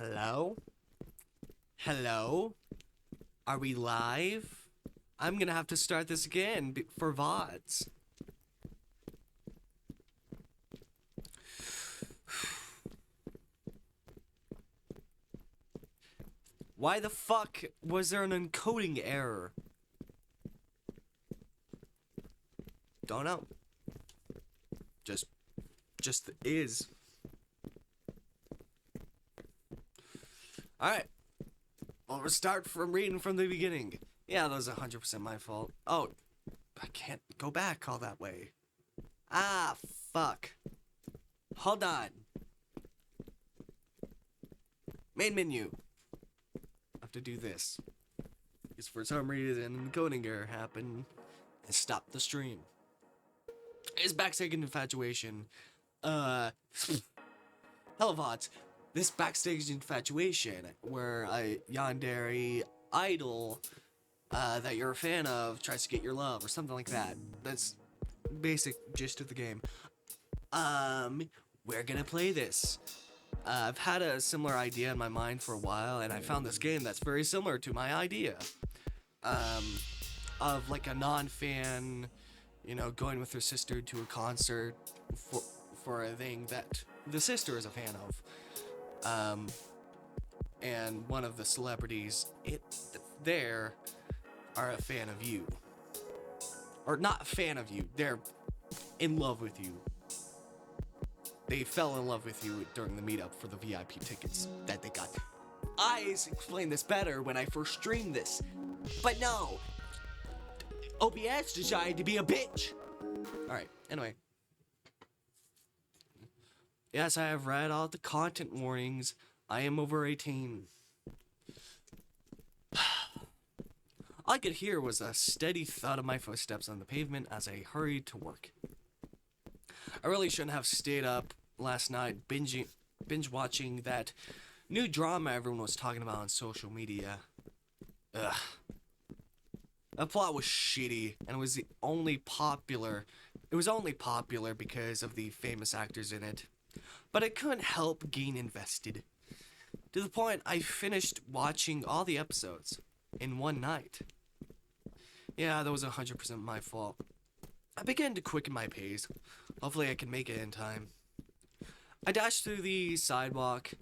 Hello? Hello? Are we live? I'm gonna have to start this again for VODs. Why the fuck was there an encoding error? Don't know. Just is. Alright. We'll start from reading from the beginning. Yeah, that was 100% my fault. Oh, I can't go back all that way. Ah, fuck. Hold on. Main menu. I have to do this. Because for some reason, an encoding error happened and stopped the stream. It's Backstage Infatuation. Hello, VODs. This Backstage Infatuation, where a Yandere idol that you're a fan of tries to get your love, or something like that. That's basic gist of the game. We're gonna play this. I've had a similar idea in my mind for a while, and I found this game that's very similar to my idea. Of like a non-fan, going with her sister to a concert for a thing that the sister is a fan of. And one of the celebrities there are a fan of you. Or not a fan of you, they're in love with you. They fell in love with you during the meetup for the VIP tickets that they got. I explained this better when I first streamed this, but no. OBS decided to be a bitch. Alright, anyway. Yes, I have read all the content warnings. I am over 18. All I could hear was a steady thud of my footsteps on the pavement as I hurried to work. I really shouldn't have stayed up last night binge watching that new drama everyone was talking about on social media. Ugh. The plot was shitty, and it was only popular because of the famous actors in it. But I couldn't help getting invested. To the point I finished watching all the episodes in one night. Yeah, that was 100% my fault. I began to quicken my pace. Hopefully I can make it in time. I dashed through the sidewalk,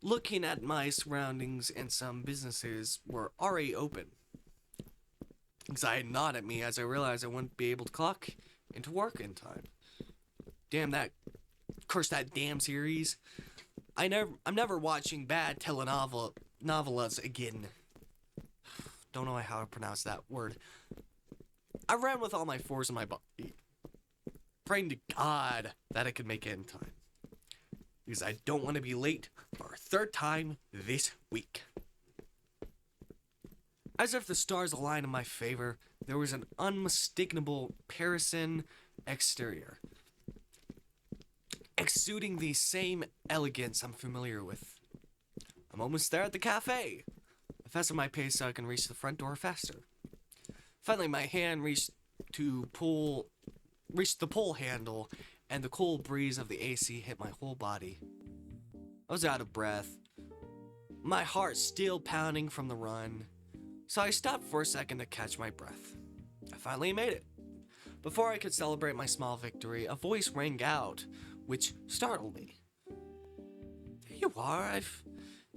looking at my surroundings, and some businesses were already open. Anxiety gnawed at me as I realized I wouldn't be able to clock into work in time. Damn that. Curse that damn series. I'm never watching bad telenovelas again. Don't know how to pronounce that word. I ran with all my force in my body, praying to God that I could make it in time. Because I don't want to be late for a third time this week. As if the stars aligned in my favor, there was an unmistakable Parisian exterior, exuding the same elegance I'm familiar with. I'm almost there at the cafe. I fasten my pace so I can reach the front door faster. Finally, my hand reached the pull handle, and the cool breeze of the AC hit my whole body. I was out of breath, my heart still pounding from the run, so I stopped for a second to catch my breath. I finally made it. Before I could celebrate my small victory, a voice rang out, which startled me. There you are. I've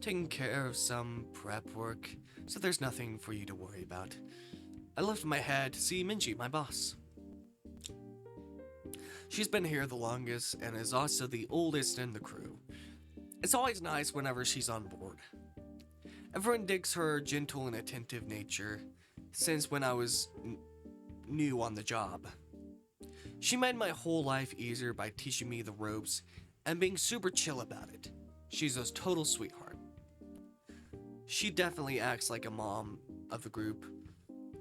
taken care of some prep work, so there's nothing for you to worry about. I lifted my head to see Minji, my boss. She's been here the longest and is also the oldest in the crew. It's always nice whenever she's on board. Everyone digs her gentle and attentive nature since when I was new on the job. She made my whole life easier by teaching me the ropes and being super chill about it. She's a total sweetheart. She definitely acts like a mom of the group,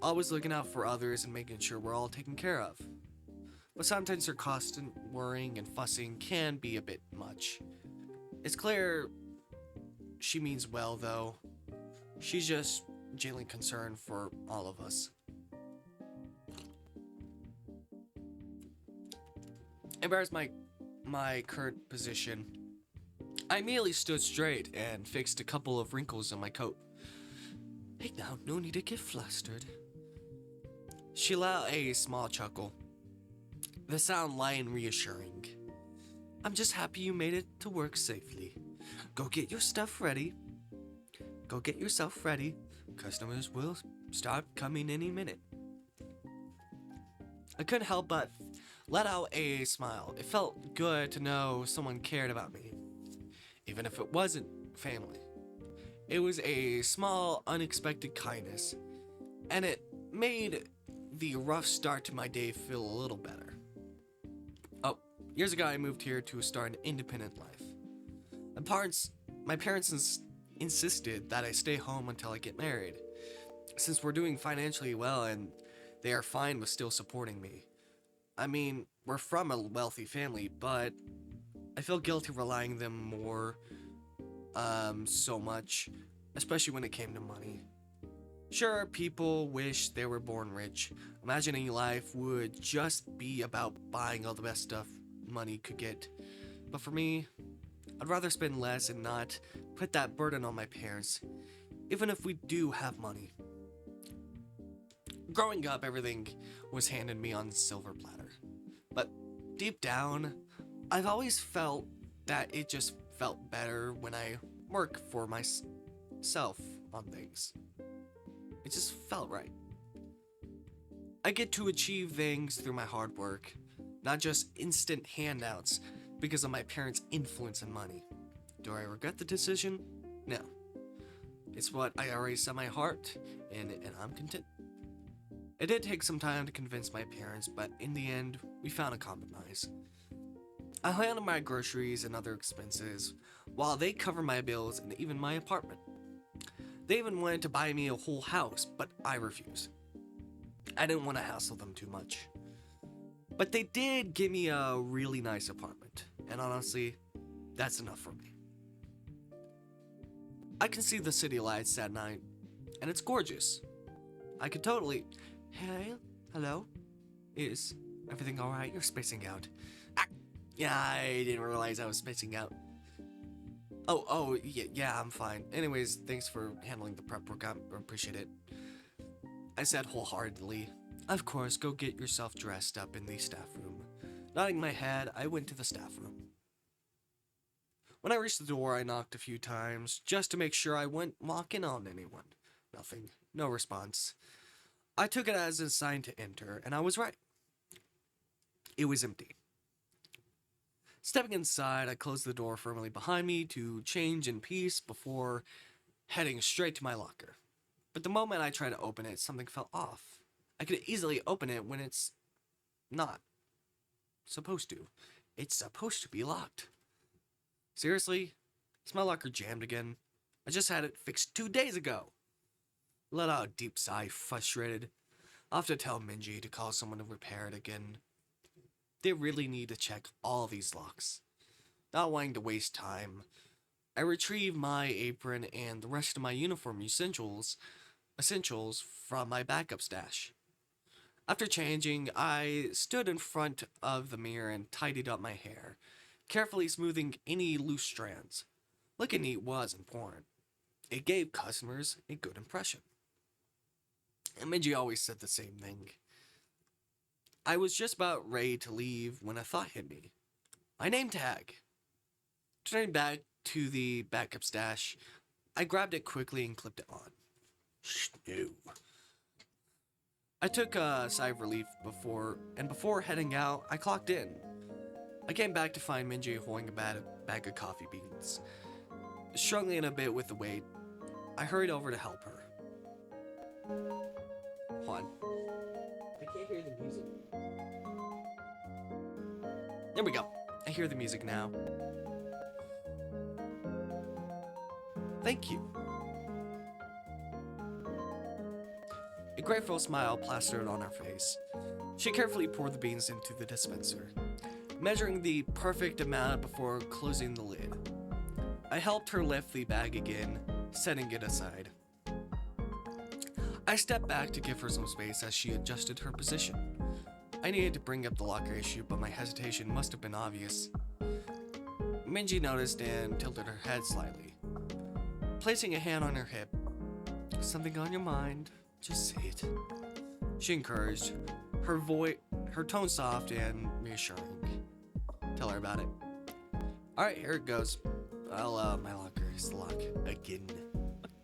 always looking out for others and making sure we're all taken care of. But sometimes her constant worrying and fussing can be a bit much. It's clear she means well, though. She's just genuinely concerned for all of us. Embarrassed my current position, I immediately stood straight and fixed a couple of wrinkles in my coat. Hey now, no need to get flustered. She let out a small chuckle, the sound light and reassuring. I'm just happy you made it to work safely. Go get your stuff ready. Go get yourself ready. Customers will start coming any minute. I couldn't help but let out a smile. It felt good to know someone cared about me, even if it wasn't family. It was a small, unexpected kindness, and it made the rough start to my day feel a little better. Oh, years ago I moved here to start an independent life. My parents insisted that I stay home until I get married, since we're doing financially well and they are fine with still supporting me. I mean, we're from a wealthy family, but I feel guilty relying them more so much, especially when it came to money. Sure, people wish they were born rich, imagining life would just be about buying all the best stuff money could get. But for me, I'd rather spend less and not put that burden on my parents, even if we do have money. Growing up, everything was handed me on silver platter. But deep down, I've always felt that it just felt better when I work for myself on things. It just felt right. I get to achieve things through my hard work, not just instant handouts because of my parents' influence and money. Do I regret the decision? No. It's what I already set my heart, and I'm content. It did take some time to convince my parents, but in the end, we found a compromise. I handle my groceries and other expenses, while they cover my bills and even my apartment. They even wanted to buy me a whole house, but I refused. I didn't want to hassle them too much. But they did give me a really nice apartment, and honestly, that's enough for me. I can see the city lights at night, and it's gorgeous. I could totally... Hey, hello? Is everything alright? You're spacing out. Ah, yeah, I didn't realize I was spacing out. Yeah, I'm fine. Anyways, thanks for handling the prep work. I appreciate it. I said wholeheartedly. Of course, go get yourself dressed up in the staff room. Nodding my head, I went to the staff room. When I reached the door, I knocked a few times, just to make sure I wouldn't walk in on anyone. Nothing. No response. I took it as a sign to enter, and I was right. It was empty. Stepping inside, I closed the door firmly behind me to change in peace before heading straight to my locker. But the moment I tried to open it, something felt off. I could easily open it when it's not supposed to. It's supposed to be locked. Seriously? Is my locker jammed again? I just had it fixed 2 days ago. Let out a deep sigh, frustrated. I'll have to tell Minji to call someone to repair it again. They really need to check all these locks. Not wanting to waste time, I retrieved my apron and the rest of my uniform essentials from my backup stash. After changing, I stood in front of the mirror and tidied up my hair, carefully smoothing any loose strands. Looking neat was important. It gave customers a good impression. And Minji always said the same thing. I was just about ready to leave when a thought hit me. My name tag. Turning back to the backup stash, I grabbed it quickly and clipped it on. No. I took a sigh of relief before heading out, I clocked in. I came back to find Minji holding a bag of coffee beans. Struggling a bit with the weight, I hurried over to help her. Hold on. I can't hear the music. There we go. I hear the music now. Thank you. A grateful smile plastered on her face. She carefully poured the beans into the dispenser, measuring the perfect amount before closing the lid. I helped her lift the bag again, setting it aside. I stepped back to give her some space as she adjusted her position. I needed to bring up the locker issue, but my hesitation must have been obvious. Minji noticed and tilted her head slightly, placing a hand on her hip. Something on your mind, just say it. She encouraged, her tone soft and reassuring. Tell her about it. Alright, here it goes. Well, my locker is locked again.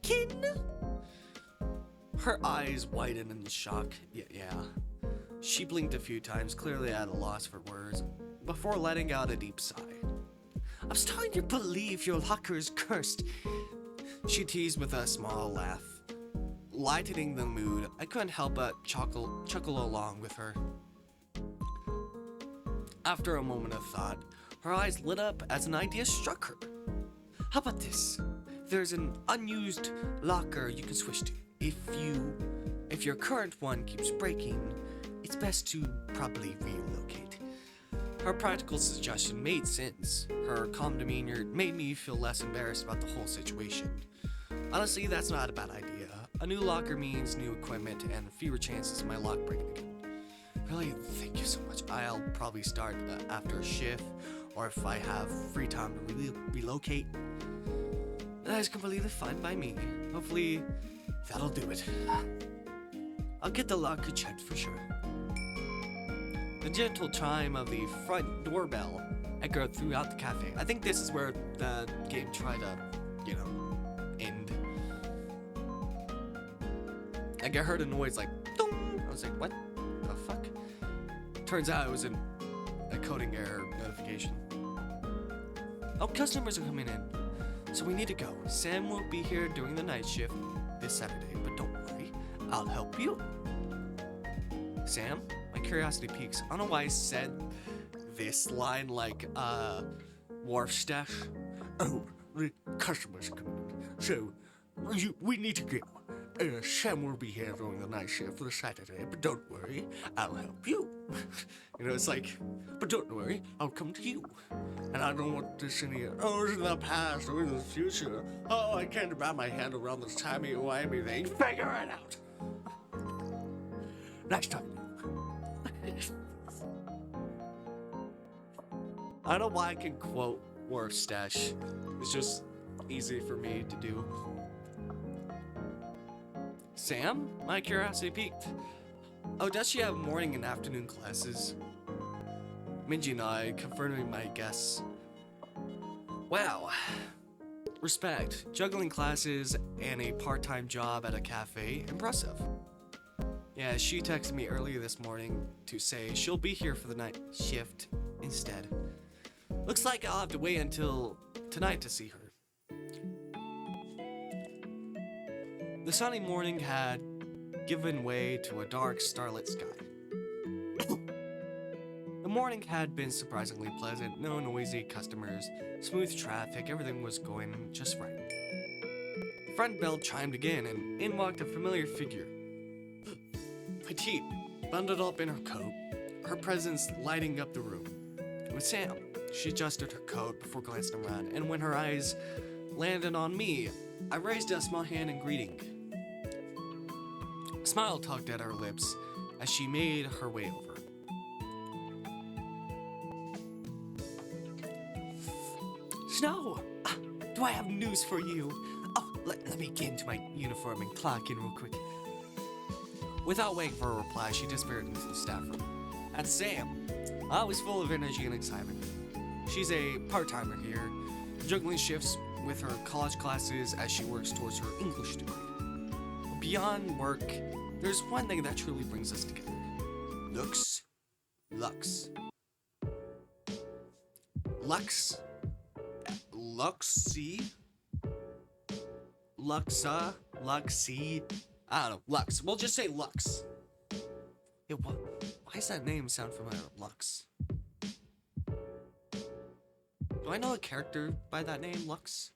Again? Her eyes widened in shock. Yeah. She blinked a few times, clearly at a loss for words, before letting out a deep sigh. I'm starting to believe your locker is cursed. She teased with a small laugh. Lightening the mood, I couldn't help but chuckle along with her. After a moment of thought, her eyes lit up as an idea struck her. How about this? There's an unused locker you can switch to. If your current one keeps breaking, it's best to probably relocate. Her practical suggestion made sense. Her calm demeanor made me feel less embarrassed about the whole situation. Honestly, that's not a bad idea. A new locker means new equipment and fewer chances of my lock breaking again. Really, thank you so much. I'll probably start after a shift, or if I have free time to relocate. That is completely fine by me. Hopefully, that'll do it. I'll get the locker checked for sure. The gentle chime of the front doorbell echoed throughout the cafe. I think this is where the game tried to, end. Like, I heard a noise like, dong! I was like, what the fuck? Turns out it was a coding error notification. Oh, customers are coming in, so we need to go. Sam will be here during the night shift this Saturday, but don't worry, I'll help you. Sam? My curiosity peaks. I don't know why I said this line like, wharf stash. Oh, the customers are coming in, so we need to go. Sam will be here during the night shift for the Saturday, but don't worry, I'll help you. It's like, but don't worry, I'll come to you. And I don't want this in here. Oh, it's in the past or in the future. Oh, I can't wrap my hand around this timey-wimey thing. Figure it out. Next time. I don't know why I can quote Wharf Stash. It's just easy for me to do. Sam? My curiosity peaked. Oh, does she have morning and afternoon classes? Minji and I confirming my guess. Wow. Respect. Juggling classes and a part-time job at a cafe. Impressive. Yeah, she texted me earlier this morning to say she'll be here for the night shift instead. Looks like I'll have to wait until tonight to see her. The sunny morning had given way to a dark, starlit sky. The morning had been surprisingly pleasant, no noisy customers, smooth traffic, everything was going just right. The front bell chimed again, and in walked a familiar figure. Petite, bundled up in her coat, her presence lighting up the room. It was Sam. She adjusted her coat before glancing around, and when her eyes landed on me, I raised a small hand in greeting. A smile tugged at her lips as she made her way over. Snow, do I have news for you? Oh, let me get into my uniform and clock in real quick. Without waiting for a reply, she disappeared into the staff room. And Sam, always full of energy and excitement. She's a part-timer here, juggling shifts with her college classes as she works towards her English degree. Beyond work, there's one thing that truly brings us together. Lux. Luxie? Luxa? Luxie? I don't know. Lux. We'll just say Lux. Yeah, why does that name sound familiar? Lux. Do I know a character by that name? Lux?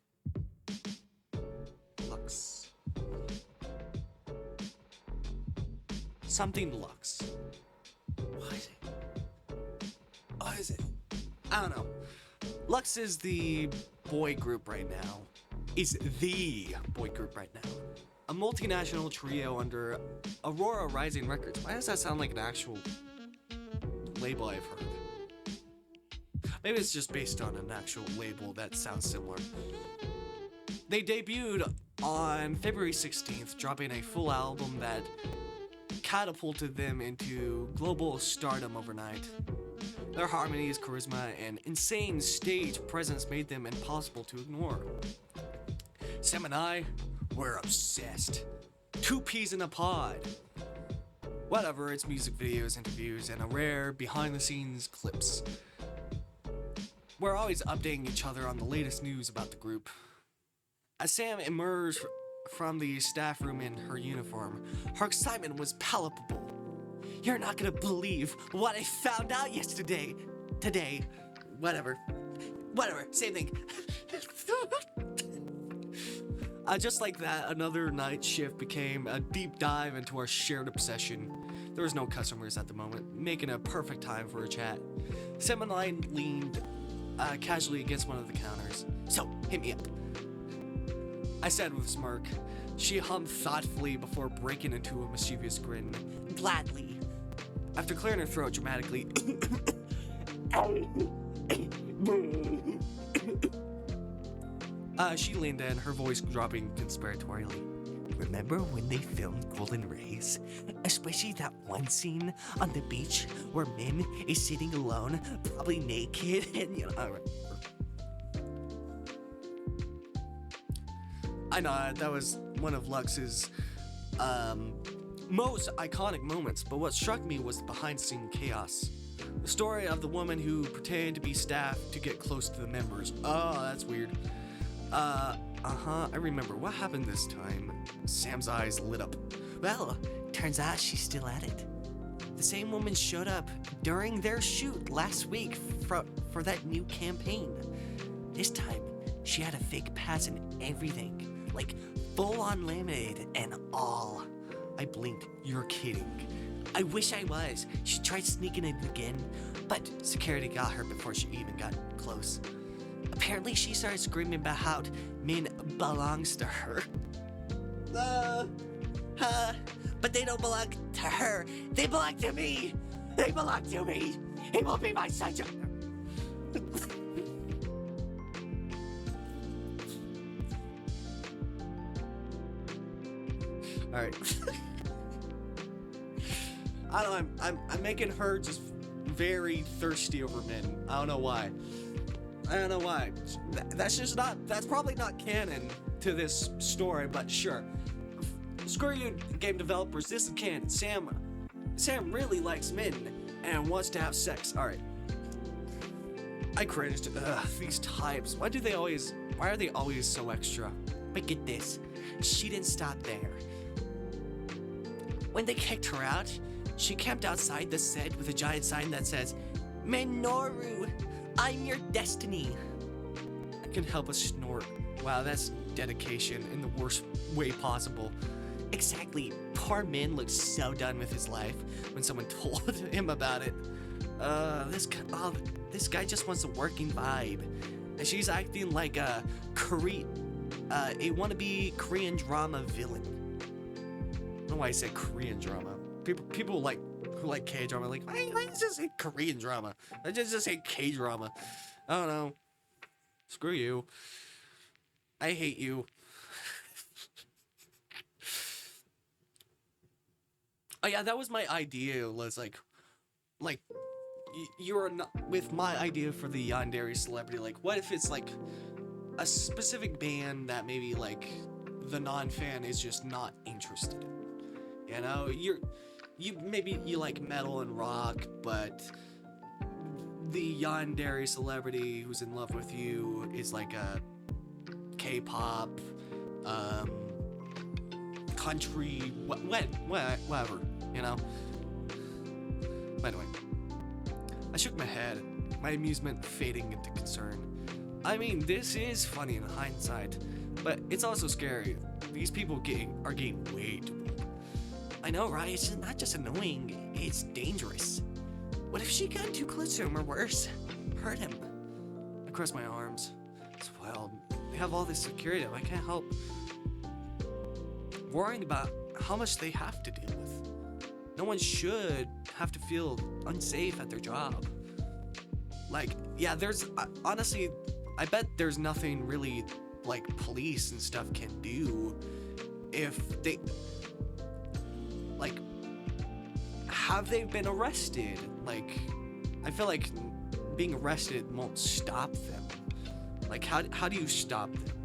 Lux. Something Lux. What is it? I don't know. Lux is the boy group right now. Is the boy group right now. A multinational trio under Aurora Rising Records. Why does that sound like an actual label I've heard? Maybe it's just based on an actual label that sounds similar. They debuted on February 16th, dropping a full album that catapulted them into global stardom overnight. Their harmonies, charisma, and insane stage presence made them impossible to ignore. Sam and I were obsessed. Two peas in a pod. Whatever, it's music videos, interviews, and a rare behind-the-scenes clips. We're always updating each other on the latest news about the group. As Sam emerged from the staff room in her uniform, her excitement was palpable. You're not gonna believe what I found out yesterday. Today. Whatever, same thing. Just like that, another night shift became a deep dive into our shared obsession. There was no customers at the moment, making a perfect time for a chat. Sam and I leaned casually against one of the counters. So, hit me up, I said with a smirk. She hummed thoughtfully before breaking into a mischievous grin. Gladly. After clearing her throat dramatically, she leaned in, her voice dropping conspiratorially. Remember when they filmed Golden Rays? Especially that one scene on the beach where Min is sitting alone, probably naked, and I know that was one of Lux's most iconic moments, but what struck me was the behind-the-scene chaos. The story of the woman who pretended to be staff to get close to the members. Oh, that's weird. I remember. What happened this time? Sam's eyes lit up. Well, turns out she's still at it. The same woman showed up during their shoot last week for that new campaign. This time, she had a fake pass and everything. Like, full-on laminated and all. I blinked. You're kidding. I wish I was. She tried sneaking in again, but security got her before she even got close. Apparently, she started screaming about how Min belongs to her. But they don't belong to her. They belong to me. They belong to me. He will be my son. All right. I don't know. I'm making her just very thirsty over Min. I don't know why. That's probably not canon to this story, but sure. Screw you, game developers. This is canon. Sam really likes Min and wants to have sex. All right. I cringed. These types. Why are they always so extra? But get this. She didn't stop there. When they kicked her out, she camped outside the set with a giant sign that says, Minoru, I'm your destiny. I couldn't help but snort. Wow, that's dedication in the worst way possible. Exactly. Poor Min looked so done with his life when someone told him about it. This guy just wants a working vibe. And she's acting like a wannabe Korean drama villain. I don't know why I said Korean drama. People who like K-drama like, why just say Korean drama? I just say K-drama. I don't know. Screw you. I hate you. Oh yeah, that was my idea. Was like you're not with my idea for the Yandere celebrity. Like, what if it's like a specific band that maybe like the non-fan is just not interested in? You know, you like metal and rock, but the Yandere celebrity who's in love with you is like a K-pop, country, whatever, you know? But anyway, I shook my head, my amusement fading into concern. I mean, this is funny in hindsight, but it's also scary. These people are getting way too old. I know, right? It's not just annoying, it's dangerous. What if she got too close to him, or worse, hurt him? I crossed my arms. It's wild. They have all this security. I can't help worrying about how much they have to deal with. No one should have to feel unsafe at their job. Like, yeah, there's honestly, I bet there's nothing really like police and stuff can do if they like have they been arrested? Like, I feel like being arrested won't stop them. Like, how do you stop them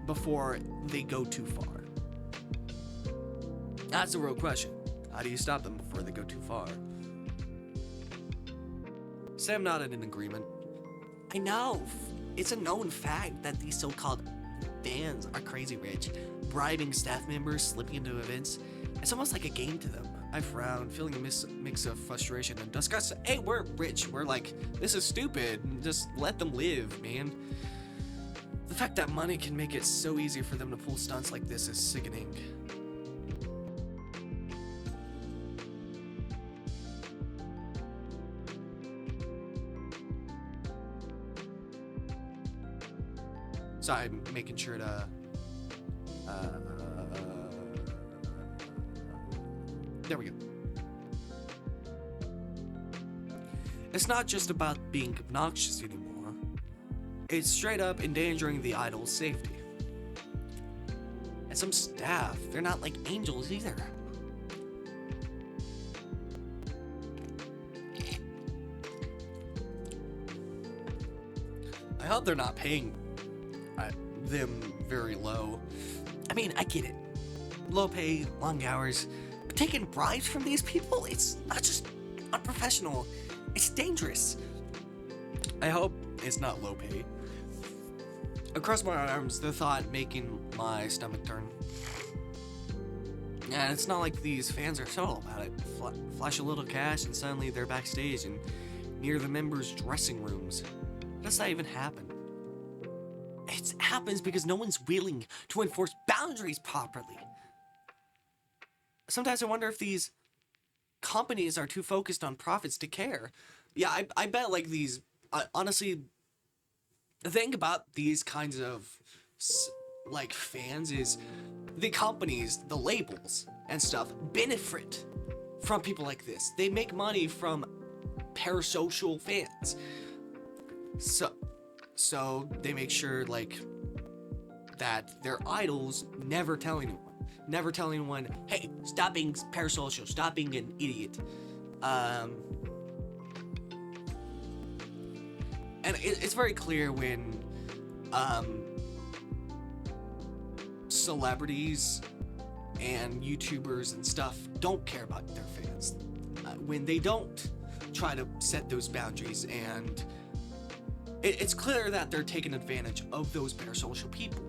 before they go too far? That's a real question. How do you stop them before they go too far? Say I'm not in an agreement. I know. It's a known fact that these so-called fans are crazy rich, bribing staff members, slipping into events. It's almost like a game to them. I frown, feeling a mix of frustration and disgust. Hey, we're rich. We're like, this is stupid. Just let them live, man. The fact that money can make it so easy for them to pull stunts like this is sickening. So I'm making sure to there we go. It's not just about being obnoxious anymore. It's straight up endangering the idol's safety. And some staff, they're not like angels either. I hope they're not paying them very low. I mean, I get it. Low pay, long hours. But taking bribes from these people, it's not just unprofessional. It's dangerous. I hope it's not low pay. Across my arms, the thought making my stomach turn. And it's not like these fans are subtle about it. Flash a little cash and suddenly they're backstage and near the members' dressing rooms. How does that even happen? It happens because no one's willing to enforce boundaries properly. Sometimes I wonder if these companies are too focused on profits to care. Yeah, I bet like these, honestly, the thing about these kinds of like fans is the companies, the labels and stuff benefit from people like this. They make money from parasocial fans. So they make sure like that their idols never tell anyone, hey, stop being parasocial, stop being an idiot. And it's very clear when celebrities and YouTubers and stuff don't care about their fans. When they don't try to set those boundaries, and it's clear that they're taking advantage of those parasocial people,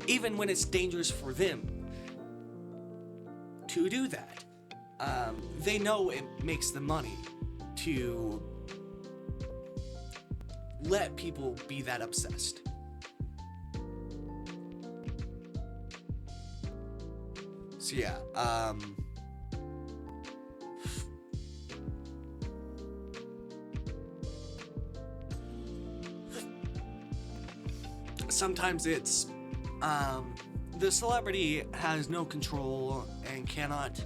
even when it's dangerous for them to do that. They know it makes them money to let people be that obsessed. So yeah, sometimes it's the celebrity has no control and cannot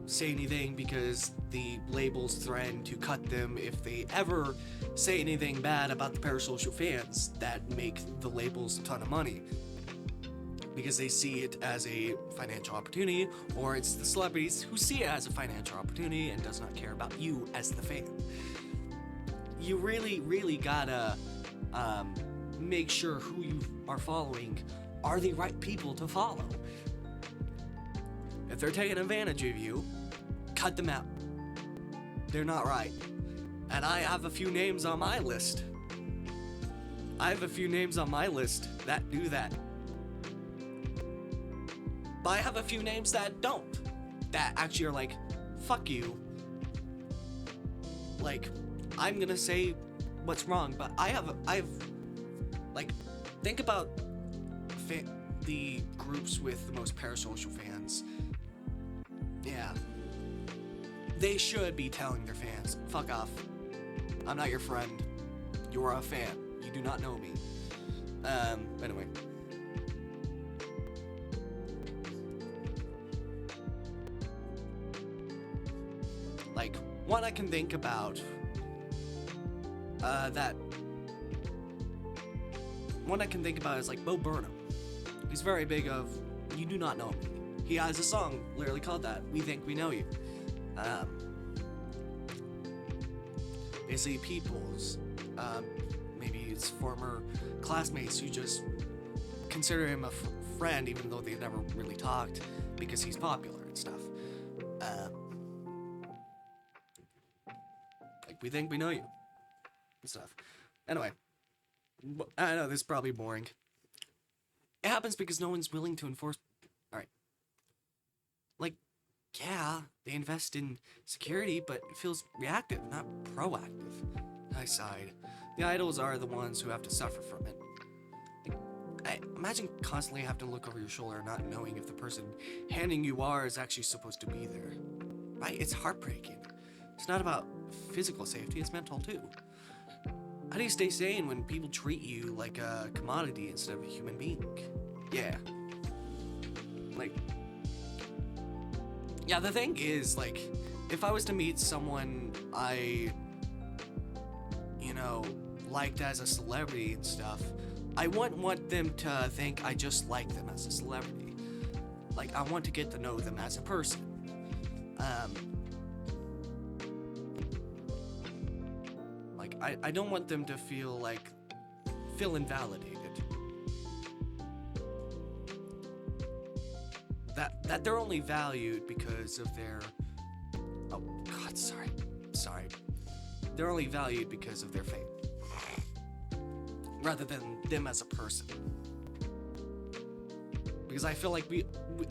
say anything because the labels threaten to cut them if they ever say anything bad about the parasocial fans that make the labels a ton of money, because they see it as a financial opportunity, or it's the celebrities who see it as a financial opportunity and does not care about you as the fan. You really gotta make sure who you are following are the right people to follow. If they're taking advantage of you, cut them out. They're not right. And I have a few names on my list. That do that. But I have a few names that don't. That actually are like, fuck you. Like, I'm gonna say what's wrong, but I've like, think about the groups with the most parasocial fans. Yeah. They should be telling their fans, fuck off. I'm not your friend. You're a fan. You do not know me. Anyway. Like, one I can think about that one I can think about is like Bo Burnham. He's very big of "You Do Not Know Me." He has a song literally called that, "We Think We Know You." Basically, people's maybe his former classmates who just consider him a friend, even though they've never really talked because he's popular and stuff. Like, "We Think We Know You" and stuff. Anyway, I know this is probably boring. It happens because no one's willing to enforce. Alright. Like, yeah, they invest in security, but it feels reactive, not proactive. I sighed. The idols are the ones who have to suffer from it. I imagine constantly having to look over your shoulder, not knowing if the person handing you are is actually supposed to be there. Right? It's heartbreaking. It's not about physical safety, it's mental too. How do you stay sane when people treat you like a commodity instead of a human being? Yeah. Like, yeah, the thing is, like, if I was to meet someone I, liked as a celebrity and stuff, I wouldn't want them to think I just like them as a celebrity. Like, I want to get to know them as a person. Like, I don't want them to feel invalidated. That they're only valued because of their... Oh, God, sorry. They're only valued because of their fame, rather than them as a person. Because I feel like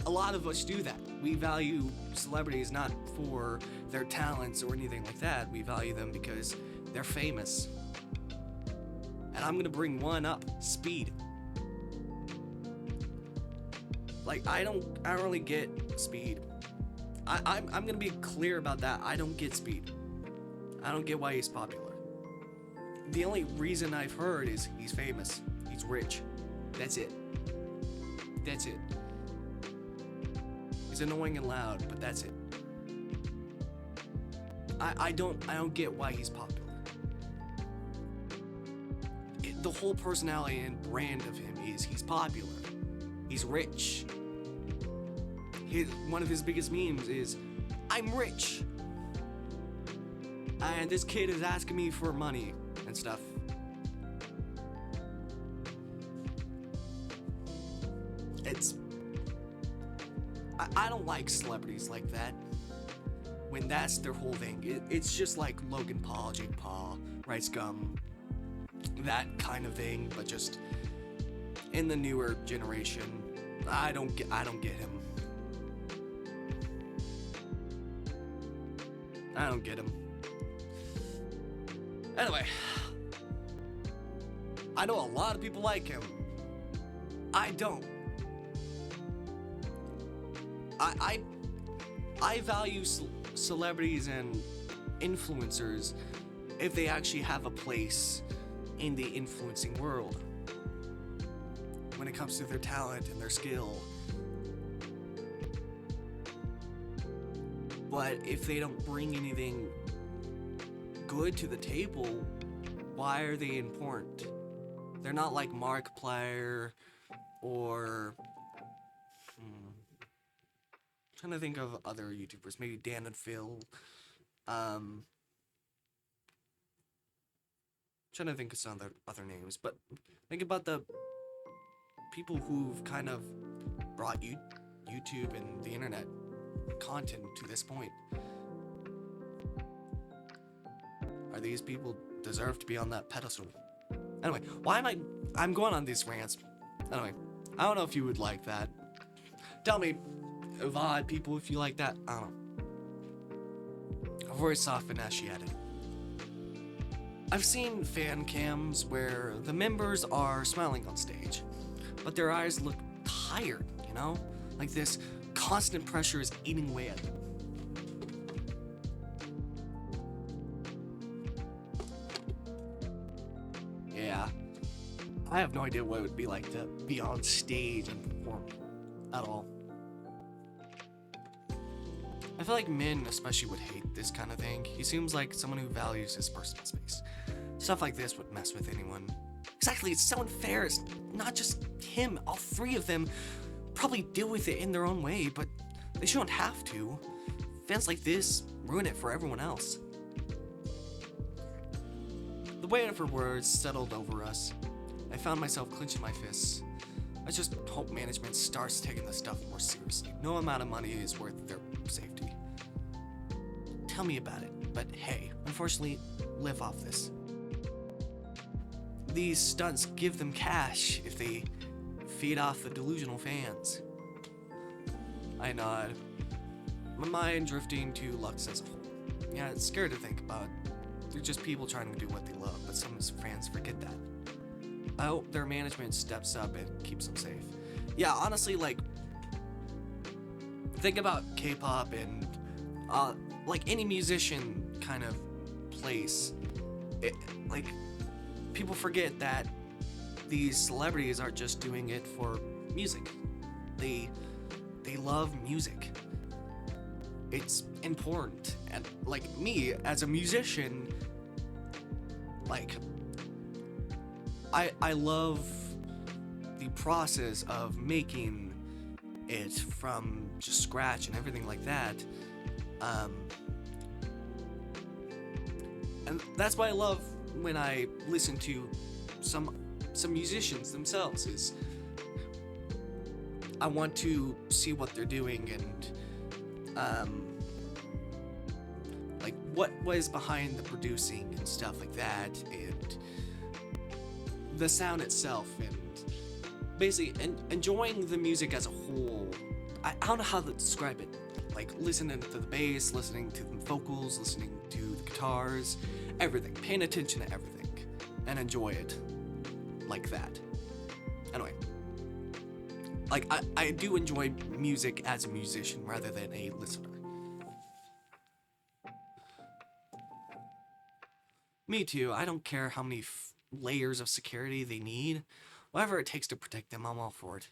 a lot of us do that. We value celebrities not for their talents or anything like that. We value them because they're famous. And I'm gonna bring one up: speed. Like, I don't really get speed. I'm gonna be clear about that. I don't get speed. I don't get why he's popular. The only reason I've heard is he's famous, he's rich. That's it. He's annoying and loud, but that's it. I don't get why he's popular. The whole personality and brand of him is he's popular. He's rich. One of his biggest memes is, "I'm rich. And this kid is asking me for money," and stuff. I don't like celebrities like that. When that's their whole thing. It's just like Logan Paul, Jake Paul, Rice Gum, that kind of thing, but just in the newer generation. I don't get him. I don't get him. Anyway, I know a lot of people like him. I don't. I value celebrities and influencers if they actually have a place in the influencing world when it comes to their talent and their skill. But if they don't bring anything good to the table, why are they important? They're not like Markiplier or... trying to think of other YouTubers, maybe Dan and Phil. Trying to think of some other names, but think about the people who've kind of brought YouTube and the internet content to this point. Are these people deserve to be on that pedestal? Anyway, I'm going on these rants. Anyway, I don't know if you would like that. Tell me, VOD people, if you like that. I don't know. Voice off finesse at it. I've seen fan cams where the members are smiling on stage, but their eyes look tired, Like this constant pressure is eating away at them. Yeah. I have no idea what it would be like to be on stage and perform at all. I feel like men especially would hate this kind of thing. He seems like someone who values his personal space. Stuff like this would mess with anyone. Exactly, it's so unfair. It's not just him. All three of them probably deal with it in their own way, but they shouldn't have to. Fans like this ruin it for everyone else. The weight of her words settled over us. I found myself clenching my fists. I just hope management starts taking this stuff more seriously. No amount of money is worth their safety. Tell me about it, but hey, unfortunately, live off this. These stunts give them cash if they feed off the delusional fans. I nod, my mind drifting to Lux as a whole. Yeah, it's scary to think about. They're just people trying to do what they love, but some fans forget that. I hope their management steps up and keeps them safe. Yeah, honestly, like, think about K-pop and, like, any musician kind of place. Like, people forget that these celebrities aren't just doing it for music. They love music. It's important. And, like, me, as a musician, like, I love the process of making it from just scratch and everything like that. And that's why I love when I listen to some musicians themselves, is I want to see what they're doing and like what was behind the producing and stuff like that, and the sound itself, and basically enjoying the music as a whole. I don't know how to describe it. Like listening to the bass, listening to the vocals, listening to the guitars, everything. Paying attention to everything and enjoy it like that. Anyway, like I do enjoy music as a musician rather than a listener. Me too. I don't care how many layers of security they need. Whatever it takes to protect them, I'm all for it.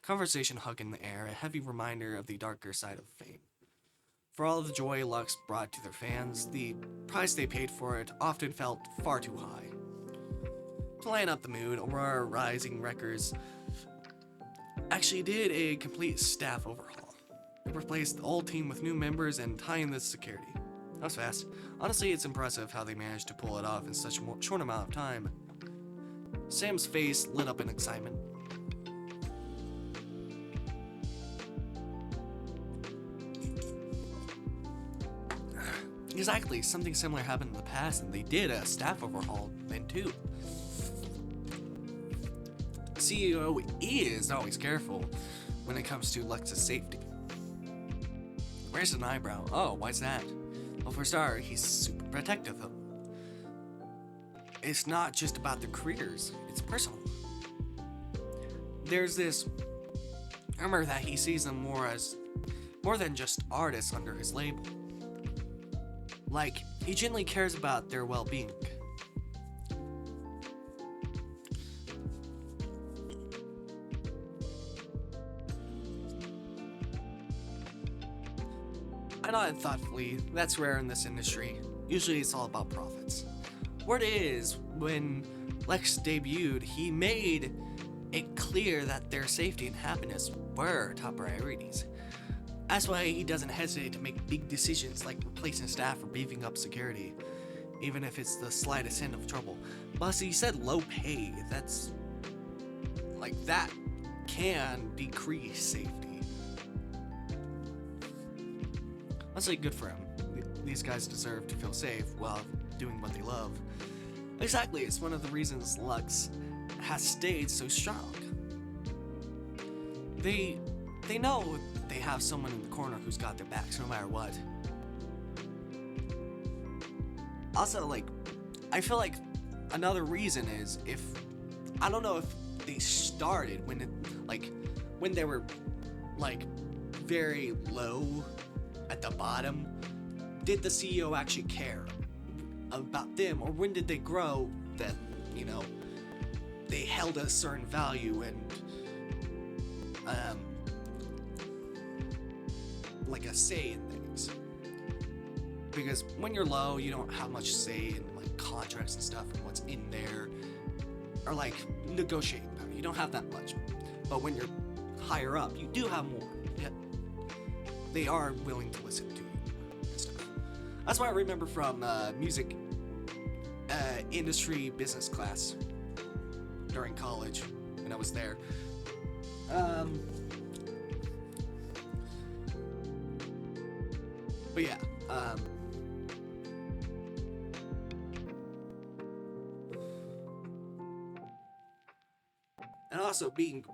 Conversation hung in the air, a heavy reminder of the darker side of fame. For all of the joy Lux brought to their fans, the price they paid for it often felt far too high. To lighten up the mood, Aurora Rising Records actually did a complete staff overhaul. It replaced the old team with new members and tying the security. That was fast. Honestly, it's impressive how they managed to pull it off in such a short amount of time. Sam's face lit up in excitement. Exactly, something similar happened in the past, and they did a staff overhaul then too. CEO is always careful when it comes to Lux's safety. Where's an eyebrow? Oh, why's that? Well, for a start, he's super protective of them. It's not just about their careers, it's personal. There's this rumor that he sees them more than just artists under his label. Like, he genuinely cares about their well-being. I nod thoughtfully. That's rare in this industry. Usually it's all about profits. Word is, when Lex debuted, he made it clear that their safety and happiness were top priorities. That's why he doesn't hesitate to make big decisions like replacing staff or beefing up security, even if it's the slightest hint of trouble. Plus, he said low pay. That's like, that can decrease safety. Honestly, good for him. These guys deserve to feel safe while doing what they love. Exactly, it's one of the reasons Lux has stayed so strong. They know they have someone in the corner who's got their backs no matter what. Also, like, I feel like another reason is I don't know if they started when they were like very low at the bottom. Did the CEO actually care about them, or when did they grow that, you know, they held a certain value and like a say in things? Because when you're low, you don't have much say in like contracts and stuff and what's in there, or like negotiating power. You don't have that much, but when you're higher up, you do have more. Yeah, they are willing to listen to you and stuff. That's what I remember from music industry business class during college when I was there. But yeah, and also being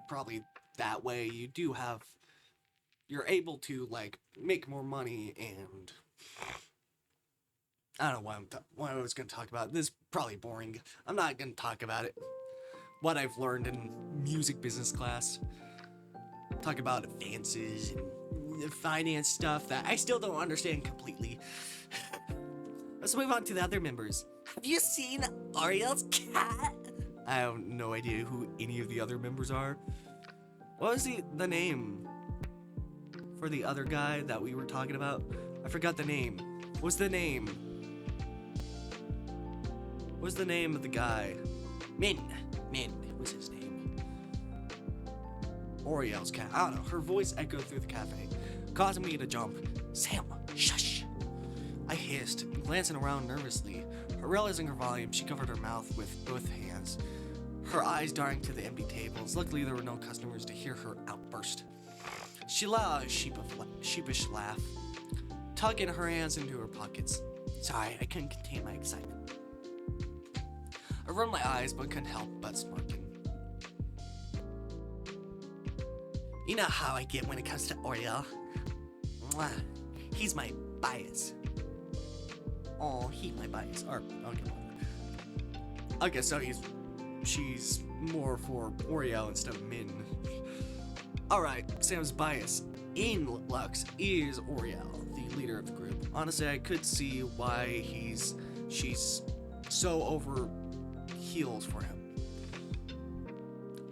probably that way, you're able to like make more money, and I don't know what I was going to talk about. This is probably boring. I'm not going to talk about it. What I've learned in music business class. Talk about advances and finance stuff that I still don't understand completely. Let's move on to the other members. Have you seen Ariel's cat? I have no idea who any of the other members are. What was the name for the other guy that we were talking about? I forgot the name. What's the name? What's the name of the guy? Min. What's his name? Oriel's cat. I don't know. Her voice echoed through the cafe, causing me to jump. Sam, shush! I hissed, glancing around nervously. Realizing her volume, she covered her mouth with both hands, her eyes darting to the empty tables. Luckily, there were no customers to hear her outburst. She let out a sheepish laugh, tugging her hands into her pockets. Sorry, I couldn't contain my excitement. I rubbed my eyes, but couldn't help but smirking. You know how I get when it comes to Oriel. Mwah. He's my bias. Oh, he's my bias. Or, okay, so she's more for Oriel instead of Min. Alright, Sam's bias in Lux is Oriel, the leader of the group. Honestly, I could see why she's so over heels for him.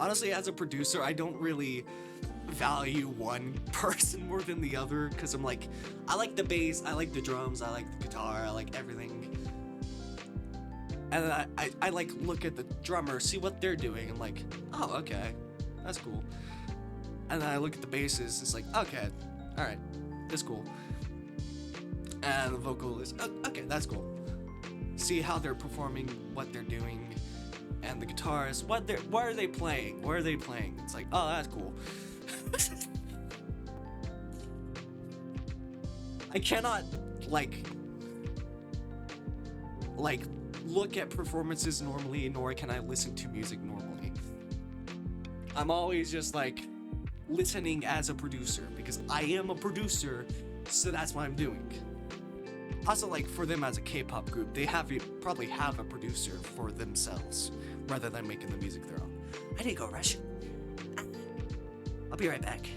Honestly, as a producer, I don't really value one person more than the other, because I'm like, I like the bass, I like the drums, I like the guitar, I like everything. And then I like look at the drummer, see what they're doing, I'm like, oh, okay, that's cool. And then I look at the basses, it's like, okay, alright, that's cool. And the vocalist, oh, okay, that's cool. See how they're performing, what they're doing, and the guitars, what are they playing? Where are they playing? It's like, oh, that's cool. I cannot like look at performances normally, nor can I listen to music normally. I'm always just like listening as a producer, because I am a producer, so that's what I'm doing. Also, like, for them as a K-pop group, they probably have a producer for themselves, rather than making the music their own. I need to go rush. I'll be right back.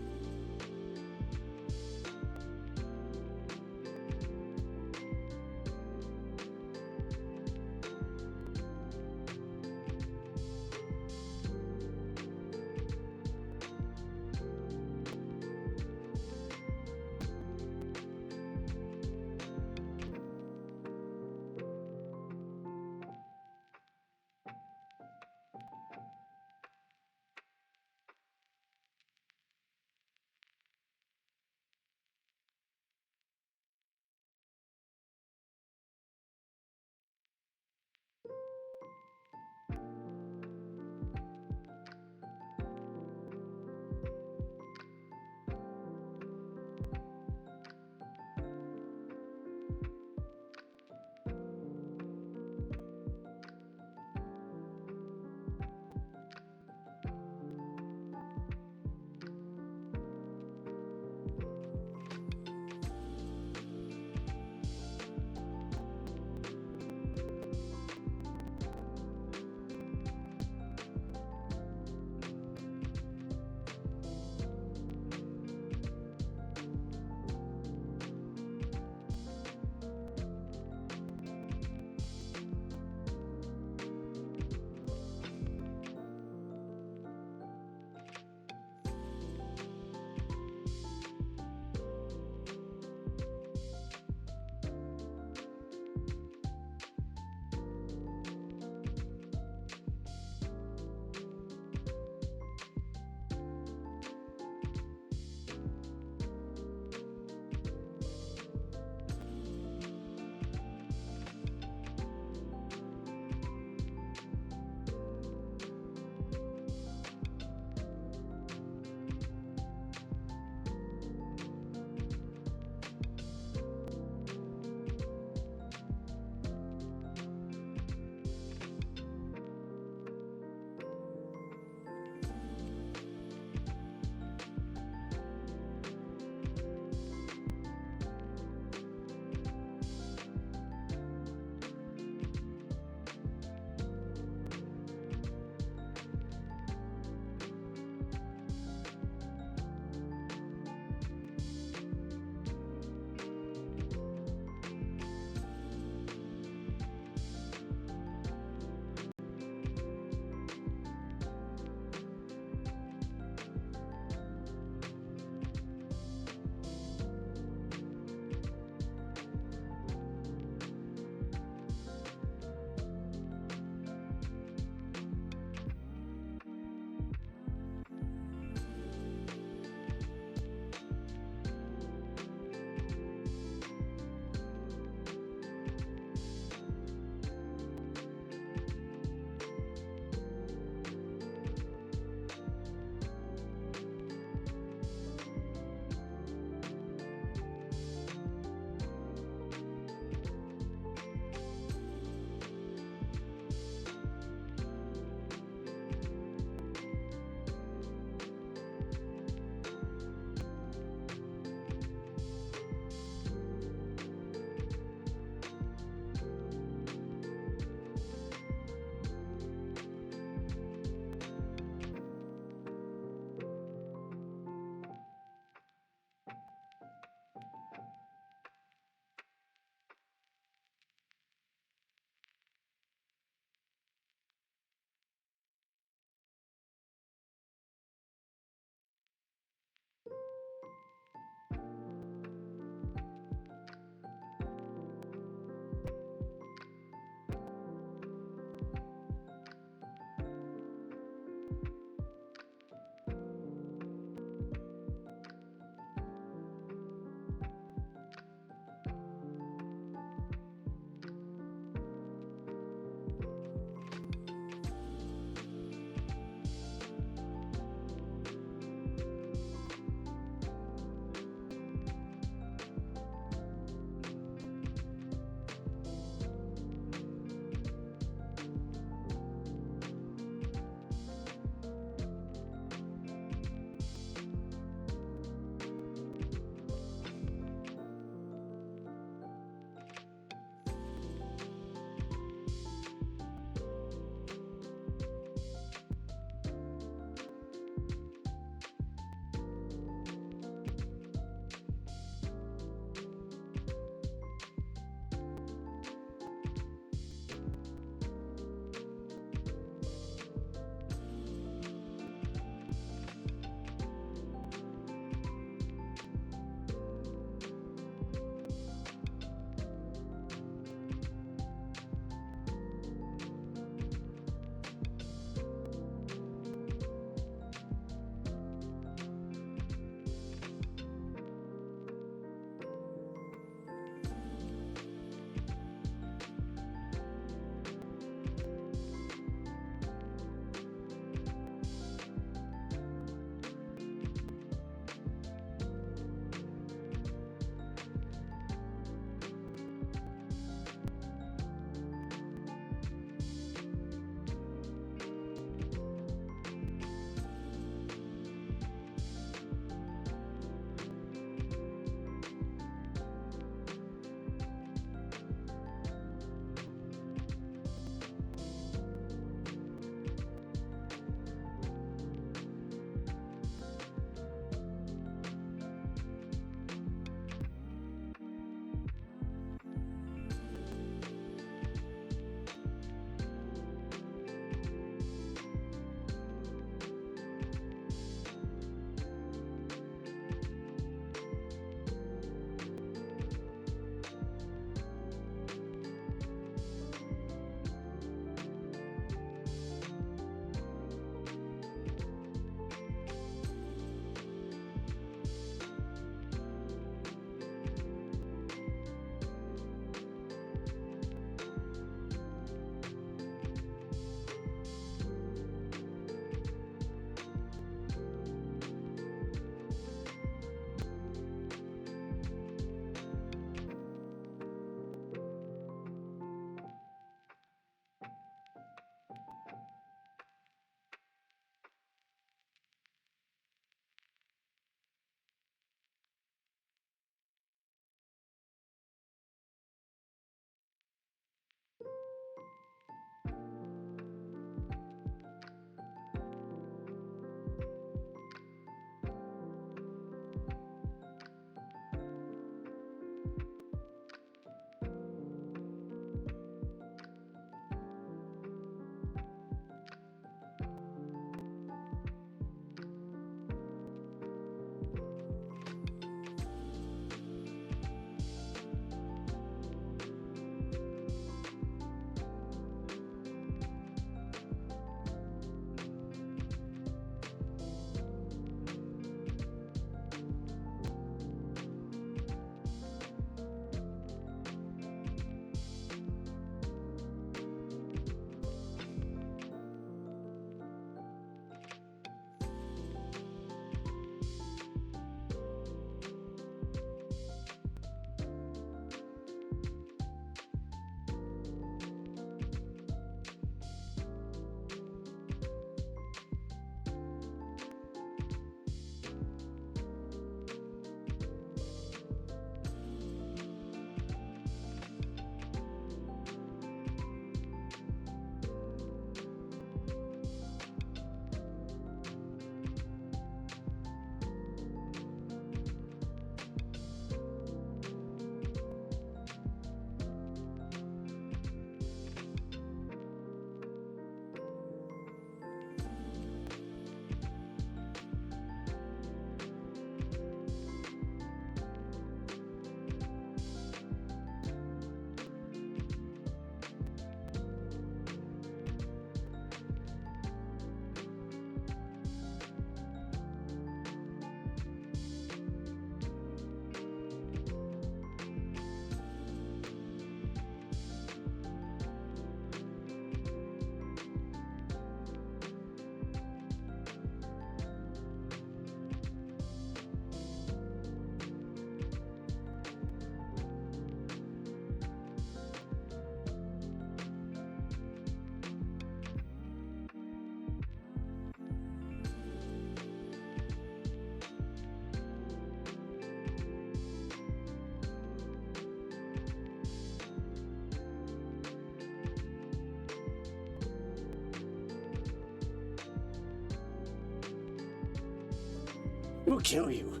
I will kill you.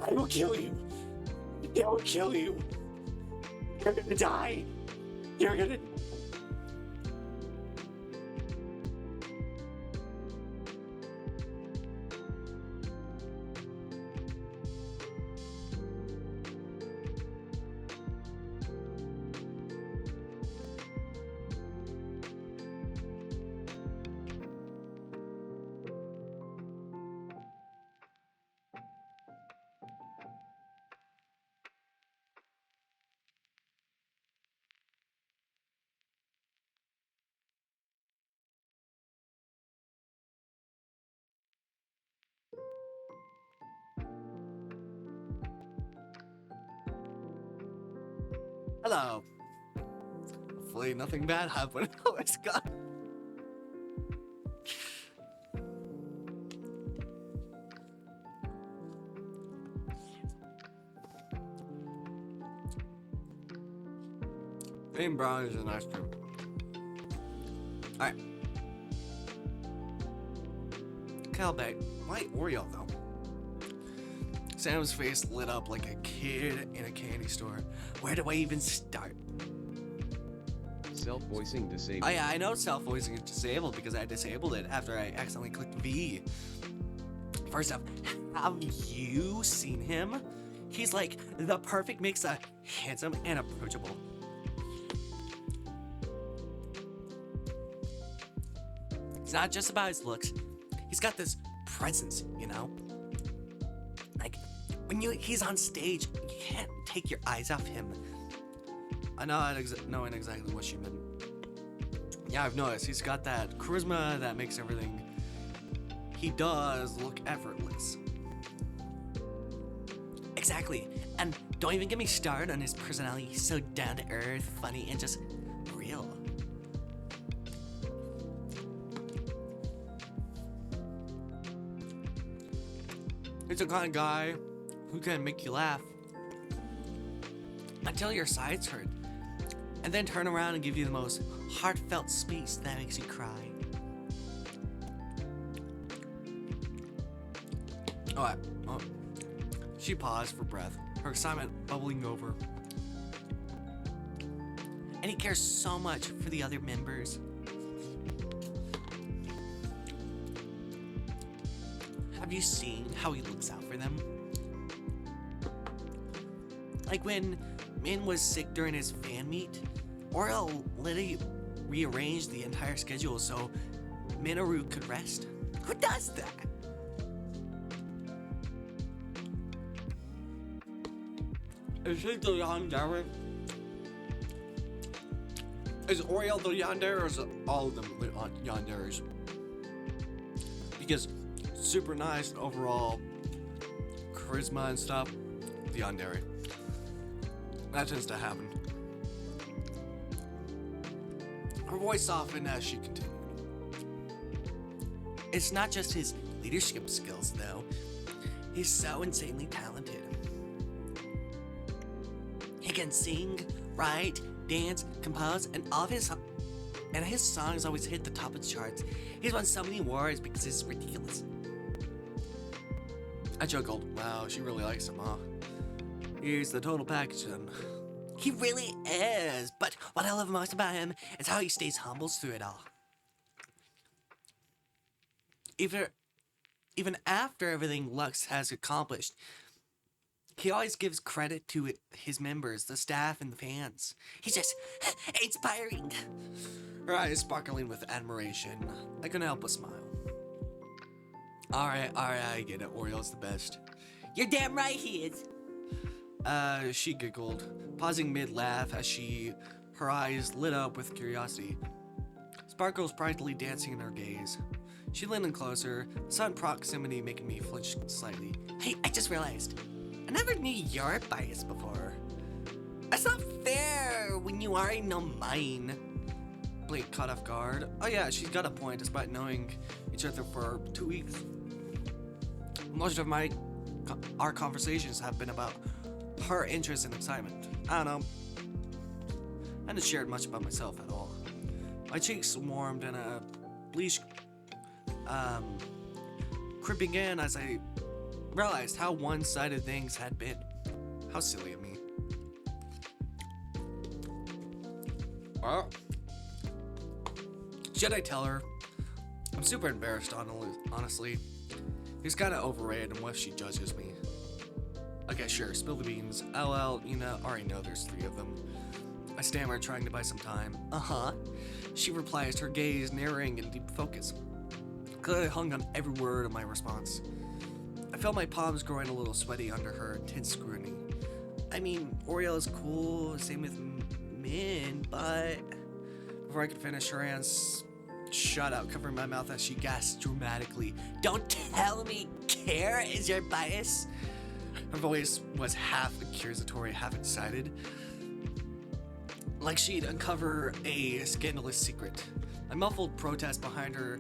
I will kill you. I will kill you. You're gonna die. You're gonna... Hello. Hopefully nothing bad happened. Oh my god. Green brown is an ice cream. Alright. Calbeck. White Oreo though. Sam's face lit up like a kid in a candy store. Where do I even start? Self-voicing disabled. Oh yeah, I know self-voicing is disabled because I disabled it after I accidentally clicked V. First off, have you seen him? He's like the perfect mix of handsome and approachable. It's not just about his looks. He's got this presence, you know? Like, when he's on stage, you can't take your eyes off him. I know knowing exactly what she meant. Yeah, I've noticed. He's got that charisma that makes everything he does look effortless. Exactly. And don't even get me started on his personality. He's so down to earth, funny, and just real. He's the kind of guy who can make you laugh until your sides hurt, and then turn around and give you the most heartfelt speech that makes you cry. Oh, she paused for breath, her excitement bubbling over. And he cares so much for the other members. Have you seen how he looks out for them? Like when Min was sick during his fan meet, Oriel literally rearranged the entire schedule so Minoru could rest. Who does that? Is he the Yandere? Is Oriel the Yandere or is all of them the Yanderes? Because super nice overall charisma and stuff, the Yandere. That tends to happen. Her voice softened as she continued. It's not just his leadership skills though. He's so insanely talented. He can sing, write, dance, compose, and his songs always hit the top of the charts. He's won so many awards because it's ridiculous. I chuckled. Wow, she really likes him, huh? He's the total package then. He really is, but what I love most about him is how he stays humble through it all. Even after everything Lux has accomplished, he always gives credit to his members, the staff, and the fans. He's just inspiring. Her eyes sparkling with admiration. I couldn't help but smile. Alright, I get it. Oriel's the best. You're damn right he is. She giggled, pausing mid-laugh as her eyes lit up with curiosity. Sparkles brightly dancing in her gaze. She leaned in closer, sudden proximity making me flinch slightly. Hey, I just realized, I never knew your bias before. That's not fair when you already know mine. Blake caught off guard. Oh yeah, she's got a point despite knowing each other for 2 weeks. Most of our conversations have been about her interest and excitement. I don't know. I hadn't shared much about myself at all. My cheeks warmed and a bleach creeping in as I realized how one-sided things had been. How silly of me. Well, should I tell her? I'm super embarrassed, honestly. He's kinda overrated, and what if she judges me? Okay, sure, spill the beans. LL, you know, already know there's 3 of them. I stammer, trying to buy some time. Uh-huh. She replies, her gaze narrowing in deep focus. Clearly hung on every word of my response. I felt my palms growing a little sweaty under her intense scrutiny. I mean, Oriel is cool, same with Min, but... Before I could finish, her hands shut out, covering my mouth as she gasped dramatically. Don't tell me care is your bias? Her voice was half accusatory, half excited. Like she'd uncover a scandalous secret. A muffled protest behind her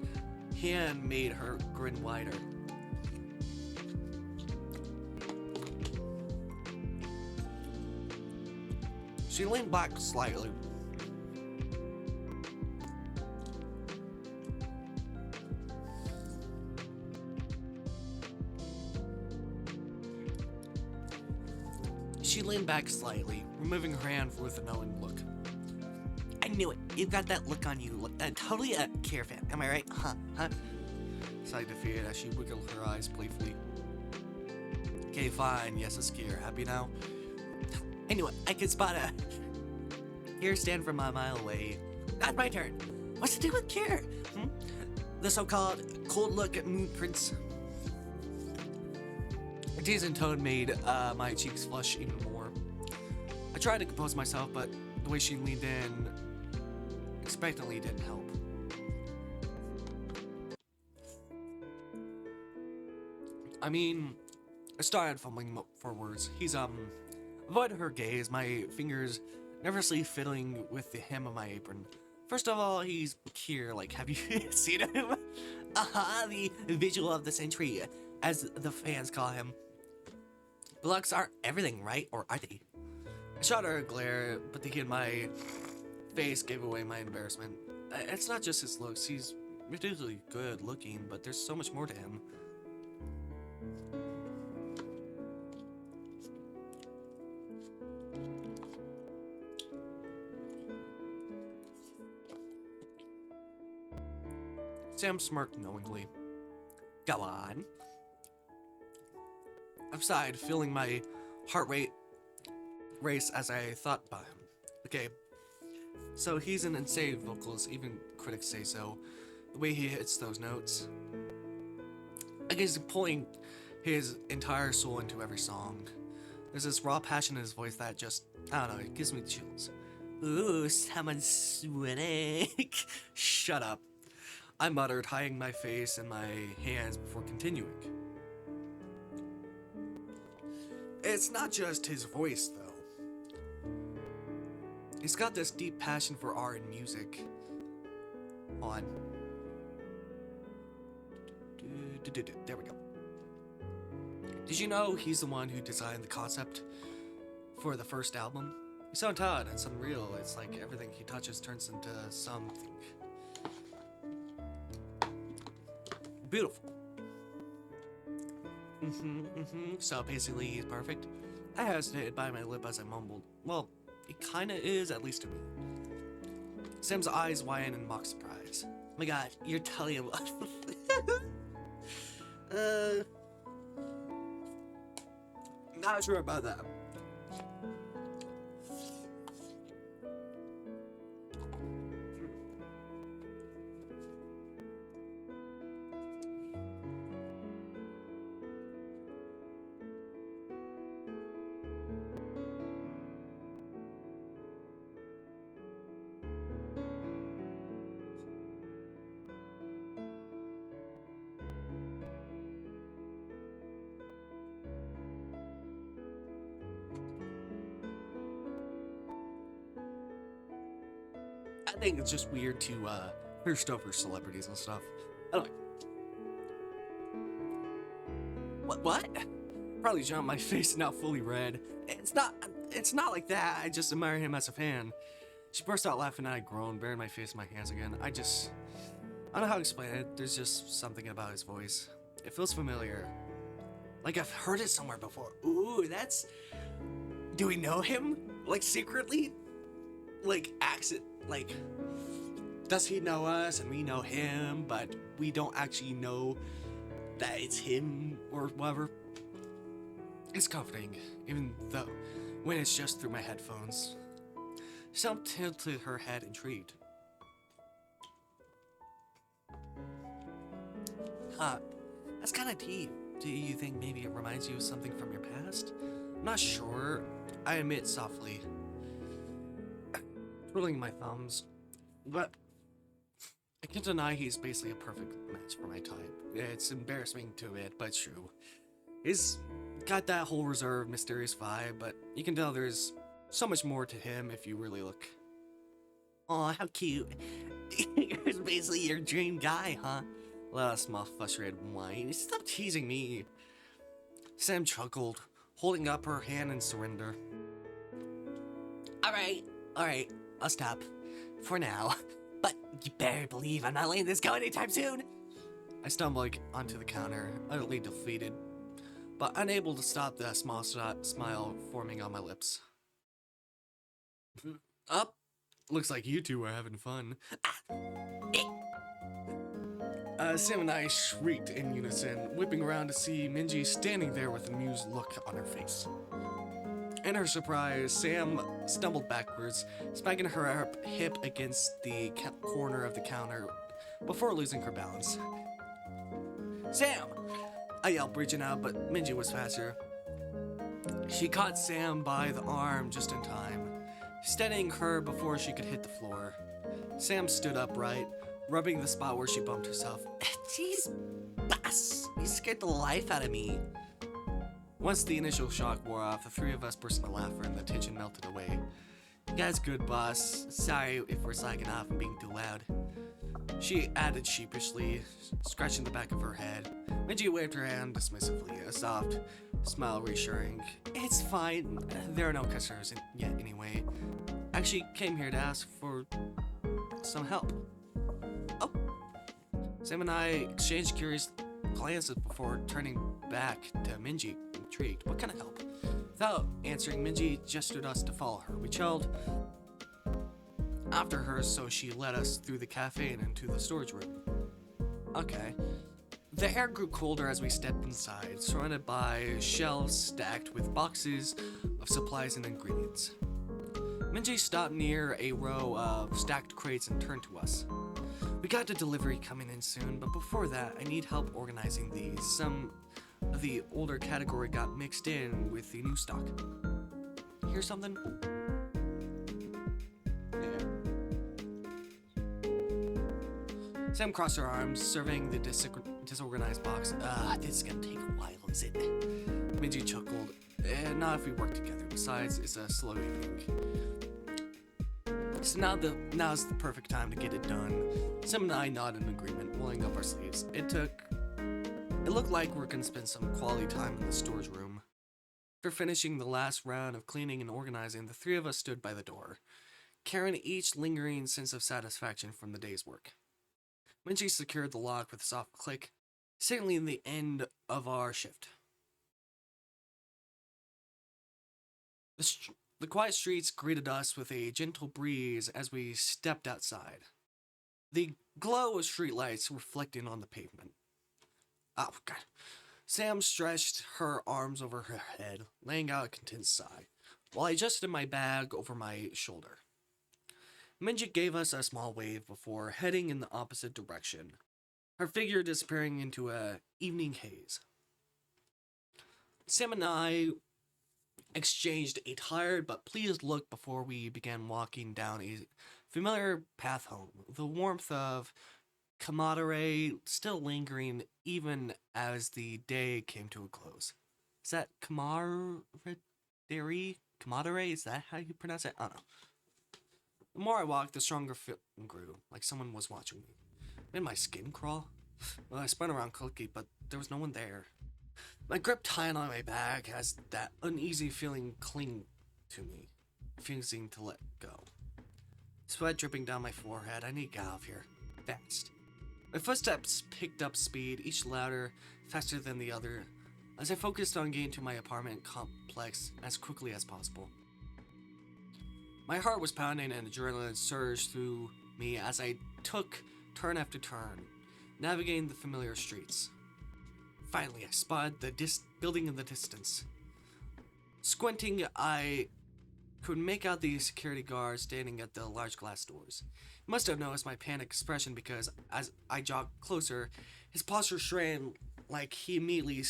hand made her grin wider. She leaned back slightly. Removing her hand with a knowing look. I knew it. You've got that look on you. Totally a care fan. Am I right? Huh? Sighed defeated as she wiggled her eyes playfully. Okay, fine. Yes, it's care. Happy now? I knew it. I could spot a... Here, stand from a mile away. That's my turn. What's to do with care? The so-called cold look at mood prince. Her teasing tone made my cheeks flush even more. I tried to compose myself, but the way she leaned in expectantly didn't help. I mean, I started fumbling for words. He's avoided her gaze, my fingers nervously fiddling with the hem of my apron. First of all, he's here, like, have you seen him? The visual of the century, as the fans call him. The looks aren't everything, right? Or are they? I shot her a glare, but the heat in my face gave away my embarrassment. It's not just his looks, he's ridiculously good looking, but there's so much more to him. Sam smirked knowingly. Go on. I sighed, feeling my heart rate race as I thought about him. Okay, so he's an insane vocalist, even critics say so. The way he hits those notes. I guess he's pulling his entire soul into every song. There's this raw passion in his voice that just, I don't know, it gives me chills. Ooh, someone's sweating. Shut up. I muttered, hiding my face in my hands before continuing. It's not just his voice, though. He's got this deep passion for art and music. On. There we go. Did you know he's the one who designed the concept for the first album? He's so talented and so real. It's like everything he touches turns into something beautiful. So basically, he's perfect. I hesitated, by my lip as I mumbled. Well, he kinda is, at least to me. Sam's eyes widened in mock surprise. Oh my god, you're telling him what? Not sure about that. I think it's just weird to hear stuff for celebrities and stuff. Anyway. What? Probably jumped, my face is now fully red. It's not like that. I just admire him as a fan. She burst out laughing and I groaned, burying my face in my hands again. I don't know how to explain it. There's just something about his voice. It feels familiar. Like I've heard it somewhere before. Ooh, that's... Do we know him? Like secretly? Like like... Does he know us and we know him, but we don't actually know that it's him or whatever? It's comforting, even though when it's just through my headphones. Sam tilted her head intrigued. That's kind of deep. Do you think maybe it reminds you of something from your past? I'm not sure, I admit softly, twiddling my thumbs, but I can't deny he's basically a perfect match for my type. It's embarrassing to admit, but it's true. He's got that whole reserved, mysterious vibe, but you can tell there's so much more to him if you really look. Aw, how cute. He's basically your dream guy, huh? Let a small frustrated whine. Stop teasing me. Sam chuckled, holding up her hand in surrender. Alright, I'll stop. For now. But you better believe I'm not letting this go anytime soon. I stumbled onto the counter, utterly defeated, but unable to stop the small smile forming on my lips. Up. Looks like you two are having fun. Sam and I shrieked in unison, whipping around to see Minji standing there with an amused look on her face. In her surprise, Sam stumbled backwards, smacking her hip against the corner of the counter before losing her balance. Sam! I yelled, reaching out, but Minji was faster. She caught Sam by the arm just in time, steadying her before she could hit the floor. Sam stood upright, rubbing the spot where she bumped herself. Jeez, boss, you scared the life out of me. Once the initial shock wore off, the three of us burst into laughter and the tension melted away. You guys good, boss. Sorry if we're slacking off and being too loud. She added sheepishly, scratching the back of her head. Minji waved her hand dismissively, a soft smile reassuring. It's fine. There are no customers yet anyway. Actually came here to ask for some help. Oh. Sam and I exchanged curious glances before turning back to Minji, intrigued. What kind of help? Without answering, Minji gestured us to follow her. We chilled after her, so she led us through the cafe and into the storage room. Okay. The air grew colder as we stepped inside, surrounded by shelves stacked with boxes of supplies and ingredients. Minji stopped near a row of stacked crates and turned to us. We got a delivery coming in soon, but before that, I need help organizing these. Some of the older category got mixed in with the new stock. Hear something? Sam crossed her arms, surveying the disorganized box. This is gonna take a while, is it? Minji chuckled. Not if we work together. Besides, it's a slow evening. So now's the perfect time to get it done. Sam and I nodded in agreement, rolling up our sleeves. It looked like we're gonna spend some quality time in the storage room. After finishing the last round of cleaning and organizing, the three of us stood by the door, carrying each lingering sense of satisfaction from the day's work. Minji secured the lock with a soft click, signaling the end of our shift. The quiet streets greeted us with a gentle breeze as we stepped outside, the glow of streetlights reflecting on the pavement. Oh, God. Sam stretched her arms over her head, laying out a content sigh, while I adjusted my bag over my shoulder. Minji gave us a small wave before heading in the opposite direction, her figure disappearing into a evening haze. Sam and I exchanged a tired but pleased look before we began walking down a familiar path home, the warmth of camaraderie still lingering even as the day came to a close. Is that camaraderie? Camaraderie? Is that how you pronounce it? I don't know. The more I walked, the stronger feeling grew, like someone was watching me. Made my skin crawl. Well, I spun around quickly, but there was no one there. My grip tightened on my bag as that uneasy feeling clung to me, refusing to let go. Sweat dripping down my forehead. I need to get out of here. Fast. My footsteps picked up speed, each louder, faster than the other, as I focused on getting to my apartment complex as quickly as possible. My heart was pounding and adrenaline surged through me as I took turn after turn, navigating the familiar streets. Finally, I spotted the building in the distance. Squinting, I could make out the security guard standing at the large glass doors. He must have noticed my panicked expression because as I jogged closer, his posture shrank like he immediately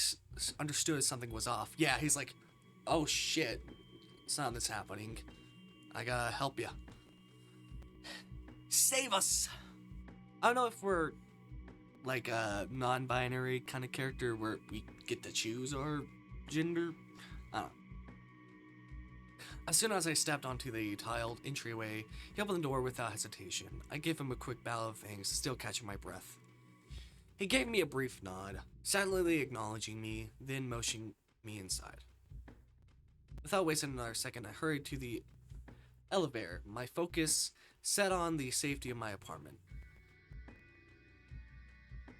understood something was off. Yeah, he's like, oh shit, something's happening. I gotta help you. Save us! I don't know if we're like a non-binary kind of character where we get to choose our gender. I don't know. As soon as I stepped onto the tiled entryway, he opened the door without hesitation. I gave him a quick bow of thanks, still catching my breath. He gave me a brief nod, silently acknowledging me, then motioning me inside. Without wasting another second, I hurried to the elevator, my focus set on the safety of my apartment.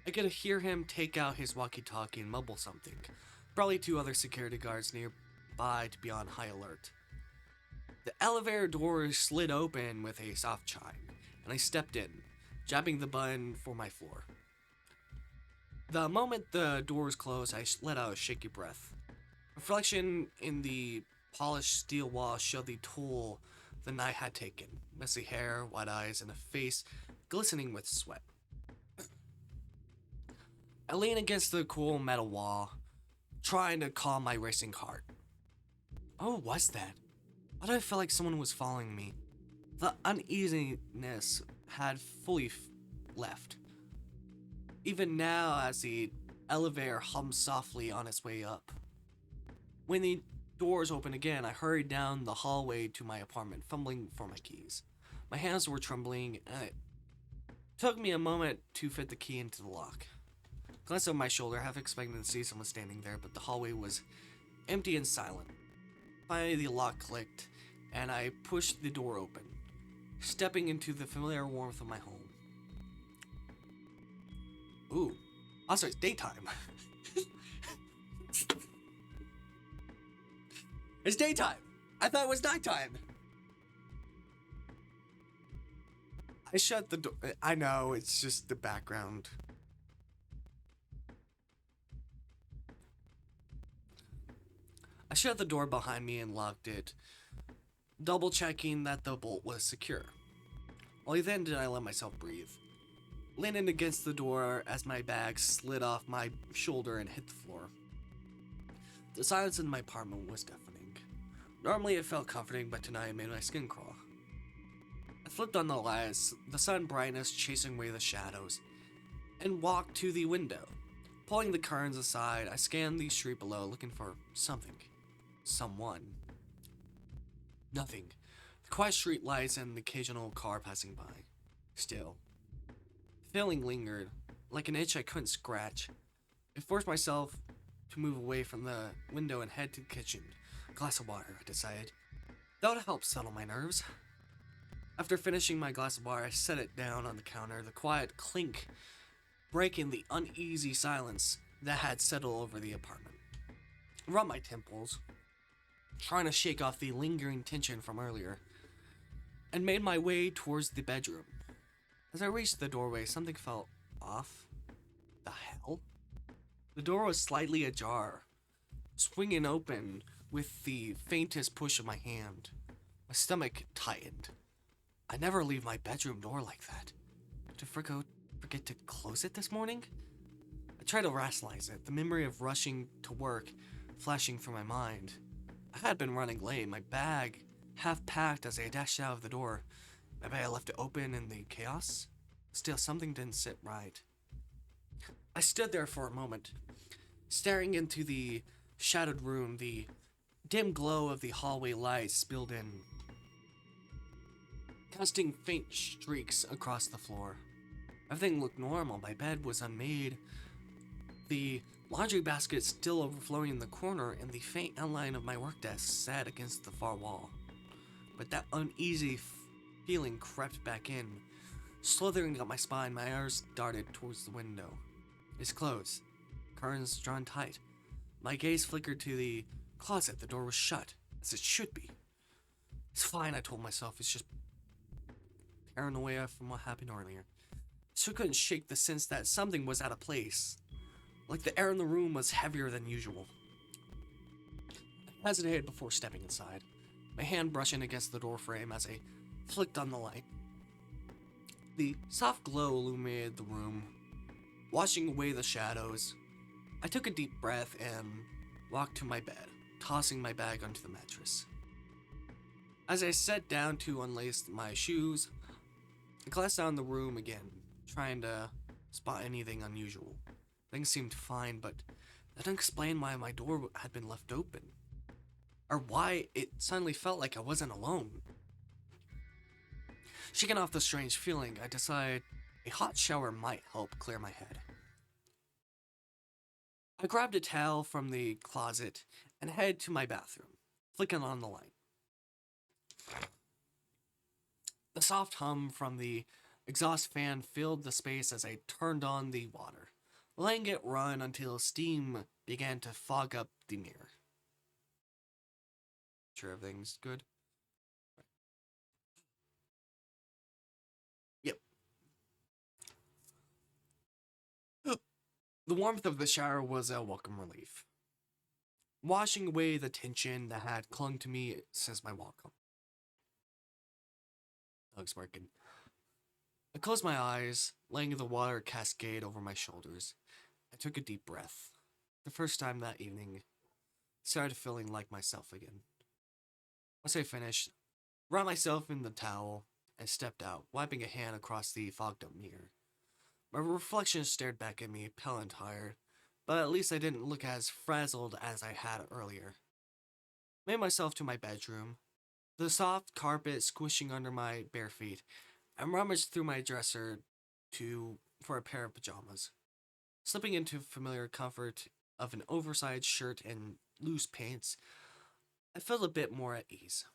I could hear him take out his walkie-talkie and mumble something, probably 2 other security guards nearby to be on high alert. The elevator door slid open with a soft chime, and I stepped in, jabbing the button for my floor. The moment the doors closed, I let out a shaky breath. Reflection in the polished steel wall showed the toll the night had taken. Messy hair, wide eyes, and a face glistening with sweat. I leaned against the cool metal wall, trying to calm my racing heart. Oh, what was that? Why did I feel like someone was following me? The uneasiness had fully left. Even now, as the elevator hummed softly on its way up. When the doors opened again, I hurried down the hallway to my apartment, fumbling for my keys. My hands were trembling, and it took me a moment to fit the key into the lock. Glanced over my shoulder, half expecting to see someone standing there, but the hallway was empty and silent. Finally, the lock clicked, and I pushed the door open, stepping into the familiar warmth of my home. Ooh, also it's daytime. It's daytime. I thought it was nighttime. I shut the door. I know, it's just the background. I shut the door behind me and locked it, double checking that the bolt was secure. Only then did I let myself breathe, leaning against the door as my bag slid off my shoulder and hit the floor. The silence in my apartment was deafening. Normally it felt comforting, but tonight it made my skin crawl. I flipped on the lights, the sun brightness chasing away the shadows, and walked to the window. Pulling the curtains aside, I scanned the street below, looking for something. Someone. Nothing. The quiet street lights and the occasional car passing by. Still. The feeling lingered, like an itch I couldn't scratch. I forced myself to move away from the window and head to the kitchen. A glass of water, I decided. That would help settle my nerves. After finishing my glass of water, I set it down on the counter, the quiet clink breaking the uneasy silence that had settled over the apartment. I rubbed my temples, trying to shake off the lingering tension from earlier, and made my way towards the bedroom. As I reached the doorway, something felt off. The hell? The door was slightly ajar, swinging open with the faintest push of my hand. My stomach tightened. I never leave my bedroom door like that. Did I forget to close it this morning? I tried to rationalize it, the memory of rushing to work flashing through my mind. I had been running late, my bag half packed as I dashed out of the door. Maybe I left it open in the chaos? Still, something didn't sit right. I stood there for a moment, staring into the shadowed room, the dim glow of the hallway lights spilled in, casting faint streaks across the floor. Everything looked normal. My bed was unmade, the laundry basket still overflowing in the corner, and the faint outline of my work desk sat against the far wall. But that uneasy feeling crept back in, slithering up my spine. My eyes darted towards the window. It's closed, curtains drawn tight. My gaze flickered to the closet. The door was shut, as it should be. It's fine, I told myself. It's just paranoia from what happened earlier. So couldn't shake the sense that something was out of place. Like the air in the room was heavier than usual. I hesitated before stepping inside, my hand brushing against the door frame as I flicked on the light. The soft glow illuminated the room, washing away the shadows. I took a deep breath and walked to my bed, tossing my bag onto the mattress. As I sat down to unlace my shoes, I glanced down the room again, trying to spot anything unusual. Things seemed fine, but that didn't explain why my door had been left open, or why it suddenly felt like I wasn't alone. Shaking off the strange feeling, I decided a hot shower might help clear my head. I grabbed a towel from the closet and headed to my bathroom, flicking on the light. The soft hum from the exhaust fan filled the space as I turned on the water, letting it run until steam began to fog up the mirror. Sure everything's good? Yep. The warmth of the shower was a welcome relief, washing away the tension that had clung to me since my walk home. Hugs working. I closed my eyes, letting the water cascade over my shoulders. I took a deep breath. The first time that evening, I started feeling like myself again. Once I finished, wrapped myself in the towel and stepped out, wiping a hand across the fogged up mirror. My reflection stared back at me, pale and tired, but at least I didn't look as frazzled as I had earlier. Made myself to my bedroom, the soft carpet squishing under my bare feet, and rummaged through my dresser for a pair of pajamas. Slipping into familiar comfort of an oversized shirt and loose pants, I felt a bit more at ease.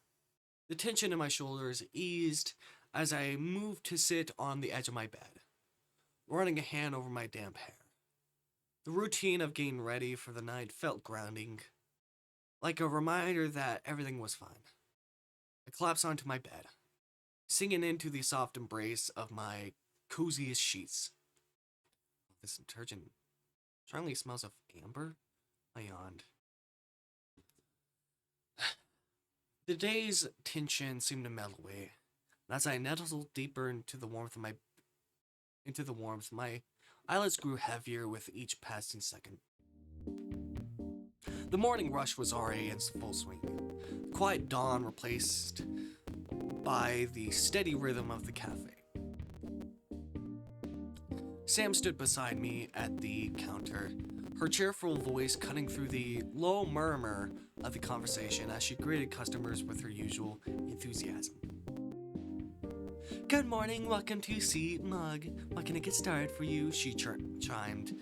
The tension in my shoulders eased as I moved to sit on the edge of my bed, running a hand over my damp hair. The routine of getting ready for the night felt grounding, like a reminder that everything was fine. I collapsed onto my bed, sinking into the soft embrace of my coziest sheets. This detergent strongly smells of amber. I yawned. The day's tension seemed to melt away, and as I nestled deeper into the warmth, my eyelids grew heavier with each passing second. The morning rush was already in full swing. The quiet dawn replaced by the steady rhythm of the cafe. Sam stood beside me at the counter, her cheerful voice cutting through the low murmur of the conversation as she greeted customers with her usual enthusiasm. "Good morning, welcome to Seat Mug. What can I get started for you?" she chimed,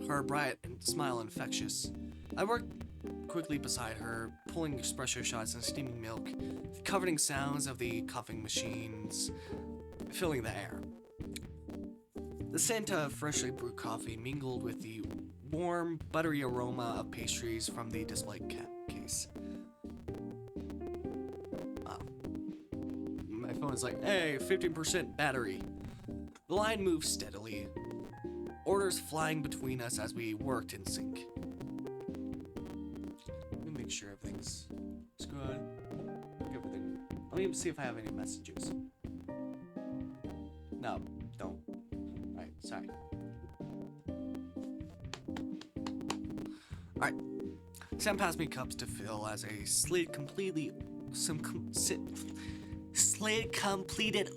her bright smile infectious. I worked quickly beside her, pulling espresso shots and steaming milk, the comforting sounds of the coughing machines filling the air. The scent of freshly brewed coffee mingled with the warm, buttery aroma of pastries from the display case. My phone is like, hey, 15% battery. The line moved steadily, orders flying between us as we worked in sync. Let me make sure everything's good. Everything. Let me see if I have any messages. No, don't. Alright, sorry. Alright. Sam passed me cups to fill as I slid completed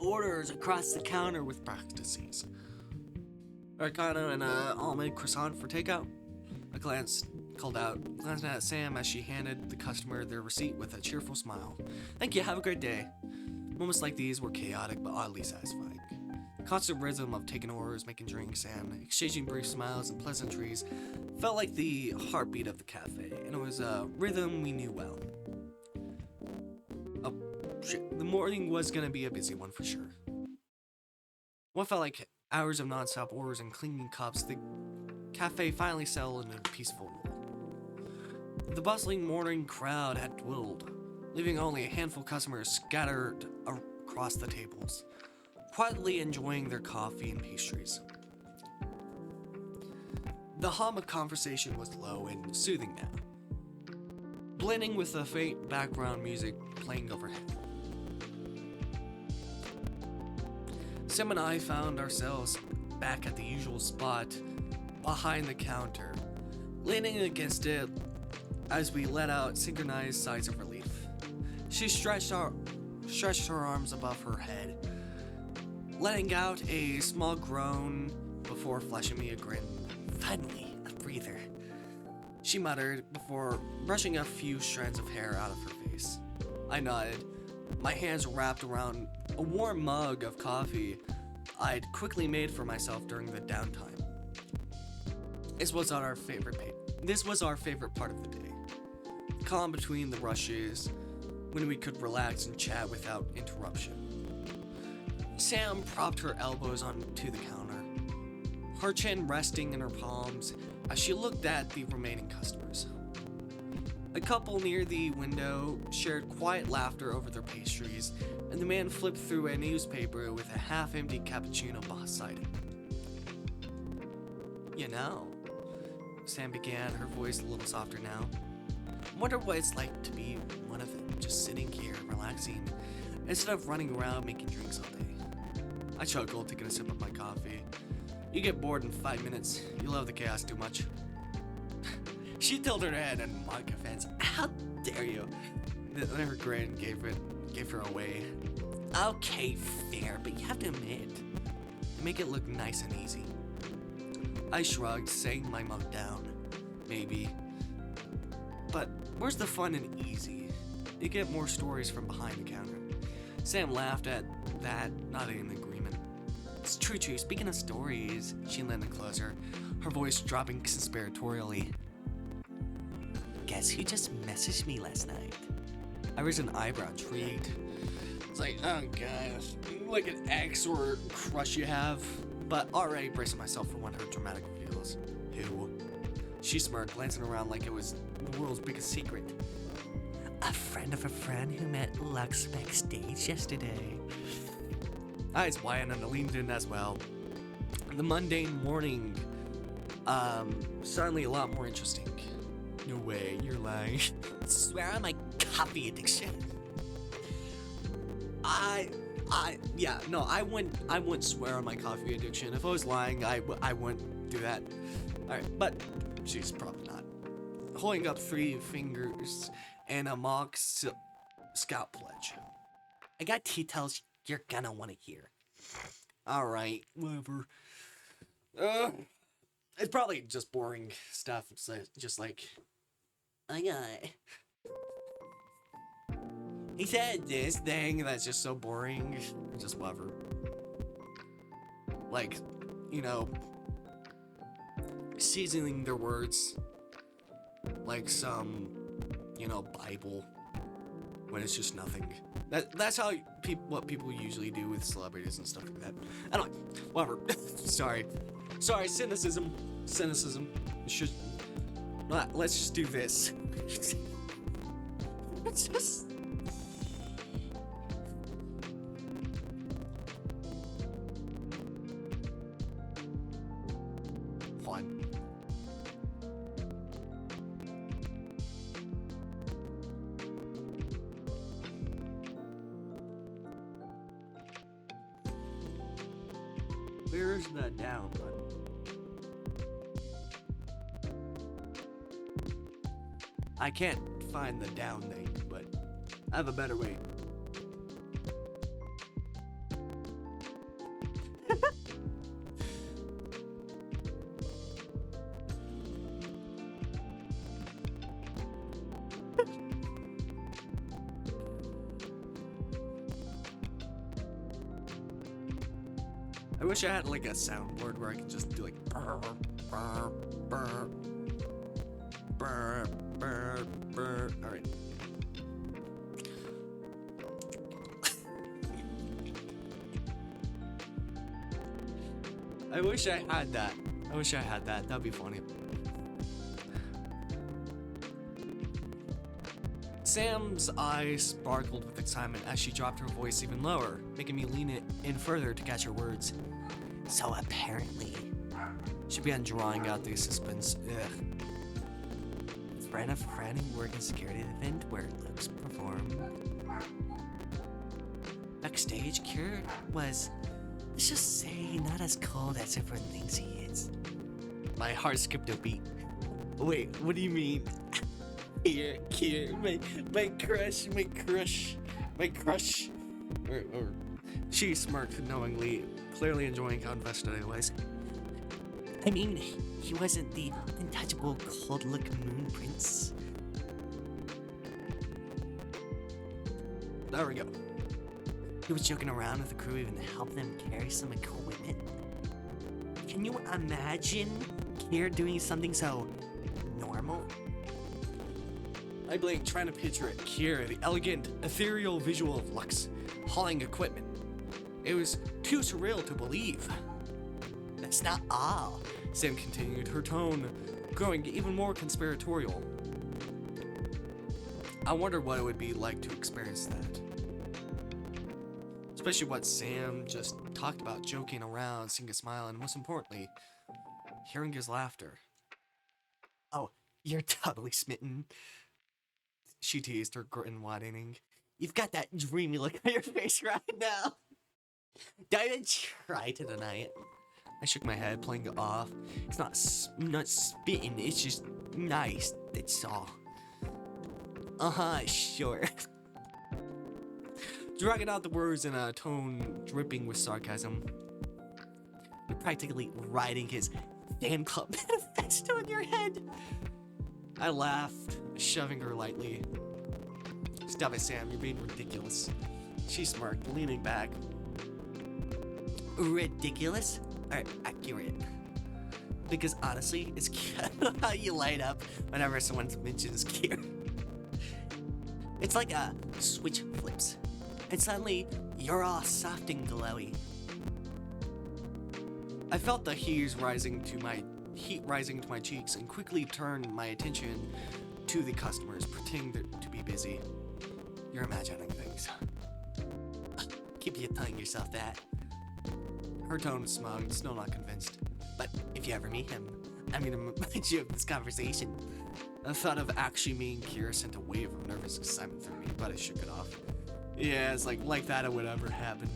orders across the counter with practices. Americano and an almond croissant for takeout. I glanced at Sam as she handed the customer their receipt with a cheerful smile. "Thank you, have a great day." Moments like these were chaotic but oddly satisfying. The constant rhythm of taking orders, making drinks, and exchanging brief smiles and pleasantries felt like the heartbeat of the cafe, and it was a rhythm we knew well. Oh, shit. The morning was gonna be a busy one for sure. What felt like hours of non-stop orders and clinking cups, the cafe finally settled into a peaceful lull. The bustling morning crowd had dwindled, leaving only a handful of customers scattered across the tables, quietly enjoying their coffee and pastries. The hum of conversation was low and soothing now, blending with the faint background music playing overhead. Sam and I found ourselves back at the usual spot behind the counter, leaning against it as we let out synchronized sighs of relief. She stretched her arms above her head, letting out a small groan before flashing me a grin. Finally, a breather, she muttered before brushing a few strands of hair out of her face. I nodded, my hands wrapped around a warm mug of coffee I'd quickly made for myself during the downtime. This was our favorite part of the day. Calm between the rushes, when we could relax and chat without interruption. Sam propped her elbows onto the counter, her chin resting in her palms as she looked at the remaining customers. A couple near the window shared quiet laughter over their pastries, and the man flipped through a newspaper with a half-empty cappuccino beside him. You know, Sam began, her voice a little softer now. Wonder what it's like to be one of them, just sitting here, relaxing, instead of running around making drinks all day. I chuckled, taking a sip of my coffee. You get bored in 5 minutes. You love the chaos too much. She tilted her head in mock offense. How dare you? Then her grin gave her away. Okay, fair, but you have to admit, make it look nice and easy. I shrugged, setting my mug down. Maybe. But where's the fun and easy? You get more stories from behind the counter. Sam laughed at that, nodding in agreement. It's true. Speaking of stories, she leaned in closer, her voice dropping conspiratorially. Guess who just messaged me last night? I raised an eyebrow, intrigued. It's like, oh gosh, like an ex or crush you have. But already bracing myself for one of her dramatic reveals. Who? She smirked, glancing around like it was the world's biggest secret. A friend of a friend who met Lux backstage yesterday. Eyes wide and I leaned in as well. The mundane morning, suddenly a lot more interesting. No way, you're lying. Swear on my coffee addiction. I wouldn't swear on my coffee addiction. If I was lying, I wouldn't do that. Alright, but she's probably not. Holding up 3 fingers and a mock scout pledge. I got details you're gonna want to hear. Alright, whatever. It's probably just boring stuff. It's just like, I got. He said this thing that's just so boring. Just whatever. Like, you know, seasoning their words like some, you know, Bible when it's just nothing. That's how what people usually do with celebrities and stuff like that. I don't, whatever. Sorry, cynicism. Should not. Let's just do this. It's just. Fun. Where's the down button? I can't find the down thing, but I have a better way. I wish I had like a soundboard where I could just do like burr, burr, burr, burr, burr, burr. All right. I wish I had that. That'd be funny. Sam's eyes sparkled with excitement as she dropped her voice even lower, making me lean it in further to catch her words. So apparently, she began drawing out the suspense. Ugh. Friend of friend who worked in a security event where Luke's performed. Backstage, Cure was, let's just say, not as cold as everyone thinks he is. My heart skipped a beat. Wait, what do you mean? Here, my crush. Or she smirked knowingly, clearly enjoying how invested I was. I mean, he wasn't the untouchable cold-looking moon prince. There we go. He was joking around with the crew, even helped them carry some equipment. Can you imagine Kier doing something so normal? I blinked, trying to picture it. Kier, the elegant, ethereal visual of Lux, hauling equipment. It was too surreal to believe. That's not all, Sam continued, her tone growing even more conspiratorial. I wonder what it would be like to experience that. Especially what Sam just talked about, joking around, seeing a smile, and most importantly, hearing his laughter. Oh, you're totally smitten. She teased, her grin widening. You've got that dreamy look on your face right now. Don't even try to deny it. I shook my head, playing it off. It's not spitting, it's just nice, that's all. Sure. Dragging out the words in a tone dripping with sarcasm. You're practically writing his fan club manifesto in your head. I laughed, shoving her lightly. Stop it, Sam, you're being ridiculous. She smirked, leaning back. Ridiculous? Or accurate? Because honestly, it's how you light up whenever someone mentions Kier. It's like a switch flips, and suddenly you're all soft and glowy. I felt the heat rising to my cheeks and quickly turned my attention to the customers, pretending to be busy. You're imagining things. Keep you telling yourself that. Her tone was smug, still not convinced. But if you ever meet him, I'm gonna remind you of this conversation. The thought of actually meeting Kira sent a wave of nervous excitement through me, but I shook it off. Yeah, it's like that it would ever happen.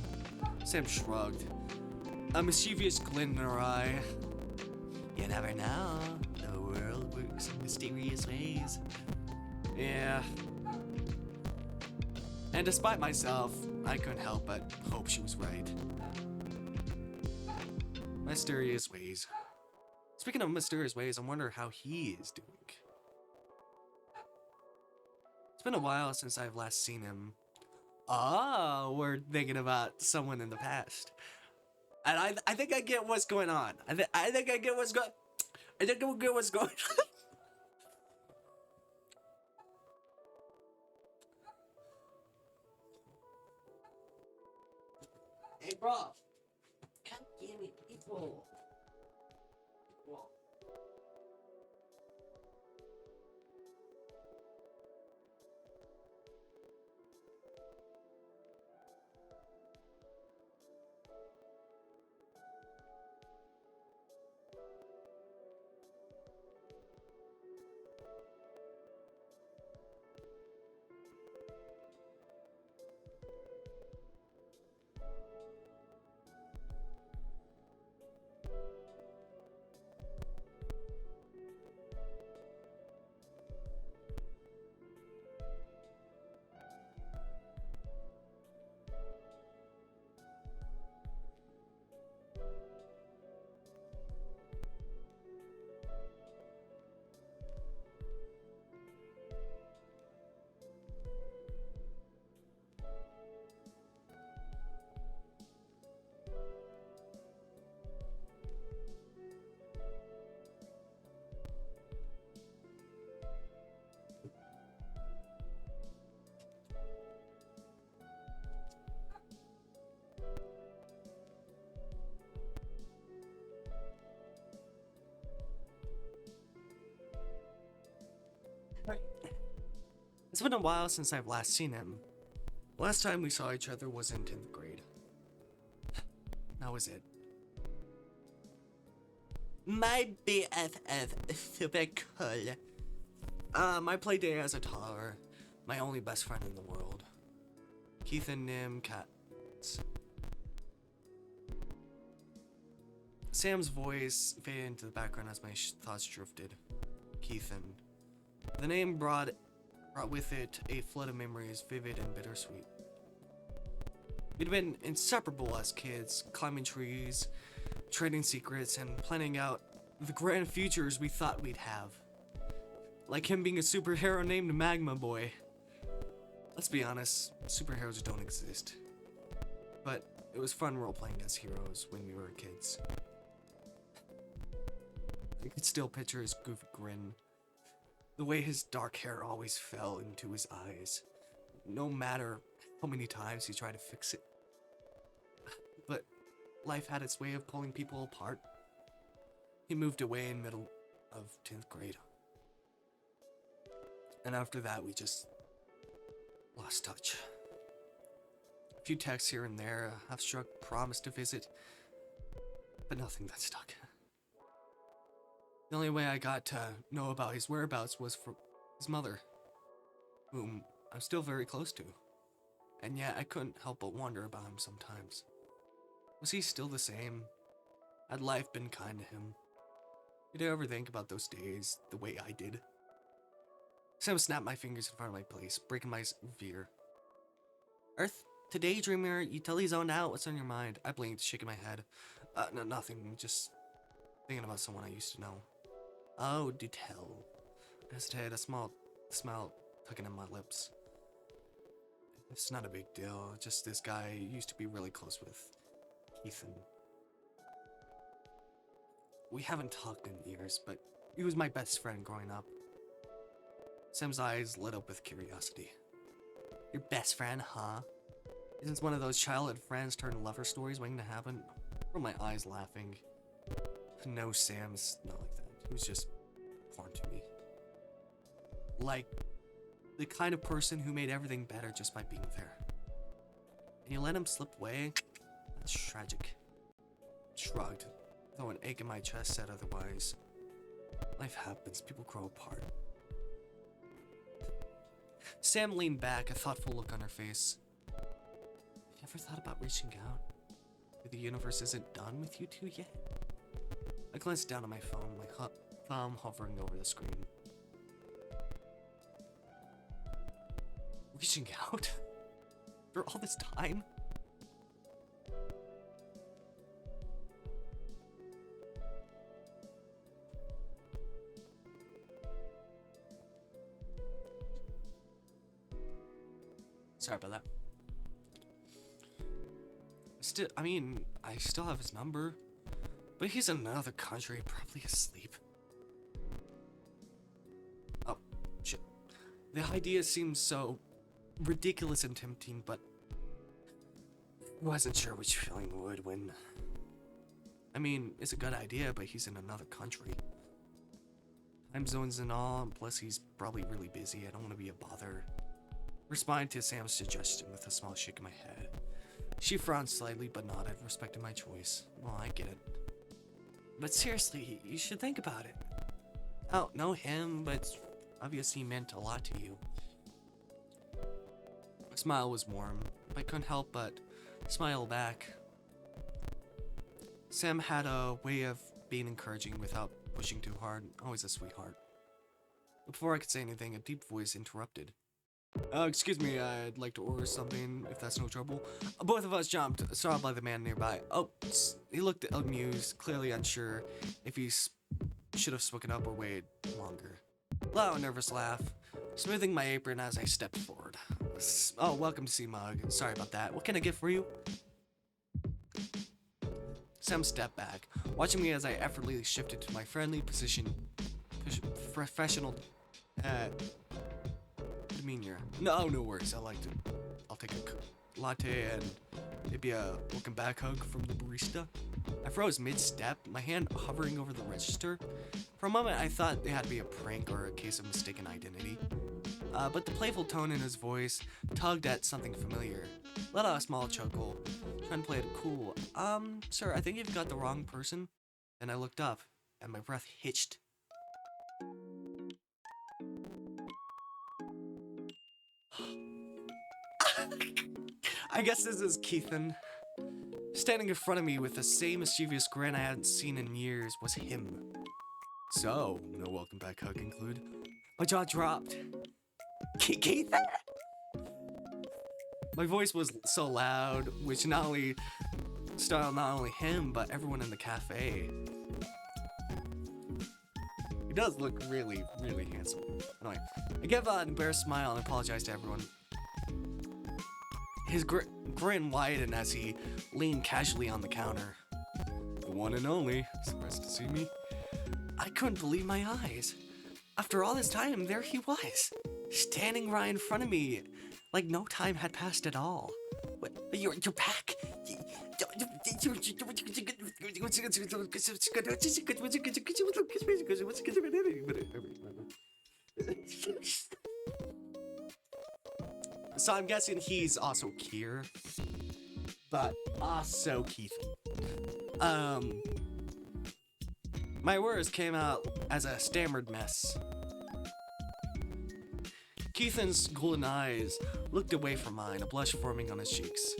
Sam shrugged, a mischievous glint in her eye. You never know. The world works in mysterious ways. Yeah. And despite myself, I couldn't help but hope she was right. Mysterious ways. Speaking of mysterious ways, I wonder how he is doing. It's been a while since I've last seen him. Oh, we're thinking about someone in the past. And I think I get what's going on. I think I get what's going on. Hey, bro. God damn it, people. Whoa. It's been a while since I've last seen him. Last time we saw each other was in 10th grade. That was it. My BFF, super cool. My play day as a toddler. My only best friend in the world. Keith and Nim Cats. Sam's voice faded into the background as my thoughts drifted. Keithan. The name brought with it a flood of memories, vivid and bittersweet. We'd been inseparable as kids, climbing trees, trading secrets, and planning out the grand futures we thought we'd have. Like him being a superhero named Magma Boy. Let's be honest, superheroes don't exist. But it was fun role-playing as heroes when we were kids. I could still picture his goofy grin. The way his dark hair always fell into his eyes. No matter how many times he tried to fix it. But life had its way of pulling people apart. He moved away in middle of 10th grade. And after that, we just lost touch. A few texts here and there, a half-struck promise to visit, but nothing that stuck. The only way I got to know about his whereabouts was from his mother, whom I'm still very close to. And yet I couldn't help but wonder about him sometimes. Was he still the same? Had life been kind to him? Did I ever think about those days the way I did? Sam snapped my fingers in front of my place, breaking my fear. Earth, to daydreamer, you totally zoned out. What's on your mind? I blinked, shaking my head. No, nothing. Just thinking about someone I used to know. Oh, do tell. I hesitated, a small smile tugging in my lips. It's not a big deal. Just this guy I used to be really close with. Ethan. We haven't talked in years, but he was my best friend growing up. Sam's eyes lit up with curiosity. Your best friend, huh? Isn't one of those childhood friends turned lover stories waiting to happen? I rolled my eyes laughing. No, Sam's not like that. He was just porn to me. Like, the kind of person who made everything better just by being there. And you let him slip away? That's tragic. Shrugged, though an ache in my chest said otherwise. Life happens, people grow apart. Sam leaned back, a thoughtful look on her face. Have you ever thought about reaching out? Maybe the universe isn't done with you two yet? I glanced down at my phone, my thumb hovering over the screen. Reaching out? For all this time? Sorry about that. I still have his number. But he's in another country, probably asleep. Oh, shit. The idea seems so ridiculous and tempting, but I wasn't sure which feeling would win. It's a good idea, but he's in another country. Time zones and all, and plus he's probably really busy. I don't want to be a bother. Responded to Sam's suggestion with a small shake of my head. She frowned slightly, but nodded, respecting my choice. Well, I get it. But seriously, you should think about it. I don't know him, but obviously meant a lot to you. My smile was warm. I couldn't help but smile back. Sam had a way of being encouraging without pushing too hard. Always a sweetheart. Before I could say anything, a deep voice interrupted. Excuse me, I'd like to order something, if that's no trouble. Both of us jumped, startled by the man nearby. Oh, he looked amused, clearly unsure if he should have spoken up or waited longer. Loud, nervous laugh, smoothing my apron as I stepped forward. Oh, welcome to C-Mug. Sorry about that. What can I get for you? Sam stepped back, watching me as I effortlessly shifted to my friendly position, professional, demeanor. No worries. I'll take a latte and maybe a welcome back hug from the barista. I froze mid-step, my hand hovering over the register. For a moment, I thought it had to be a prank or a case of mistaken identity. but the playful tone in his voice tugged at something familiar. Let out a small chuckle, trying to play it cool. Sir, I think you've got the wrong person. And I looked up, and my breath hitched. I guess this is Keithan. Standing in front of me with the same mischievous grin I hadn't seen in years was him. So, no welcome back hug include. My jaw dropped. Keithan? My voice was so loud, which not only startled not only him, but everyone in the cafe. He does look really, really handsome. Anyway, I gave an embarrassed smile and apologized to everyone. His grin widened as he leaned casually on the counter. The one and only, surprised to see me. I couldn't believe my eyes. After all this time, there he was, standing right in front of me, like no time had passed at all. What, you're back? So I'm guessing he's also Kier, but also Keithan. My words came out as a stammered mess. Keithan's golden eyes looked away from mine, a blush forming on his cheeks.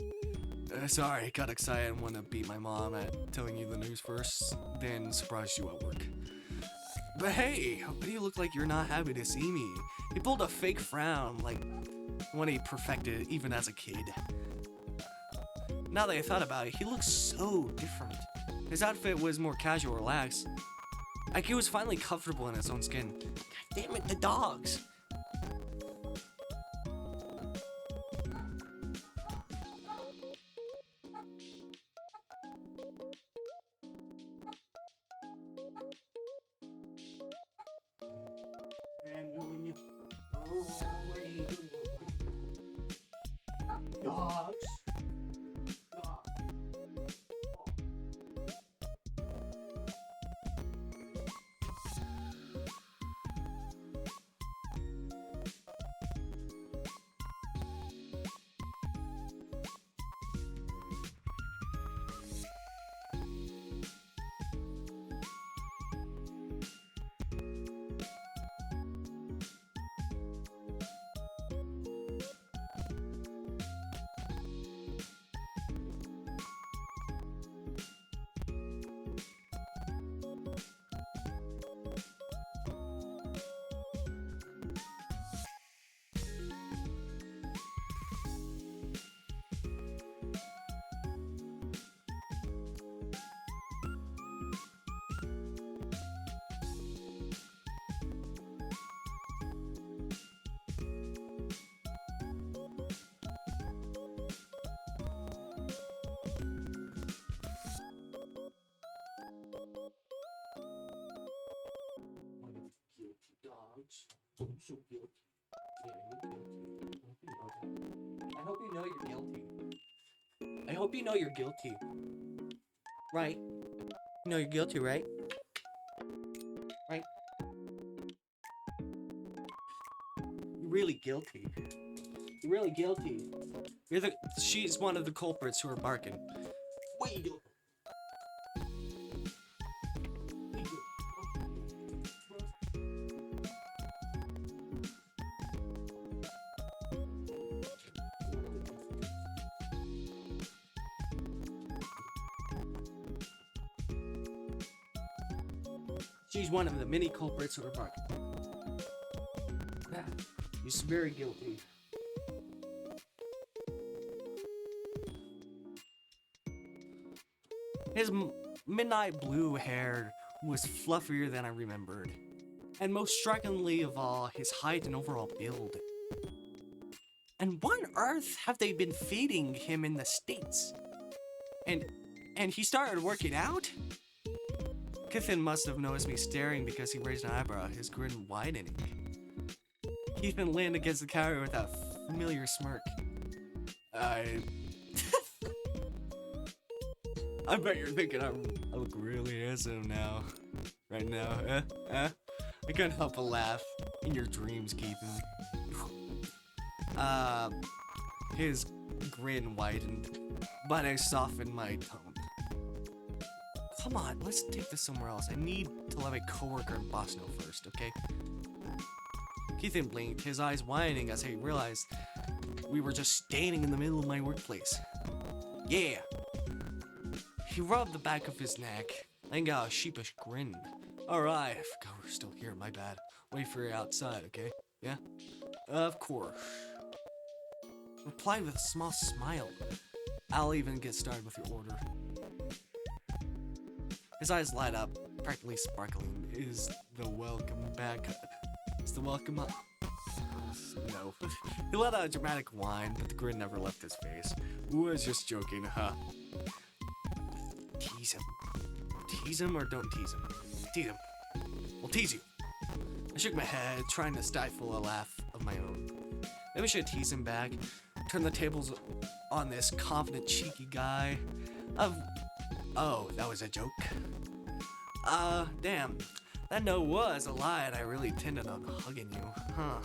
Sorry, I got excited and wanted to beat my mom at telling you the news first, then surprise you at work. But hey, why do you look like you're not happy to see me? He pulled a fake frown, like one he perfected even as a kid. Now that I thought about it, he looks so different. His outfit was more casual, relaxed. Like he was finally comfortable in his own skin. God damn it, the dogs! Dogs. So guilty. Yeah, I hope you know you're guilty. I hope you know you're guilty. Right? You know you're guilty, right? Right? You're really guilty. You're really guilty. She's one of the culprits who are barking. What are you doing? She's one of the many culprits who are barking. Yeah, he's very guilty. His midnight blue hair was fluffier than I remembered. And most strikingly of all, his height and overall build. And what on earth have they been feeding him in the States? And he started working out? Keithan must have noticed me staring because he raised an eyebrow, his grin widening. Keithan leaned against the counter with that familiar smirk. I bet you're thinking I look really handsome now. Right now, I couldn't help but laugh. In your dreams, Keithan. His grin widened, but I softened my tone. Come on, let's take this somewhere else. I need to let my coworker and boss know first, okay? Keithan blinked, his eyes widening as he realized we were just standing in the middle of my workplace. Yeah! He rubbed the back of his neck and got a sheepish grin. Alright, I forgot we're still here, my bad. Wait for you outside, okay? Yeah? Of course. Replied with a small smile. I'll even get started with your order. His eyes light up, practically sparkling. Is the welcome back? Is the welcome up? No. He let out a dramatic whine, but the grin never left his face. Was just joking, huh? Tease him. Tease him or don't tease him? Tease him. We'll tease you. I shook my head, trying to stifle a laugh of my own. Maybe I should tease him back. Turn the tables on this confident, cheeky guy. Oh, that was a joke. Damn. That no was a lie, and I really intended on hugging you. Huh.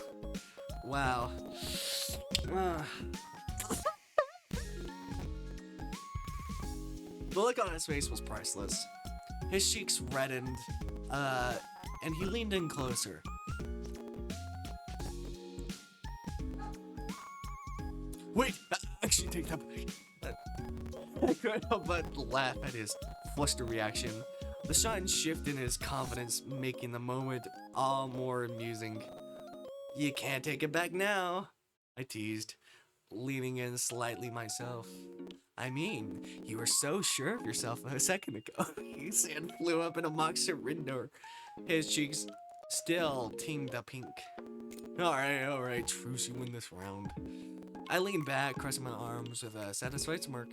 Wow. The look on his face was priceless. His cheeks reddened, and he leaned in closer. Wait, actually take that. I couldn't help but laugh at his flustered reaction. The sudden shift in his confidence making the moment all more amusing. You can't take it back now, I teased, leaning in slightly myself. I mean, you were so sure of yourself a second ago. His hand flew up in a mock surrender. His cheeks still teamed the pink. Alright, truce, you win this round. I leaned back, crossing my arms with a satisfied smirk.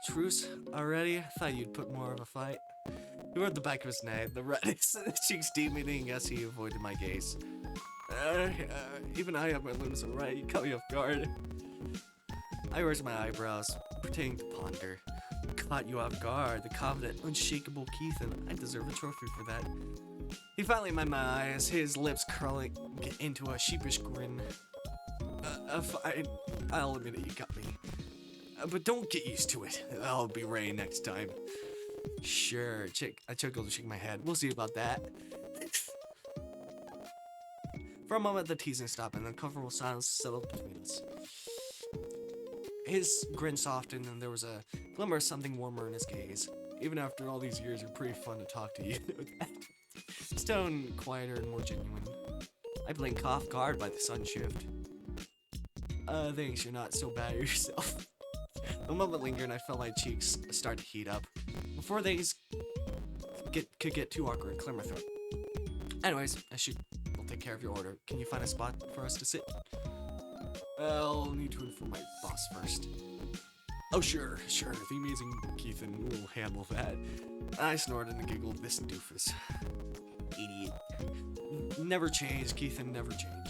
Truce already? I thought you'd put more of a fight. He rubbed the back of his neck, the redness in his cheeks deepening as he avoided my gaze. Even I have my limits, alright? You caught me off guard. I raised my eyebrows, pretending to ponder. Caught you off guard, the confident, unshakable Keithan. I deserve a trophy for that. He finally met my eyes, his lips curling into a sheepish grin. Fine. I'll admit it, you got me. But don't get used to it. I'll be ready next time. Sure, I chuckled to shake my head. We'll see about that. For a moment, the teasing stopped and the uncomfortable silence settled between us. His grin softened and there was a glimmer of something warmer in his gaze. Even after all these years, you're pretty fun to talk to, you know that. His tone quieter and more genuine. I blinked off guard by the sun shift. Thanks, you're not so bad at yourself. The moment lingered and I felt my cheeks start to heat up. Before things could get too awkward and clear my throat. Anyways, I'll take care of your order. Can you find a spot for us to sit? I'll need to inform my boss first. Oh, sure. The amazing Keithan will handle that. I snorted and giggled. This doofus. Idiot. Never change, Keithan, never change.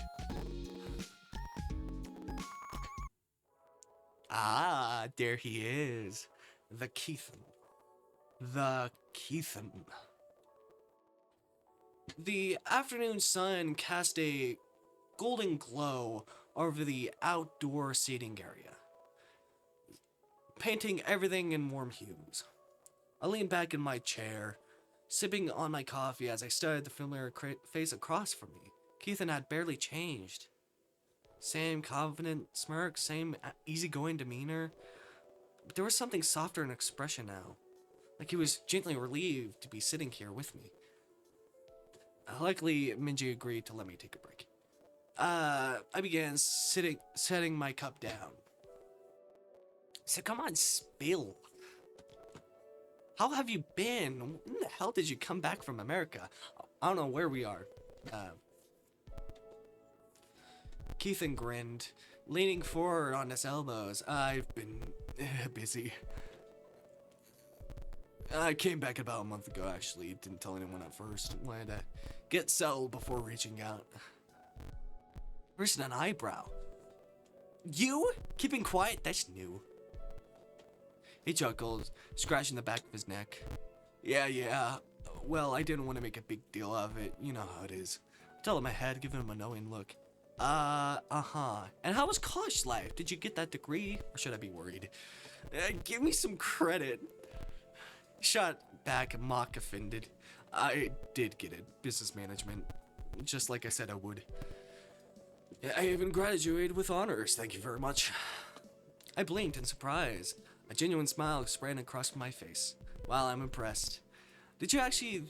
Ah, there he is. The Keithan. The afternoon sun cast a golden glow over the outdoor seating area, painting everything in warm hues. I leaned back in my chair, sipping on my coffee as I studied the familiar face across from me. Keithan had barely changed. Same confident smirk, same easygoing demeanor. But there was something softer in expression now. Like he was gently relieved to be sitting here with me. Luckily, Minji agreed to let me take a break. I began setting my cup down. So come on, spill. How have you been? When the hell did you come back from America? I don't know where we are. Keithan grinned, leaning forward on his elbows. I've been busy. I came back about a month ago, actually. Didn't tell anyone at first. Wanted to get settled before reaching out. Raising an eyebrow. You? Keeping quiet? That's new. He chuckled, scratching the back of his neck. Yeah. Well, I didn't want to make a big deal of it. You know how it is. I told him my head, giving him a knowing look. Uh-huh. And how was college life? Did you get that degree? Or should I be worried? Give me some credit. Shot back, mock offended. I did get it. Business management. Just like I said I would. I even graduated with honors, thank you very much. I blinked in surprise. A genuine smile spread across my face. Wow, I'm impressed. Did you actually...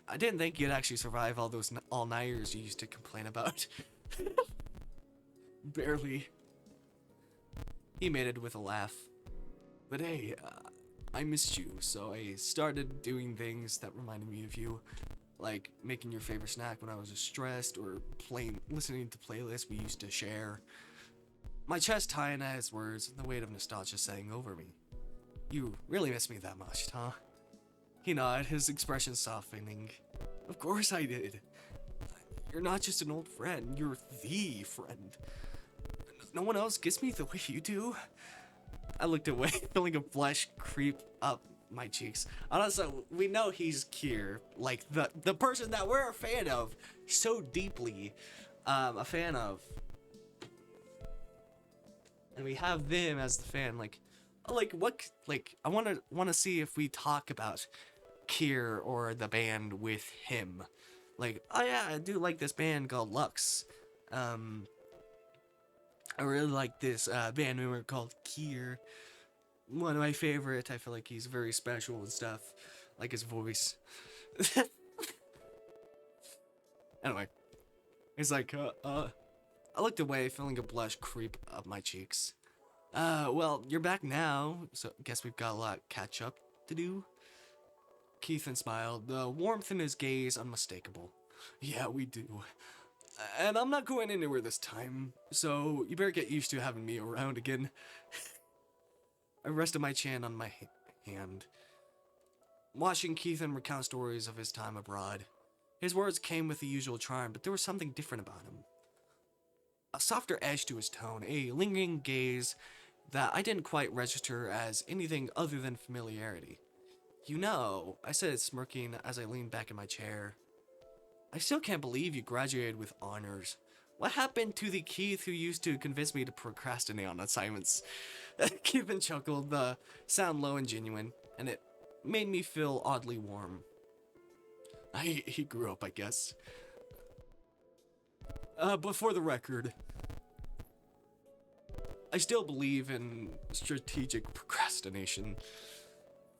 I didn't think you'd actually survive all those all-nighters you used to complain about. Barely. He made it with a laugh. But hey, I missed you, so I started doing things that reminded me of you. Like making your favorite snack when I was stressed, or listening to playlists we used to share. My chest tightened at his words, and the weight of nostalgia sang over me. You really miss me that much, huh? He nodded, his expression softening. Of course I did. You're not just an old friend, you're the friend. No one else gets me the way you do. I looked away, feeling a blush creep up my cheeks. Honestly, we know he's Kier, like the person that we're a fan of so deeply, a fan of, and we have them as the fan. Like what? Like I want to see if we talk about Kier or the band with him. Like, oh yeah, I do like this band called Lux. I really like this band member called Kier. One of my favorite. I feel like he's very special and stuff. Like his voice. Anyway. He's like, I looked away, feeling a blush creep up my cheeks. Well, you're back now, so I guess we've got a lot of catch up to do. Keithan smiled, the warmth in his gaze unmistakable. Yeah, we do. And I'm not going anywhere this time, so you better get used to having me around again. I rested my chin on my hand, watching Keithan recount stories of his time abroad. His words came with the usual charm, but there was something different about him. A softer edge to his tone, a lingering gaze that I didn't quite register as anything other than familiarity. You know, I said, smirking as I leaned back in my chair. I still can't believe you graduated with honors. What happened to the Keith who used to convince me to procrastinate on assignments? Keithan chuckled, the sound low and genuine, and it made me feel oddly warm. He grew up, I guess. But for the record, I still believe in strategic procrastination.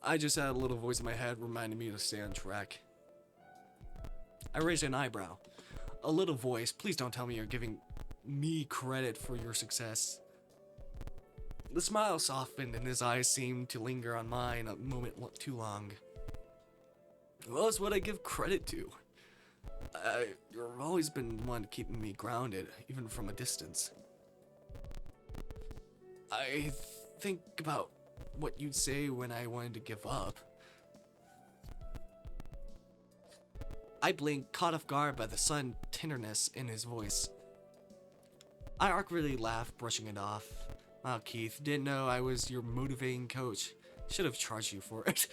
I just had a little voice in my head reminding me to stay on track. I raised an eyebrow. A little voice, please don't tell me you're giving me credit for your success. The smile softened and his eyes seemed to linger on mine a moment too long. Well, it's what I give credit to. You've always been one keeping me grounded, even from a distance. I think about what you'd say when I wanted to give up. I blinked, caught off guard by the sudden tenderness in his voice. I awkwardly laughed, brushing it off. Wow, Keith, didn't know I was your motivating coach. Should have charged you for it.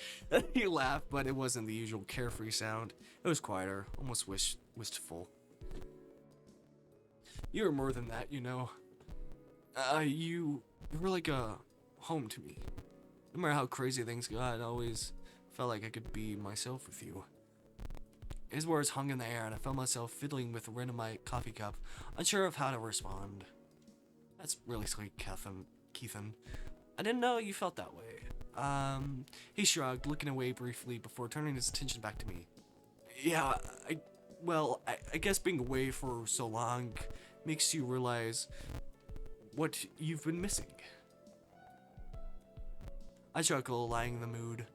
He laughed, but it wasn't the usual carefree sound. It was quieter, almost wistful. You were more than that, you know. You were like a home to me. No matter how crazy things got, I always felt like I could be myself with you. His words hung in the air, and I felt myself fiddling with the rim of my coffee cup, unsure of how to respond. That's really sweet, Keithan. I didn't know you felt that way. He shrugged, looking away briefly before turning his attention back to me. Yeah, I guess being away for so long makes you realize what you've been missing. I chuckled, lighting the mood.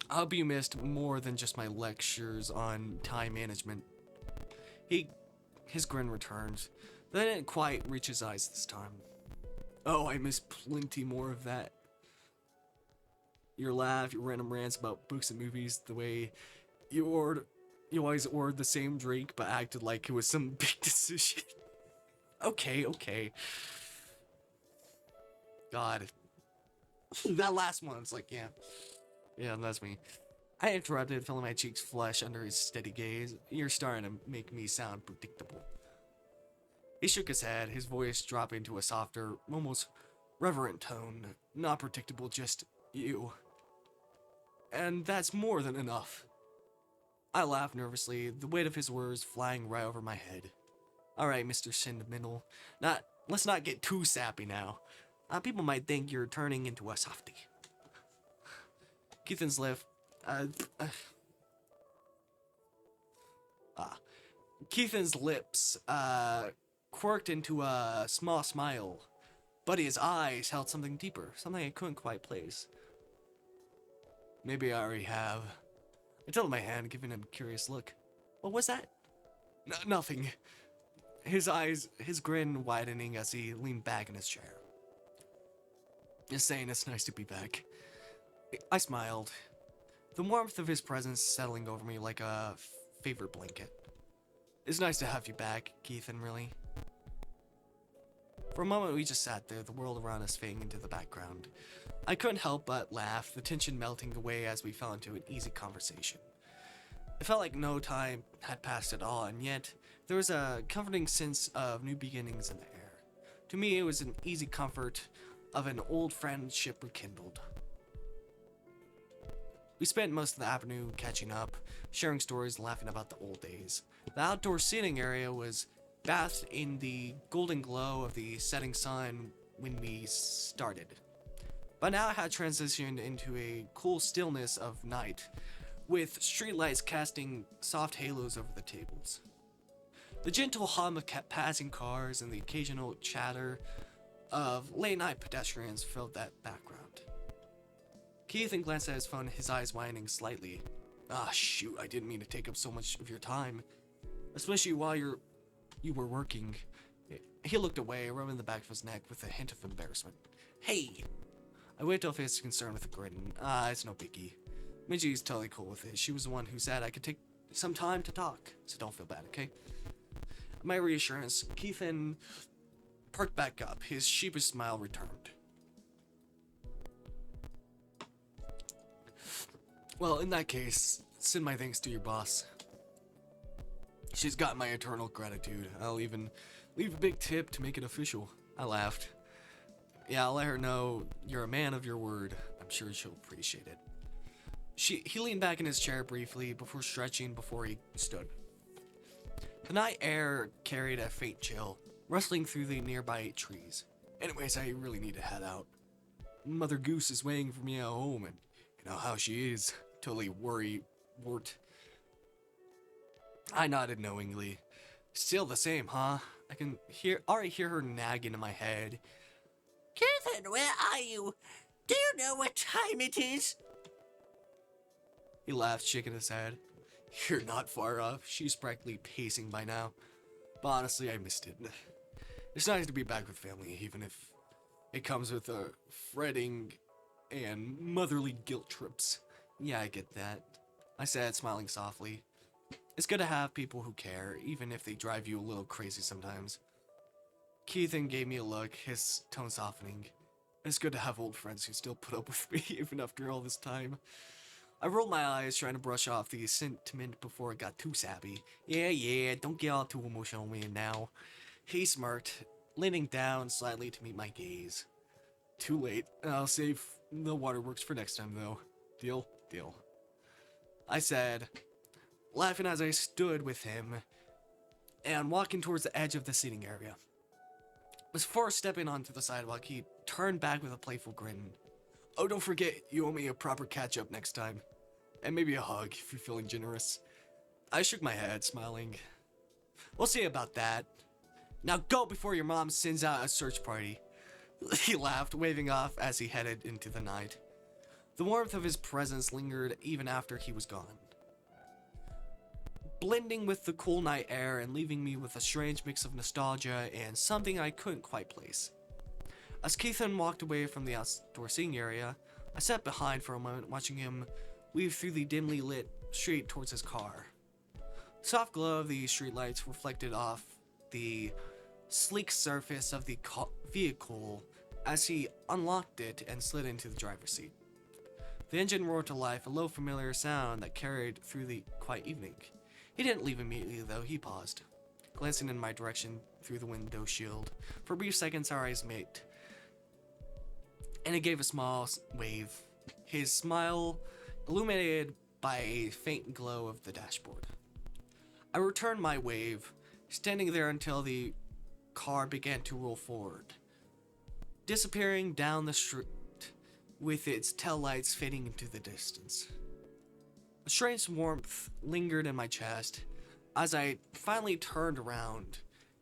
I hope you missed more than just my lectures on time management. His grin returned. But I didn't quite reach his eyes this time. Oh, I missed plenty more of that. Your laugh, your random rants about books and movies, the way you always ordered the same drink but acted like it was some big decision. Okay. God. That last one's like, yeah, that's me. I interrupted, feeling my cheeks flush under his steady gaze. You're starting to make me sound predictable. He shook his head, his voice dropping to a softer, almost reverent tone. Not predictable, just you. And that's more than enough. I laughed nervously, the weight of his words flying right over my head. Alright, Mr. Sentimental. Let's not get too sappy now. People might think you're turning into a softie. Keithan's lip, Keithan's lips, quirked into a small smile, but his eyes held something deeper, something I couldn't quite place. Maybe I already have. I tilted my hand, giving him a curious look. What was that? Nothing. His grin widening as he leaned back in his chair. Just saying it's nice to be back. I smiled, the warmth of his presence settling over me like a favorite blanket. It's nice to have you back, Keithan, really. For a moment we just sat there, the world around us fading into the background. I couldn't help but laugh, the tension melting away as we fell into an easy conversation. It felt like no time had passed at all, and yet there was a comforting sense of new beginnings in the air. To me, it was an easy comfort of an old friendship rekindled. We spent most of the afternoon catching up, sharing stories, and laughing about the old days. The outdoor seating area was bathed in the golden glow of the setting sun when we started. By now it had transitioned into a cool stillness of night, with streetlights casting soft halos over the tables. The gentle hum of passing cars and the occasional chatter of late-night pedestrians filled that background. Keithan glanced at his phone, his eyes widening slightly. Shoot, I didn't mean to take up so much of your time. Especially while you were working. He looked away, rubbing the back of his neck with a hint of embarrassment. Hey! I waved off his concern with a grin. It's no biggie. Minji's totally cool with it. She was the one who said I could take some time to talk, so don't feel bad, okay? My reassurance, Keithan perked back up. His sheepish smile returned. Well, in that case, send my thanks to your boss. She's got my eternal gratitude. I'll even leave a big tip to make it official. I laughed. Yeah, I'll let her know you're a man of your word. I'm sure she'll appreciate it. He leaned back in his chair briefly before stretching before he stood. The night air carried a faint chill, rustling through the nearby trees. Anyways, I really need to head out. Mother Goose is waiting for me at home, and you know how she is. Totally wart. I nodded knowingly. Still the same, huh? I can already hear her nagging in my head. Keithan, where are you? Do you know what time it is? He laughed, shaking his head. You're not far off. She's practically pacing by now. But honestly, I missed it. It's nice to be back with family, even if it comes with fretting and motherly guilt trips. Yeah, I get that, I said, smiling softly. It's good to have people who care, even if they drive you a little crazy sometimes. Keithan gave me a look, his tone softening. It's good to have old friends who still put up with me, even after all this time. I rolled my eyes, trying to brush off the sentiment before it got too sappy. Yeah, don't get all too emotional with me now. He smirked, leaning down slightly to meet my gaze. Too late. I'll save the waterworks for next time, though. Deal? Deal. I said, laughing as I stood with him and walking towards the edge of the seating area. Before stepping onto the sidewalk, he turned back with a playful grin. Oh, don't forget, you owe me a proper catch-up next time. And maybe a hug, if you're feeling generous. I shook my head, smiling. We'll see about that. Now go before your mom sends out a search party. He laughed, waving off as he headed into the night. The warmth of his presence lingered even after he was gone, blending with the cool night air and leaving me with a strange mix of nostalgia and something I couldn't quite place. As Keithan walked away from the outdoor seating area, I sat behind for a moment, watching him weave through the dimly lit street towards his car. The soft glow of the streetlights reflected off the sleek surface of the vehicle as he unlocked it and slid into the driver's seat. The engine roared to life, a low familiar sound that carried through the quiet evening. He didn't leave immediately, though. He paused. glancing in my direction through the window shield. For a brief second, our eyes met, and he gave a small wave, his smile illuminated by a faint glow of the dashboard. I returned my wave, standing there until the car began to roll forward, disappearing down the street with its taillights fading into the distance. A strange warmth lingered in my chest as I finally turned around,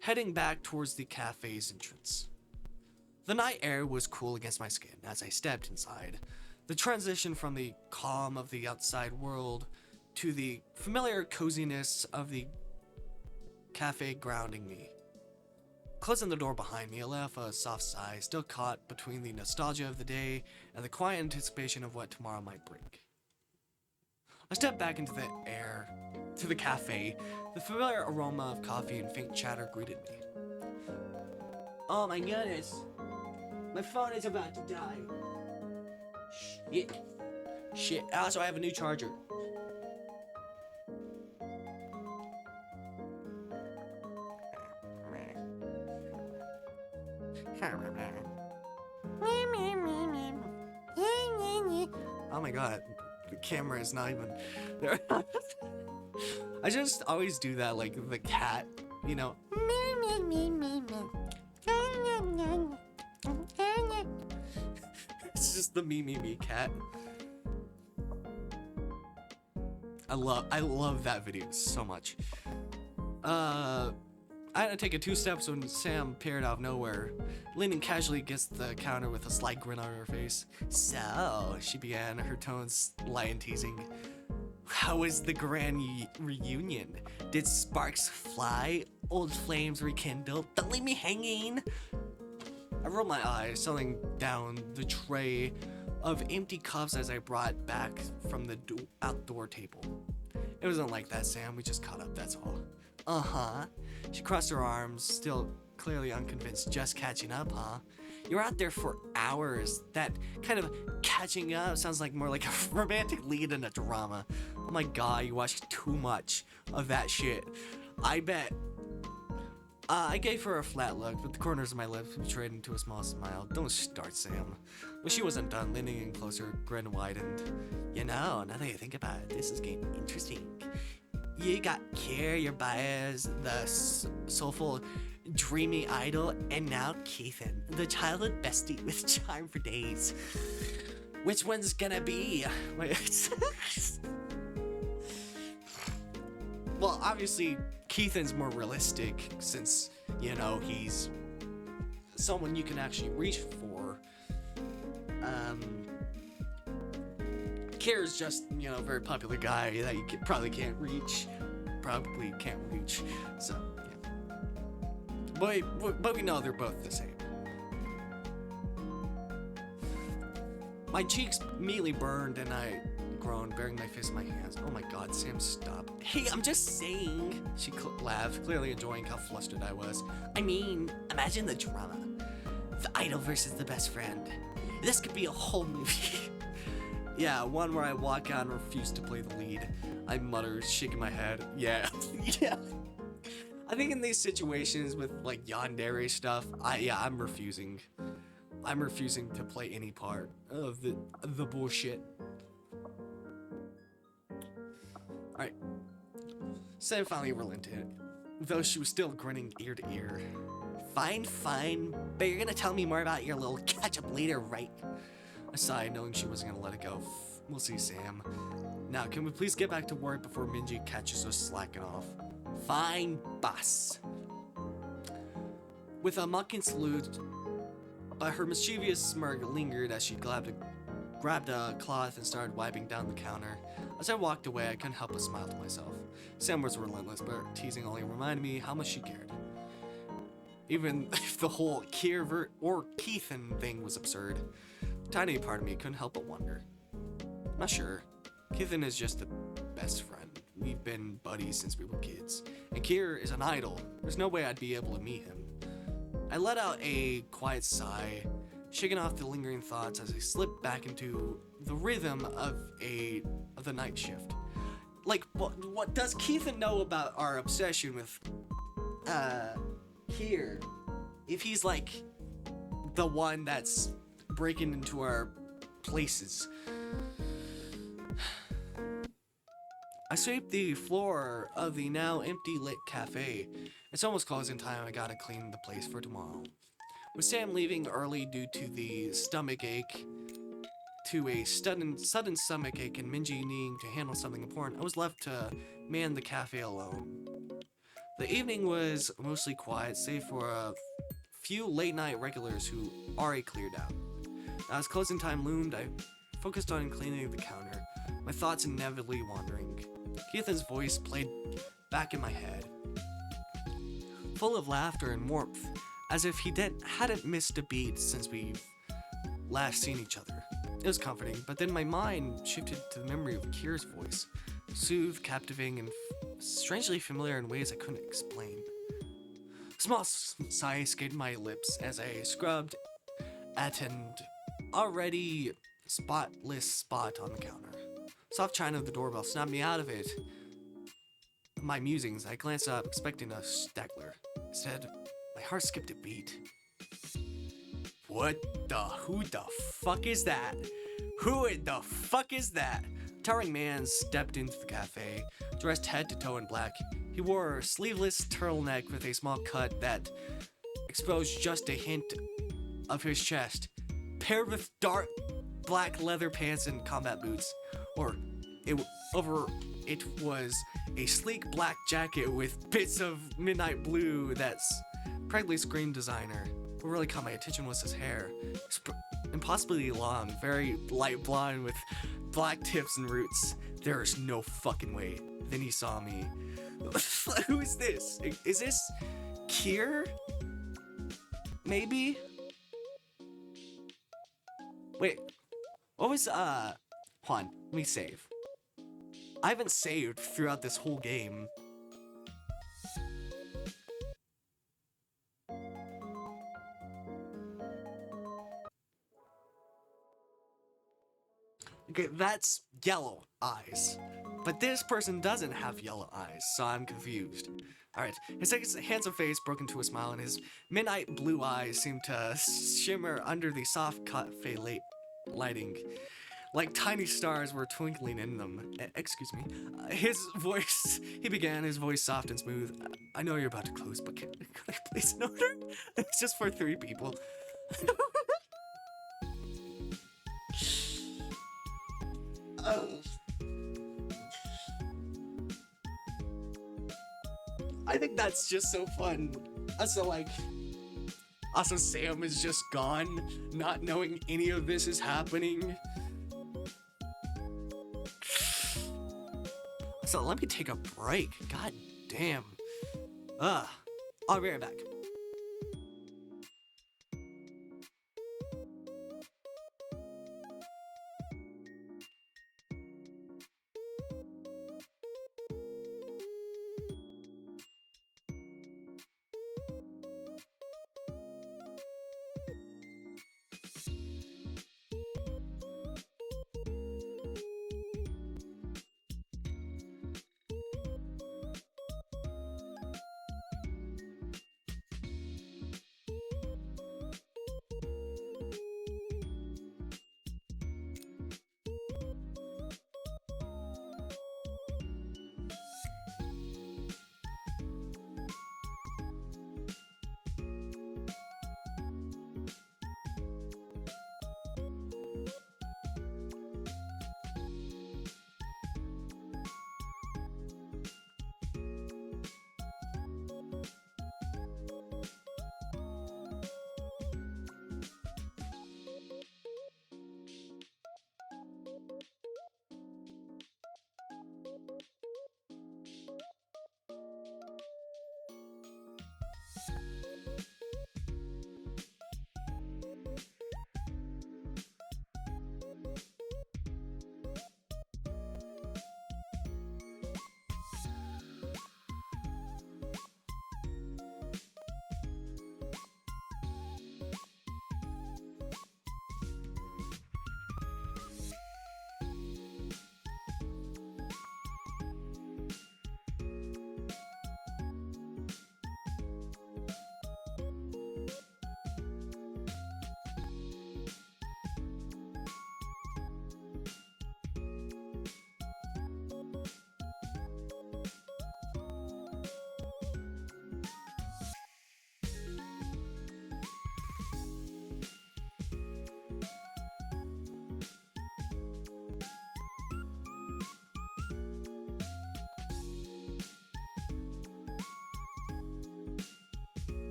heading back towards the cafe's entrance. The night air was cool against my skin as I stepped inside, the transition from the calm of the outside world to the familiar coziness of the cafe grounding me. Closing the door behind me, I let off a soft sigh, still caught between the nostalgia of the day and the quiet anticipation of what tomorrow might bring. I stepped back into the air, to the cafe. The familiar aroma of coffee and faint chatter greeted me. Oh my goodness, my phone is about to die. Shit. Also, I have a new charger. Oh my god, the camera is not even there. I just always do that, like the cat, you know. It's just the me cat. I love that video so much. I had to take 2 steps when Sam appeared out of nowhere, leaning casually against the counter with a slight grin on her face. So, she began, her tones light and teasing. How was the grand reunion? Did sparks fly? Old flames rekindle? Don't leave me hanging! I rolled my eyes, setting down the tray of empty cups as I brought back from the outdoor table. It wasn't like that, Sam. We just caught up, that's all. Uh-huh. She crossed her arms, still clearly unconvinced. Just catching up, huh? You were out there for hours. That kind of catching up sounds like more like a romantic lead in a drama. Oh my god, you watched too much of that shit. I bet. I gave her a flat look, but the corners of my lips betrayed into a small smile. Don't start, Sam. When she wasn't done, leaning in closer, grin widened. You know, now that I think about it, this is getting interesting. You got Kier, your bias, the soulful, dreamy idol, and now Keithan, the childhood bestie with charm for days. Which one's gonna be? Well, obviously, Keithan's more realistic since, you know, he's someone you can actually reach for. Kier's just, you know, a very popular guy that you probably can't reach. So, yeah. But we know they're both the same. My cheeks immediately burned and I groaned, burying my face in my hands. Oh my god, Sam, stop. Hey, I'm just saying. She laughed, clearly enjoying how flustered I was. I mean, imagine the drama. The idol versus the best friend. This could be a whole movie. Yeah, one where I walk out and refuse to play the lead. I mutter, shaking my head. Yeah. Yeah. I think in these situations with like Yandere stuff, I'm refusing. I'm refusing to play any part of the bullshit. Alright. Sam finally relented, though she was still grinning ear to ear. Fine, but you're gonna tell me more about your little catch-up later, right? I sighed, knowing she wasn't gonna let it go. We'll see, Sam. Now, can we please get back to work before Minji catches us slacking off? Fine, boss. With a mocking salute, but her mischievous smirk lingered as she grabbed a cloth and started wiping down the counter. As I walked away, I couldn't help but smile to myself. Sam was relentless, but teasing only reminded me how much she cared. Even if the whole Kier or Keithan thing was absurd, a tiny part of me couldn't help but wonder. Not sure. Keithan is just a best friend. We've been buddies since we were kids. And Kier is an idol. There's no way I'd be able to meet him. I let out a quiet sigh, shaking off the lingering thoughts as I slipped back into the rhythm of the night shift. Like, what does Keithan know about our obsession with here, if he's like the one that's breaking into our places. I sweep the floor of the now empty lit cafe. It's almost closing time. I gotta clean the place for tomorrow. With Sam leaving early due to the stomach ache, to a sudden stomach ache and Minji needing to handle something important, I was left to man the cafe alone. The evening was mostly quiet, save for a few late-night regulars who already cleared out. As closing time loomed, I focused on cleaning the counter, my thoughts inevitably wandering. Keithan's voice played back in my head, full of laughter and warmth, as if he hadn't missed a beat since we've last seen each other. It was comforting, but then my mind shifted to the memory of Kira's voice, soothed, captivating, and strangely familiar in ways I couldn't explain. A small sigh escaped my lips as I scrubbed at an already spotless spot on the counter. Soft chime of the doorbell snapped me out of it. My musings, I glanced up, expecting a Stegler. Instead, my heart skipped a beat. Who the fuck is that? Who in the fuck is that? A towering man stepped into the cafe, dressed head to toe in black. He wore a sleeveless turtleneck with a small cut that exposed just a hint of his chest, paired with dark black leather pants and combat boots. It was a sleek black jacket with bits of midnight blue that's practically screamed designer. What really caught my attention was his hair. Impossibly long, very light blonde with black tips and roots. There is no fucking way. Then he saw me. Who is this? Is this Kier? Maybe? Wait. What was, Juan, let me save. I haven't saved throughout this whole game. Okay, that's yellow eyes. But this person doesn't have yellow eyes, so I'm confused. Alright, his handsome face broke into a smile, and his midnight blue eyes seemed to shimmer under the soft cafe lighting. Like tiny stars were twinkling in them. Excuse me. He began, his voice soft and smooth. I know you're about to close, but can I place an order? It's just for 3 people. I think that's just so fun. Also Sam is just gone, not knowing any of this is happening. So let me take a break. God damn. I'll be right back.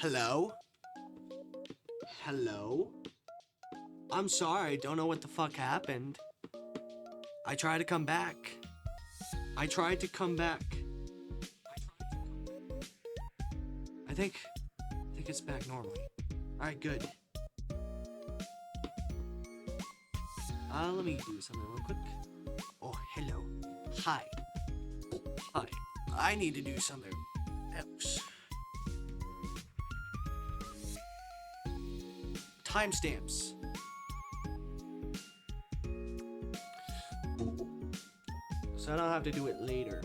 Hello? Hello? I'm sorry, don't know what the fuck happened. I tried to come back. I tried to come back. I think it's back normally. Alright, good. Let me do something real quick. Oh, hello. Hi. Hi. I need to do something else. Timestamps. So I don't have to do it later.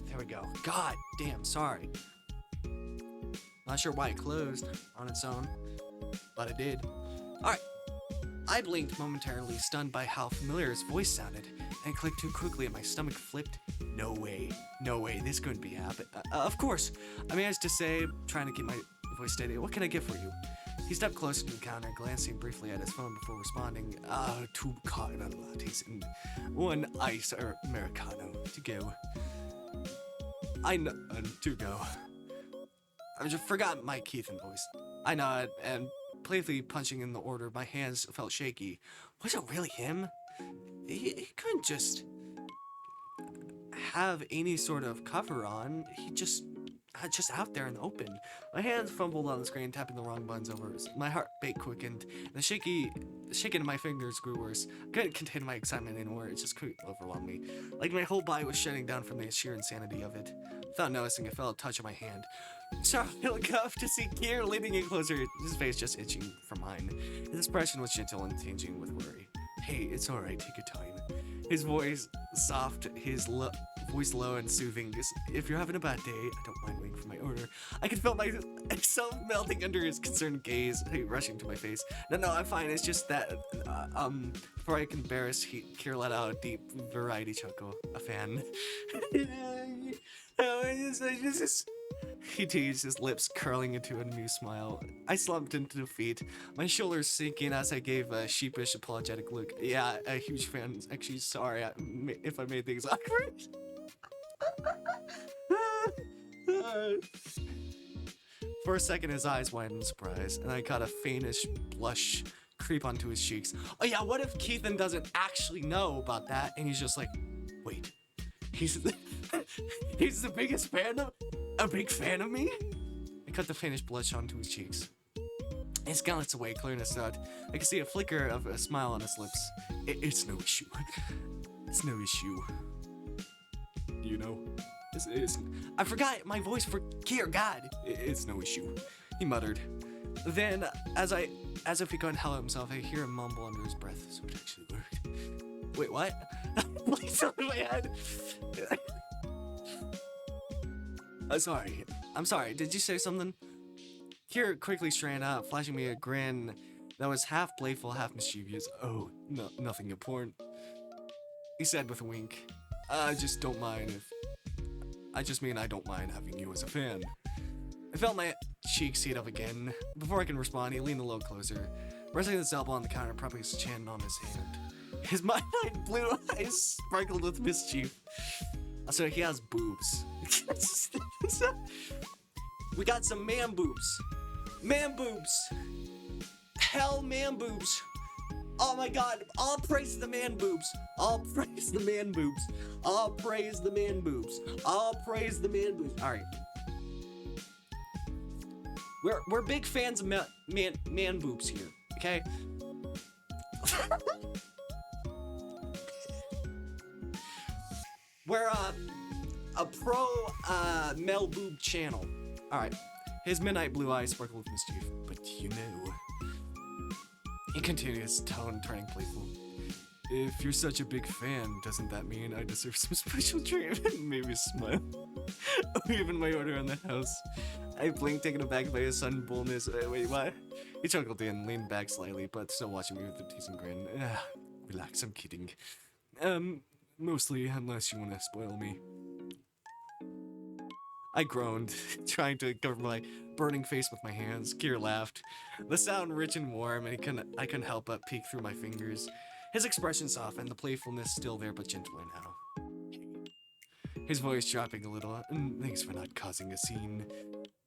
There we go. God damn, sorry. Not sure why it closed on its own, but it did. Alright. I blinked momentarily, stunned by how familiar his voice sounded, and clicked too quickly and my stomach flipped. No way, this couldn't be happening. Of course, I managed to say, trying to keep my voice steady, what can I get for you? He stepped closer to the counter, glancing briefly at his phone before responding, 2 caramel lattes and 1 ice or Americano to go. I know, to go. I just forgot my Keithan voice. I nodded and playfully punching in the order, my hands felt shaky. Was it really him? He couldn't just have any sort of cover on. He just out there in the open. My hands fumbled on the screen, tapping the wrong buttons over. My heart beat quickened, and the shaking of my fingers grew worse. I couldn't contain my excitement anymore. It just couldn't overwhelm me. Like my whole body was shutting down from the sheer insanity of it. Without noticing, I felt a touch on my hand. So I looked up to see Kier leaning in closer, his face just itching from mine. His expression was gentle and tinged with worry. Hey, it's alright, take your time. His voice soft, his voice low and soothing. Just, if you're having a bad day, I don't mind waiting for my order. I could feel myself melting under his concerned gaze, rushing to my face. No, I'm fine. It's just that, before I can embarrass, Kier let out a deep variety chuckle. A fan. He teased, his lips curling into an amused smile. I slumped into defeat, my shoulders sinking as I gave a sheepish, apologetic look. Yeah, a huge fan. Actually, sorry if I made things awkward. For a second, his eyes widened in surprise, and I caught a faintish blush creep onto his cheeks. Oh yeah, what if Keithan doesn't actually know about that, and he's just like, wait, he's the biggest fan of... A big fan of me? I cut the faintest blush onto his cheeks. His glance away, clearing his throat. I could see a flicker of a smile on his lips. It's no issue. It's no issue. You know? I forgot my voice for Kier, God. It's no issue. He muttered. Then, as if he couldn't help himself, I hear him mumble under his breath, so it actually worked. Wait, what? Please over my head. I'm sorry, did you say something? Kier quickly straightened up, flashing me a grin that was half playful, half mischievous. Oh, no, nothing important. He said with a wink. I just mean I don't mind having you as a fan. I felt my cheeks heat up again. Before I can respond, he leaned a little closer, resting his elbow on the counter, propping his chin on his hand. His mind blue eyes sparkled with mischief. So he has boobs. We got some man boobs. Man boobs. Hell, man boobs. Oh my god. All praise the man boobs. All praise the man boobs. All praise the man boobs. All praise the man boobs. Alright. We're big fans of man boobs here, okay? We're a pro male boob channel. Alright. His midnight blue eyes sparkle with mischief. But you know. He continued, his tone turning playful. If you're such a big fan, doesn't that mean I deserve some special treatment? Maybe smile. Even my order on the house. I blinked, taken aback by his sudden boldness. Wait, what? He chuckled in, leaned back slightly, but still watching me with a teasing grin. Relax, I'm kidding. Mostly, unless you want to spoil me. I groaned, trying to cover my burning face with my hands. Kier laughed. The sound rich and warm, and I couldn't help but peek through my fingers. His expression softened, the playfulness still there but gentler now. His voice dropping a little. Thanks for not causing a scene.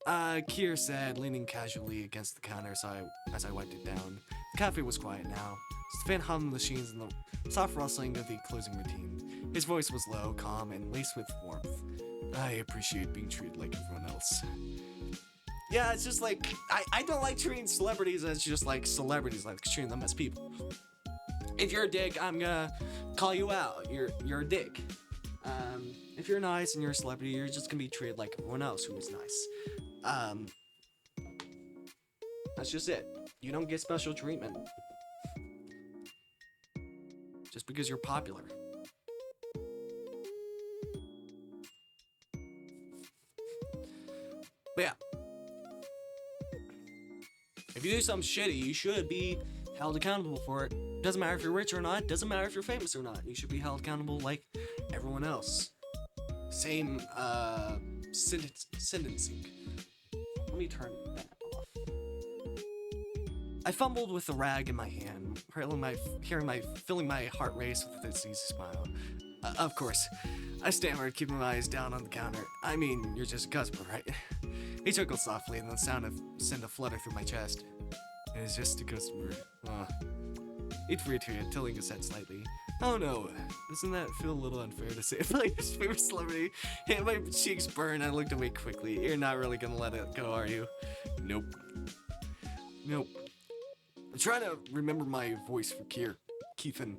Kier said, leaning casually against the counter as I wiped it down. The cafe was quiet now. The fan hummed the machines and the soft rustling of the closing routine. His voice was low, calm, and laced with warmth. I appreciate being treated like everyone else. Yeah, it's just like, I don't like treating celebrities as just like celebrities, like treating them as people. If you're a dick, I'm gonna call you out. You're a dick. If you're nice and you're a celebrity, you're just gonna be treated like everyone else who is nice. That's just it. You don't get special treatment. Just because you're popular. But yeah. If you do something shitty, you should be held accountable for it. Doesn't matter if you're rich or not. Doesn't matter if you're famous or not. You should be held accountable like everyone else. Same, sentencing. Let me turn that off. I fumbled with the rag in my hand, filling my heart race with its easy smile. Of course. I stammered, keeping my eyes down on the counter. I mean, you're just a customer, right? He chuckled softly, and the sound sent a flutter through my chest. It's just a customer. He'd reiterated, tilting his head slightly. Oh no, doesn't that feel a little unfair to say about your favorite celebrity? Hey, my cheeks burned, I looked away quickly. You're not really gonna let it go, are you? Nope. Nope. I'm trying to remember my voice for Keithan,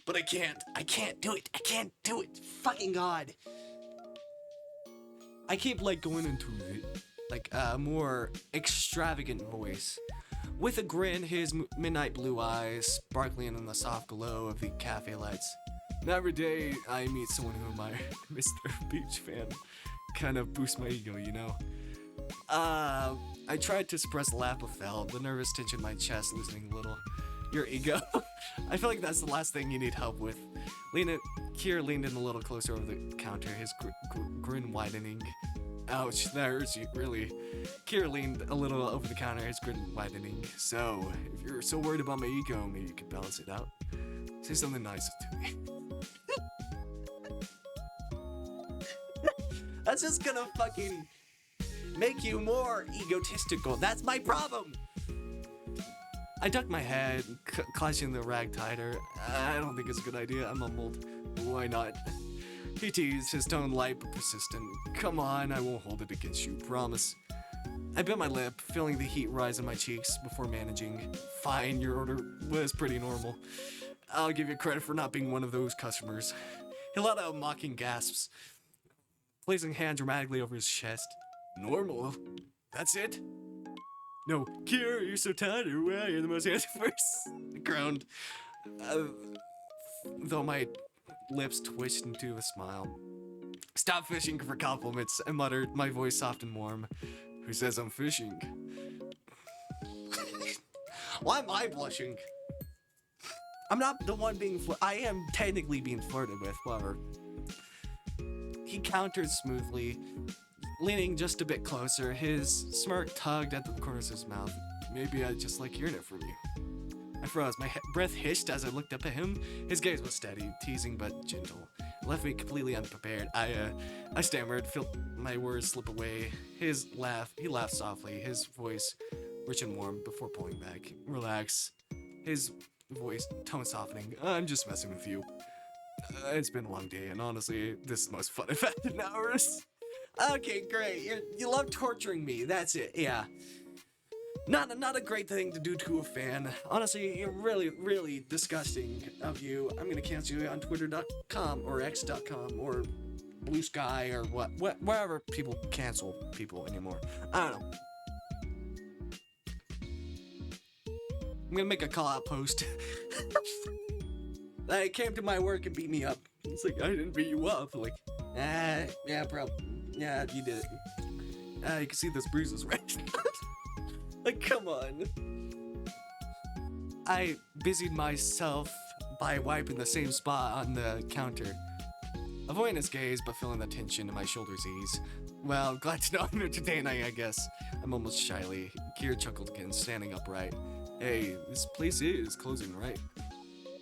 but I can't. I can't do it. I can't do it. Fucking God. I keep like going into it, like a more extravagant voice. With a grin, his midnight blue eyes sparkling in the soft glow of the cafe lights. Not every day I meet someone who admires Mr. Beach fan. Kind of boosts my ego, you know? I tried to suppress the laugh but failed, the nervous tension in my chest loosening a little. Your ego? I feel like that's the last thing you need help with. Kier leaned in a little closer over the counter, his grin widening. Ouch, that hurts you, really. Kier leaned a little over the counter, his grin widening. So, if you're so worried about my ego, maybe you could balance it out. Say something nice to me. That's just gonna fucking make you more egotistical. That's my problem! I ducked my head, clutching the rag tighter. I don't think it's a good idea, I mumbled. Why not? He teased, his tone light but persistent. Come on, I won't hold it against you, promise. I bit my lip, feeling the heat rise in my cheeks before managing. Fine, your order was pretty normal. I'll give you credit for not being one of those customers. He let out mocking gasps, placing a hand dramatically over his chest. Normal? That's it? No, Kier, you're so talented. Wow, you're the most handsome person. I groaned, though my lips twitched into a smile. Stop fishing for compliments, I muttered, my voice soft and warm. Who says I'm fishing? Why am I blushing? I'm not the one being I am technically being flirted with, whatever. He countered smoothly. Leaning just a bit closer, his smirk tugged at the corners of his mouth. Maybe I just like hearing it from you. I froze. My breath hissed as I looked up at him. His gaze was steady, teasing but gentle. It left me completely unprepared. I stammered, felt my words slip away. He laughed softly, his voice rich and warm before pulling back. Relax. His voice, tone softening. I'm just messing with you. It's been a long day, and honestly, this is the most fun I've had in hours. Okay, great. You love torturing me. That's it. Yeah. Not a great thing to do to a fan. Honestly, you're really, really disgusting of you. I'm gonna cancel you on Twitter.com or X.com or Blue Sky or wherever people cancel people anymore. I don't know. I'm gonna make a call-out post. They came to my work and beat me up. It's like, I didn't beat you up. Like, yeah, bro. Yeah, you did it. You can see those bruises, right? Like, come on. I busied myself by wiping the same spot on the counter. Avoiding his gaze, but feeling the tension in my shoulders ease. Well, glad to know I'm entertaining, I guess. I'm almost shyly. Kier chuckled again, standing upright. Hey, this place is closing, right?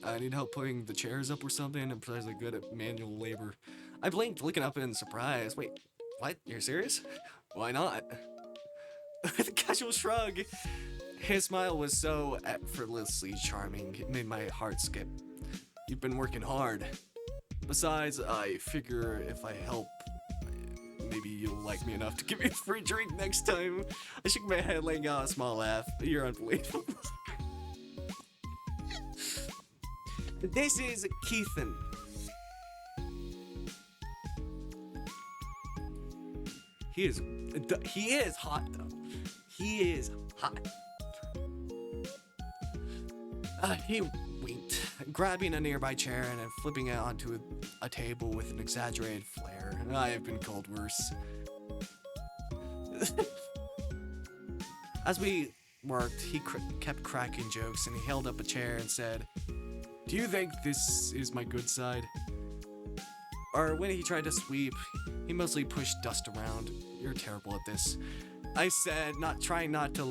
I need help putting the chairs up or something. I'm pretty good at manual labor. I blinked, looking up in surprise. Wait, what? You're serious? Why not? With a casual shrug. His smile was so effortlessly charming, it made my heart skip. You've been working hard. Besides, I figure if I help, maybe you'll like me enough to give me a free drink next time. I shook my head, laying out a small laugh. You're unbelievable. This is Keithan. He is hot though. He is hot. He winked, grabbing a nearby chair and then flipping it onto a table with an exaggerated flair. I have been called worse. As we worked, he kept cracking jokes, and he held up a chair and said, "Do you think this is my good side?" Or when he tried to sweep, he mostly pushed dust around. You're terrible at this, I said, trying not to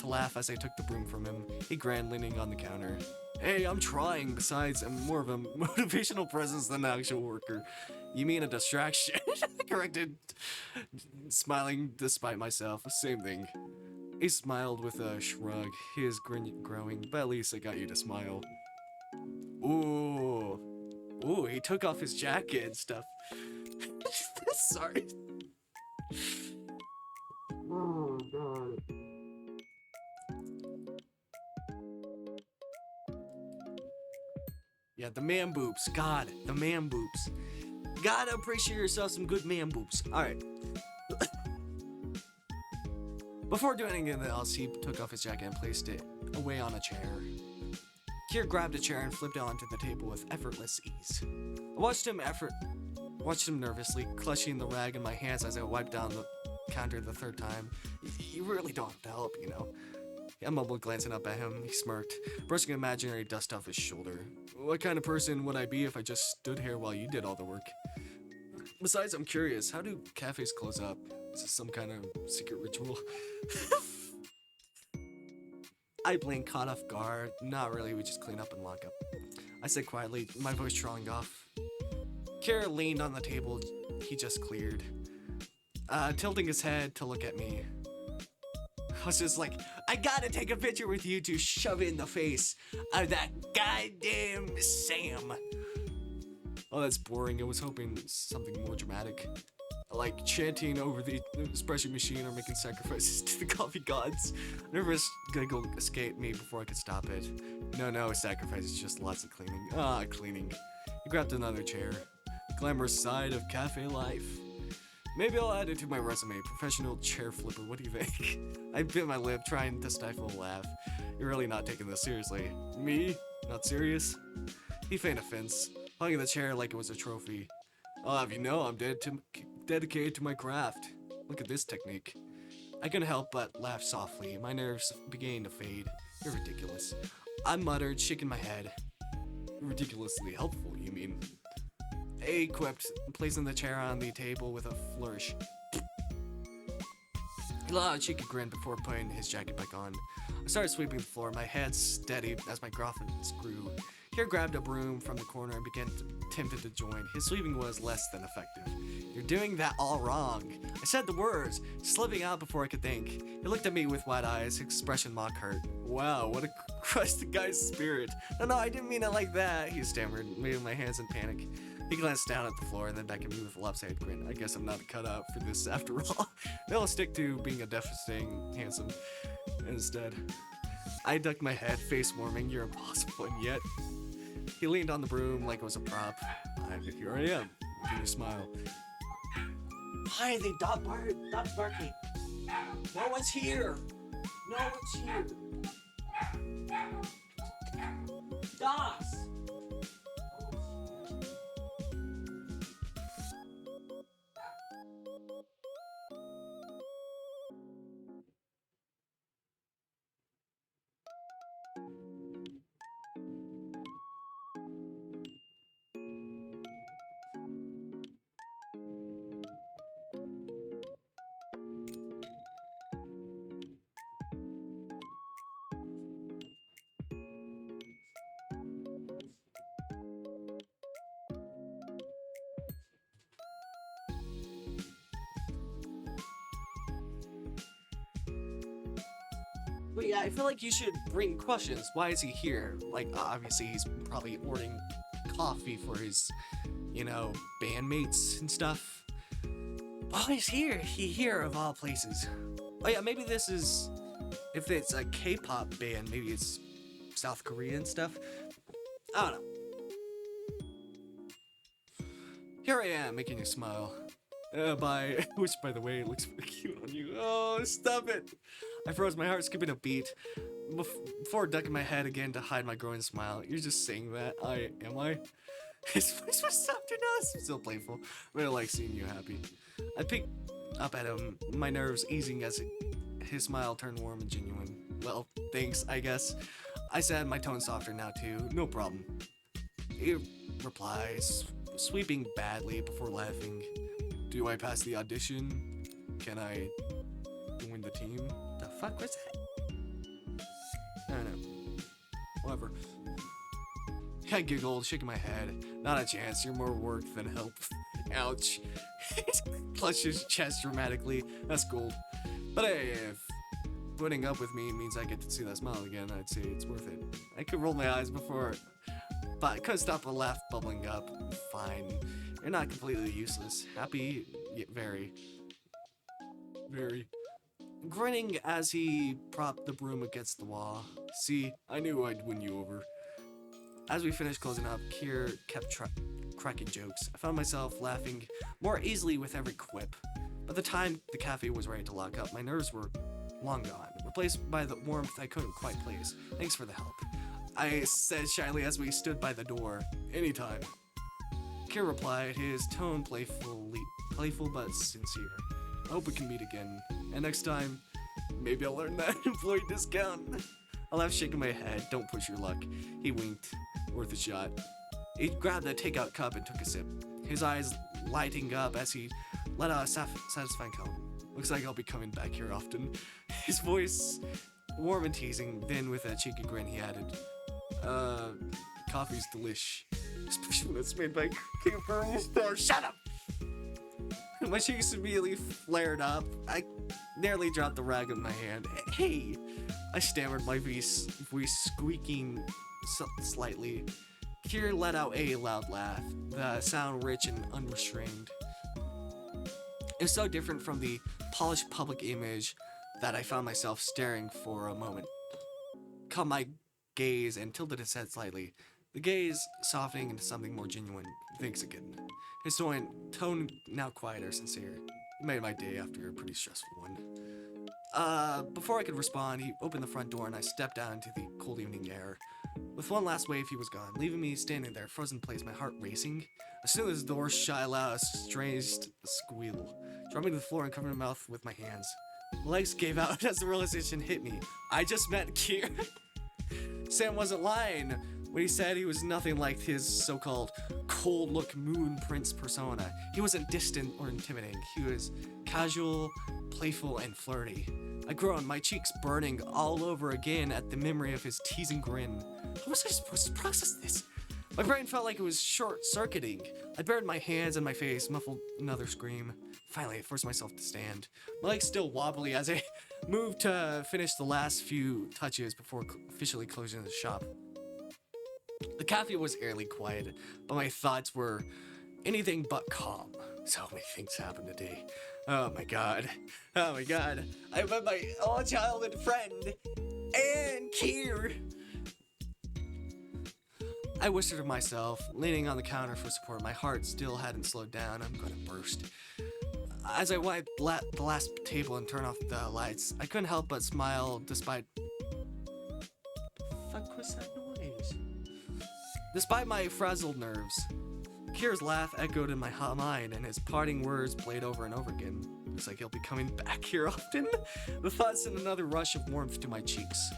laugh as I took the broom from him. He grinned, leaning on the counter. Hey, I'm trying. Besides, I'm more of a motivational presence than an actual worker. You mean a distraction? I corrected, smiling despite myself. Same thing. He smiled with a shrug, his grin growing, but at least I got you to smile. Ooh, he took off his jacket and stuff. Sorry. Oh, God. Yeah, the man boobs. God, the man boobs. Gotta appreciate yourself some good man boobs. Alright. Before doing anything else, he took off his jacket and placed it away on a chair. Kier grabbed a chair and flipped it onto the table with effortless ease. I watched him nervously, clutching the rag in my hands as I wiped down the counter the third time. You really don't have to help, you know. I mumbled, glancing up at him. He smirked, brushing imaginary dust off his shoulder. What kind of person would I be if I just stood here while you did all the work? Besides, I'm curious, how do cafes close up? Is this some kind of secret ritual? I blinked, caught off guard. Not really, we just clean up and lock up. I said quietly, my voice trailing off. Kara leaned on the table he just cleared, tilting his head to look at me. I was just like, I gotta take a picture with you to shove it in the face of that goddamn Sam. Oh, that's boring. I was hoping something more dramatic. Like chanting over the espresso machine or making sacrifices to the coffee gods. Nervous giggle escaped me before I could stop it. No sacrifices, just lots of cleaning. Cleaning. He grabbed another chair. The glamorous side of cafe life. Maybe I'll add it to my resume. Professional chair flipper. What do you think? I bit my lip, trying to stifle a laugh. You're really not taking this seriously. Me? Not serious? He feigned offense, hugging the chair like it was a trophy. I'll have you know I'm dedicated to my craft. Look at this technique. I couldn't help but laugh softly. My nerves began to fade. You're ridiculous. I muttered, shaking my head. Ridiculously helpful, you mean? equipped, placing the chair on the table with a flourish. He let out a cheeky grin before putting his jacket back on. I started sweeping the floor, my head steady as my graphics grew. Kier grabbed a broom from the corner and began tempted to join. His sweeping was less than effective. "You're doing that all wrong." I said the words, slipping out before I could think. He looked at me with wide eyes, his expression mock hurt. "Wow, what a crushed guy's spirit." No, I didn't mean it like that," he stammered, moving my hands in panic. He glanced down at the floor and then back at me with a lopsided grin. "I guess I'm not cut out for this after all. Maybe I'll stick to being a devastating handsome instead." I ducked my head, face warming. "You're impossible," and yet... He leaned on the broom like it was a prop. "Here I am." With a smile. "Why are they dog barking? No one's here. No one's here. Dogs!" But yeah, I feel like you should bring questions. Why is he here? Like, obviously he's probably ordering coffee for his, bandmates and stuff. Oh, he's here. He here of all places. Oh yeah, maybe this is, if it's a K-pop band, maybe it's South Korean stuff. I don't know. Here I am, making you smile. Which, by the way, looks pretty cute on you. Oh, stop it. I froze, my heart skipping a beat before ducking my head again to hide my growing smile. "You're just saying that. Am I?" His voice was softer now. It's still playful, but I like seeing you happy. I picked up at him, my nerves easing as his smile turned warm and genuine. "Well, thanks, I guess." I said, my tone softer now too. "No problem." He replies, sweeping badly before laughing. "Do I pass the audition? Can I join the team?" The fuck was that? I don't know. Whatever. I giggled, shaking my head. "Not a chance. You're more work than help." Ouch. He clutched his chest dramatically. "That's gold. But hey, if putting up with me means I get to see that smile again, I'd say it's worth it." I could roll my eyes before, but I couldn't stop a laugh bubbling up. "Fine. You're not completely useless. Happy, yet very." Very. Grinning as he propped the broom against the wall. "See, I knew I'd win you over." As we finished closing up, Kier kept cracking jokes. I found myself laughing more easily with every quip. By the time the cafe was ready to lock up, my nerves were long gone, replaced by the warmth I couldn't quite place. "Thanks for the help," I said shyly as we stood by the door. "Anytime." Kier replied, his tone playful but sincere. "I hope we can meet again. And next time, maybe I'll learn that employee discount." I laughed, shaking my head. "Don't push your luck." He winked. "Worth a shot." He grabbed a takeout cup and took a sip, his eyes lighting up as he let out a satisfying cone. "Looks like I'll be coming back here often." His voice warm and teasing, then with a cheeky grin he added, "Coffee's delish. Especially when it's made by King of Shut up!" My cheeks immediately flared up. I nearly dropped the rag in my hand. "Hey!" I stammered, my voice squeaking slightly. Kier let out a loud laugh, the sound rich and unrestrained. It was so different from the polished public image that I found myself staring for a moment. Caught my gaze and tilted his head slightly, the gaze softening into something more genuine. "Thanks again." His tone now quieter, sincere. It made my day after a pretty stressful one. Before I could respond, he opened the front door and I stepped out into the cold evening air. With one last wave, he was gone, leaving me standing there, frozen in place, my heart racing. As soon as the door shut, I let out a strange squeal, dropping to the floor and covering my mouth with my hands. My legs gave out as the realization hit me. I just met Kier. Sam wasn't lying. When he said he was nothing like his so-called cold-look moon prince persona, he wasn't distant or intimidating. He was casual, playful, and flirty. I groaned, my cheeks burning all over again at the memory of his teasing grin. How was I supposed to process this? My brain felt like it was short-circuiting. I buried my hands in my face, muffled another scream. Finally, I forced myself to stand. My legs still wobbly as I moved to finish the last few touches before officially closing the shop. The cafe was eerily quiet, but my thoughts were anything but calm. So many things happened today. Oh my god. Oh my god. I met my old childhood friend, and Kier. I whispered to myself, leaning on the counter for support. My heart still hadn't slowed down. I'm gonna burst. As I wiped the last table and turned off the lights, I couldn't help but smile despite... Fuck was that noise? Despite my frazzled nerves. Kier's laugh echoed in my mind, and his parting words played over and over again. Looks like he'll be coming back here often. The thought sent another rush of warmth to my cheeks.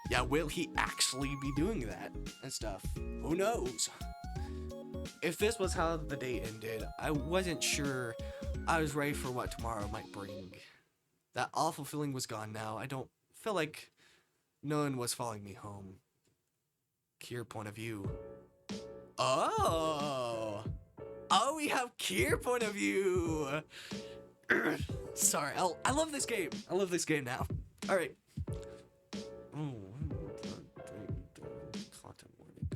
Yeah, will he actually be doing that and stuff? Who knows? If this was how the day ended, I wasn't sure I was ready for what tomorrow might bring. That awful feeling was gone now. I don't feel like no one was following me home. Kier point of view. Oh, we have Kier point of view. Sorry, I love this game. I love this game now. All right. Content warning.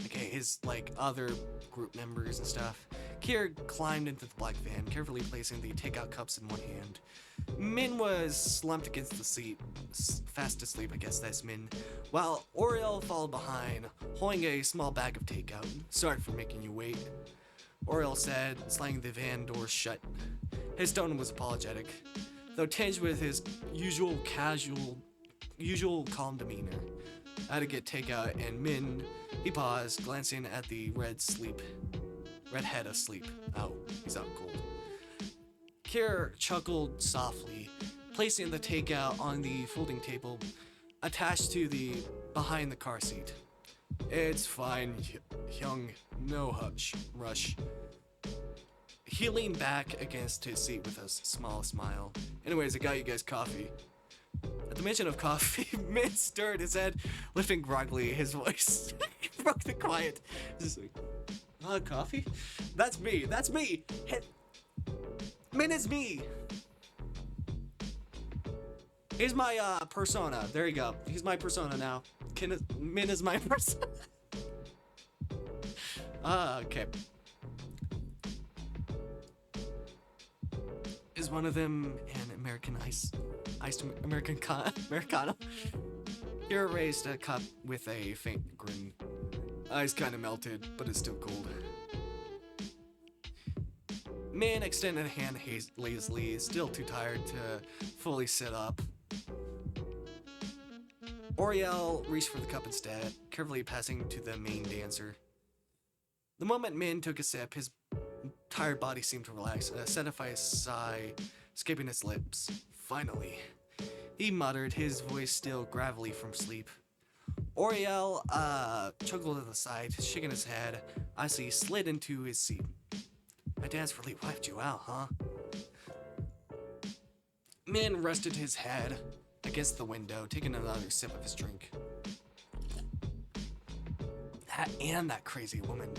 Okay, his like other group members and stuff. Kier climbed into the black van, carefully placing the takeout cups in one hand. Min was slumped against the seat, fast asleep, I guess that's Min, while Oriel followed behind, holding a small bag of takeout. Sorry for making you wait, Oriel said, slamming the van door shut. His tone was apologetic, though tinged with his usual calm demeanor. I had to get takeout, and Min, he paused, glancing at the red head asleep. Oh, he's out cold. Kier chuckled softly, placing the takeout on the folding table attached to the behind the car seat. It's fine, Hyung, no rush. He leaned back against his seat with a small smile. Anyways, I got you guys coffee. At the mention of coffee, Min stirred his head, lifting groggily. His voice broke the quiet. Just like, coffee? That's me. Min is me. He's my persona. There you go. He's my persona now. Min is my persona. Okay. Is one of them an American iced Americano? Kier raised a cup with a faint grin. Ice kind of melted, but it's still cold. Min extended a hand lazily, still too tired to fully sit up. Oriel reached for the cup instead, carefully passing to the main dancer. The moment Min took a sip, his tired body seemed to relax, a satisfied sigh escaping his lips. Finally, he muttered, his voice still gravelly from sleep. Oriel chuckled to the side, shaking his head as he slid into his seat. My dance really wiped you out, huh? Min rested his head against the window, taking another sip of his drink. That crazy woman.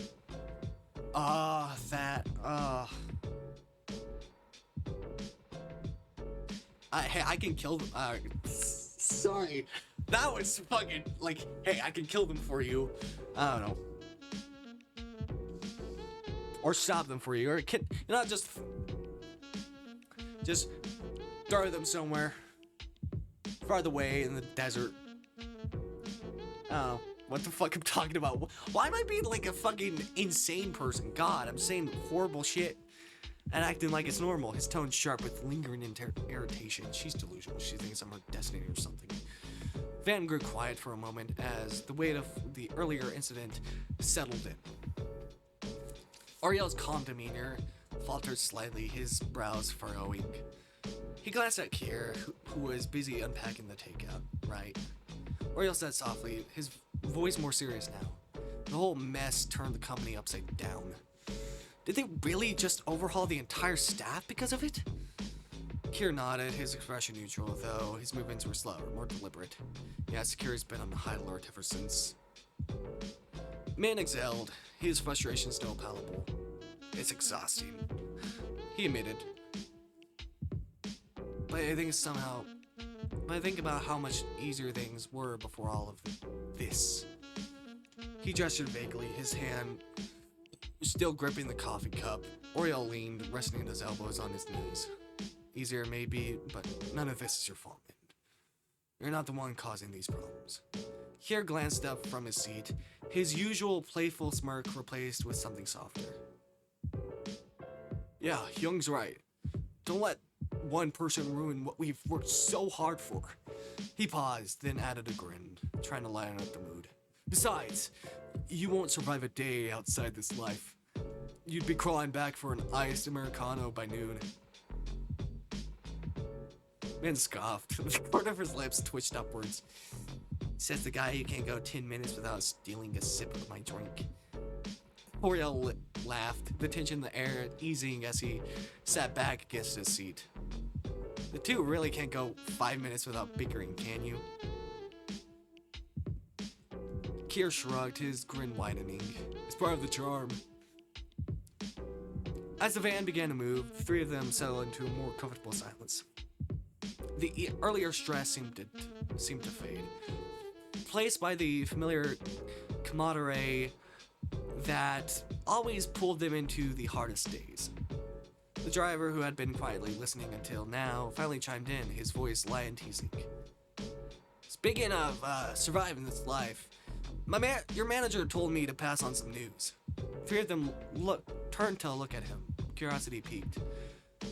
Hey, I can kill them. Sorry. That was fucking, like, hey, I can kill them for you. I don't know. Or stop them for you. Or can, you know, just throw them somewhere farther away in the desert. I don't know what the fuck I'm talking about. Why am I being like a fucking insane person? God, I'm saying horrible shit and acting like it's normal. His tone sharp with lingering irritation. She's delusional. She thinks I'm her destiny or something. Van grew quiet for a moment as the weight of the earlier incident settled in. Oriel's calm demeanor faltered slightly, his brows furrowing. He glanced at Kier, who was busy unpacking the takeout. Right. Oriel said softly, his voice more serious now. The whole mess turned the company upside down. Did they really just overhaul the entire staff because of it? Kier nodded, his expression neutral, though his movements were slower, more deliberate. Yes, Kier's been on high alert ever since. Man exhaled, his frustration still palpable. It's exhausting, he admitted. But I think about how much easier things were before all of this. He gestured vaguely, his hand still gripping the coffee cup. Oriel leaned, resting his elbows on his knees. Easier maybe, but none of this is your fault, man. You're not the one causing these problems. Kier glanced up from his seat, his usual playful smirk replaced with something softer. Yeah, Young's right. Don't let one person ruin what we've worked so hard for. He paused, then added a grin, trying to lighten up the mood. Besides, you won't survive a day outside this life. You'd be crawling back for an iced Americano by noon. Man scoffed. The corner of his lips twitched upwards. Says the guy who can't go 10 minutes without stealing a sip of my drink. Oriel laughed, the tension in the air easing as he sat back against his seat. The two really can't go 5 minutes without bickering, can you? Kier shrugged, his grin widening. It's part of the charm. As the van began to move, the three of them settled into a more comfortable silence. The earlier stress seemed to fade, placed by the familiar camaraderie that always pulled them into the hardest days. The driver, who had been quietly listening until now, finally chimed in, his voice light and teasing. Speaking of surviving this life, your manager told me to pass on some news. Three of them turned to look at him. Curiosity piqued.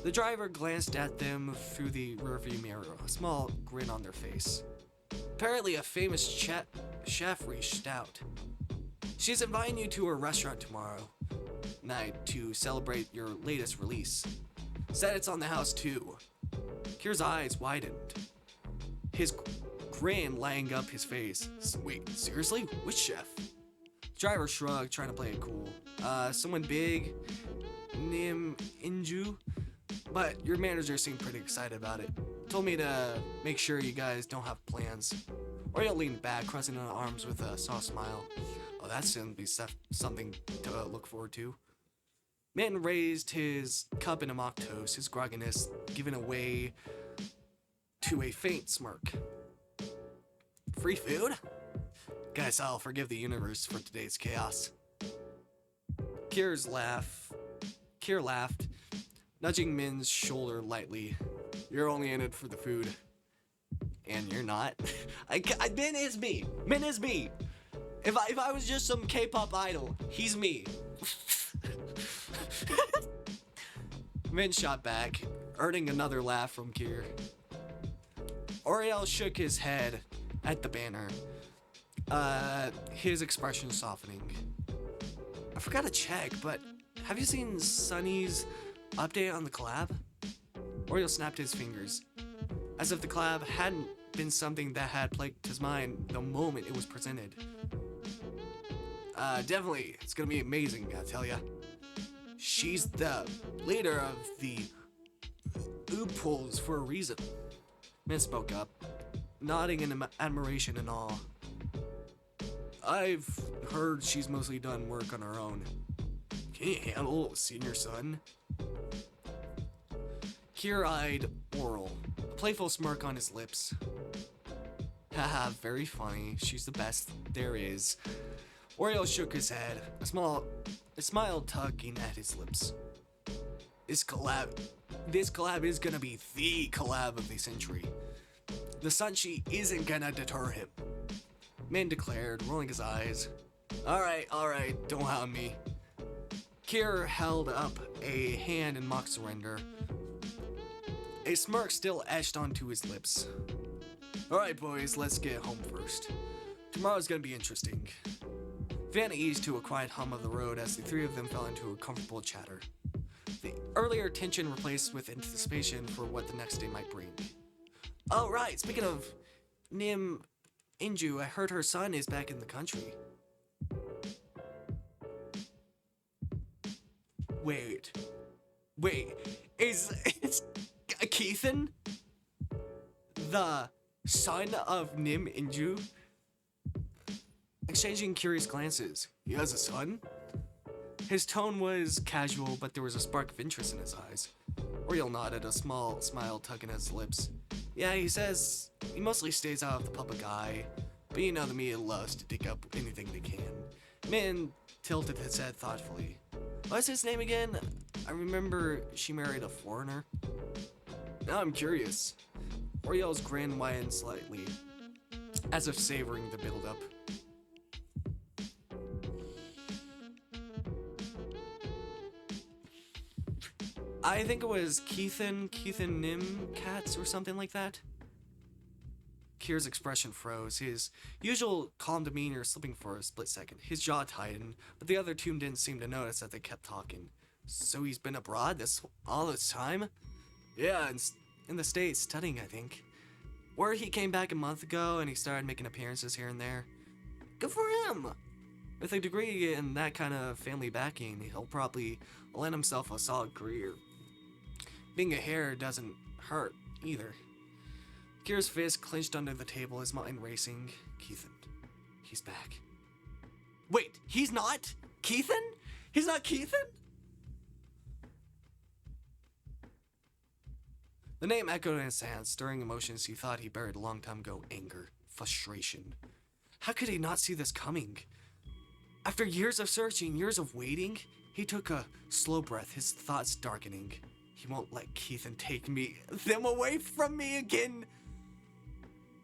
The driver glanced at them through the rearview mirror, a small grin on their face. Apparently a famous chef reached out. She's inviting you to her restaurant tomorrow night to celebrate your latest release. Said it's on the house too. Kier's eyes widened, his grin lighting up his face. Wait, seriously? Which chef? Driver shrugged, trying to play it cool. Someone big, Nim Inju, but your manager seemed pretty excited about it. Told me to make sure you guys don't have plans. Oriel leaned back, crossing her arms with a soft smile. Oh, that's gonna be something to look forward to. Manton raised his cup in a mock toast, his grogginess giving way to a faint smirk. Free food? Guess I'll forgive the universe for today's chaos. Kier laughed, nudging Min's shoulder lightly. You're only in it for the food. And you're not. Min is me. Min is me. If I was just some K-pop idol, he's me. Min shot back, earning another laugh from Kier. Oriel shook his head at the banner, his expression softening. I forgot to check, but have you seen Sunny's update on the collab? Oriel snapped his fingers, as if the collab hadn't been something that had plagued his mind the moment it was presented. Definitely, it's gonna be amazing, I tell ya. She's the leader of the Ooples for a reason. Min spoke up, nodding in admiration and awe. I've heard she's mostly done work on her own. Can you handle a senior son? Kier eyed Oral, a playful smirk on his lips. Haha, very funny. She's the best there is. Oriel shook his head, a smile tugging at his lips. This collab is gonna be the collab of the century. The Sunshi isn't gonna deter him. Min declared, rolling his eyes. Alright, don't hound me. Kier held up a hand in mock surrender. A smirk still etched onto his lips. Alright boys, let's get home first. Tomorrow's gonna be interesting. Van eased to a quiet hum of the road as the three of them fell into a comfortable chatter. with earlier tension replaced with anticipation for what the next day might bring. Oh, right, speaking of Nim Inju, I heard her son is back in the country. Wait, is Keithan the son of Nim Inju? Exchanging curious glances. He has a son? His tone was casual, but there was a spark of interest in his eyes. Oriel nodded, a small smile tugging at his lips. Yeah, he says he mostly stays out of the public eye, but you know the media loves to dig up anything they can. Min tilted his head thoughtfully. What's his name again? I remember she married a foreigner. Now I'm curious. Oriel's grin widened slightly, as if savoring the build-up. I think it was Keithan Nim Cats or something like that. Kier's expression froze, his usual calm demeanor slipping for a split second. His jaw tightened, but the other two didn't seem to notice that they kept talking. So he's been abroad all this time? Yeah, in the States, studying, I think. Word he came back a month ago and he started making appearances here and there. Good for him! With a degree and that kind of family backing, he'll probably land himself a solid career. Being a hair doesn't hurt either. Kier's fist clenched under the table, his mind racing. Keithan. He's back. Wait, he's not? Keithan? He's not Keithan? The name echoed in his hands, stirring emotions he thought he buried a long time ago. Anger, frustration. How could he not see this coming? After years of searching, years of waiting, he took a slow breath, his thoughts darkening. He won't let Keithan take them away from me again.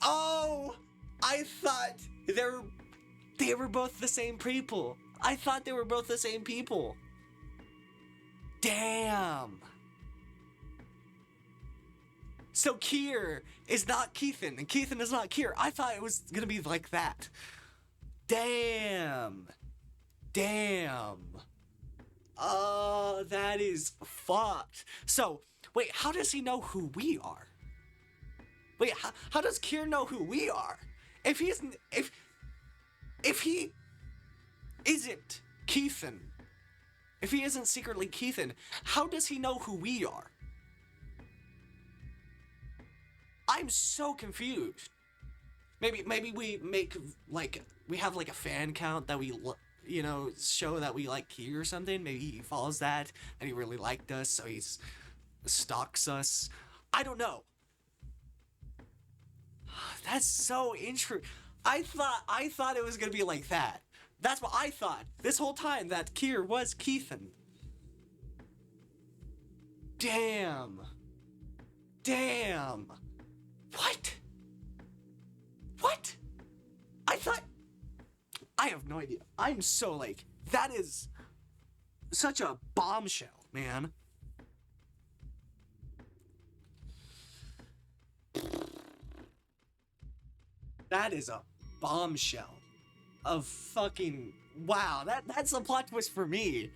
Oh, I thought they were both the same people. I thought they were both the same people. Damn. So Kier is not Keithan, and Keithan is not Kier. I thought it was gonna be like that. Damn. Oh, that is fucked. So, wait, how does he know who we are? Wait, how does Kier know who we are? If he isn't Keithan, if he isn't secretly Keithan, how does he know who we are? I'm so confused. Maybe we have like a fan count that we show that we like Kier or something. Maybe he follows that and he really liked us, so he stalks us. I don't know. That's so interesting. I thought it was gonna be like that. That's what I thought this whole time, that Kier was Keithan. Damn. What? I have no idea. I'm so that is such a bombshell, man. That is a bombshell of fucking wow. That's a plot twist for me.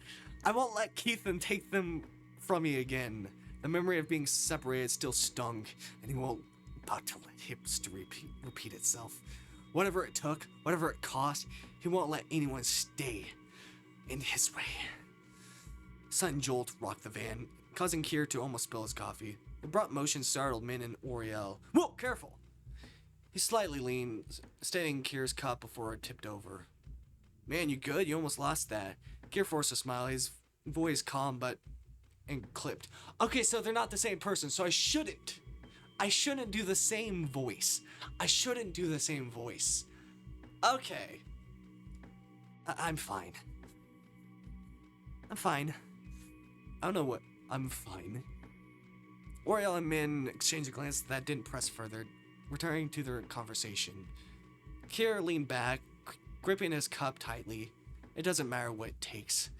I won't let Keithan take them from me again. The memory of being separated still stung, and he won't about to let history repeat itself. Whatever it took, whatever it cost, he won't let anyone stay in his way. Sudden jolt rocked the van, causing Kier to almost spill his coffee. The abrupt motion startled Min and Oriel. Whoa, careful! He slightly leaned, steadying Kier's cup before it tipped over. Man, you good? You almost lost that. Kier forced a smile, his voice calm and clipped. Okay, so they're not the same person, so I shouldn't do the same voice. Okay. I'm fine. I don't know what. I'm fine. Oriel and Min exchanged a glance that didn't press further, returning to their conversation. Kier leaned back, gripping his cup tightly. It doesn't matter what it takes.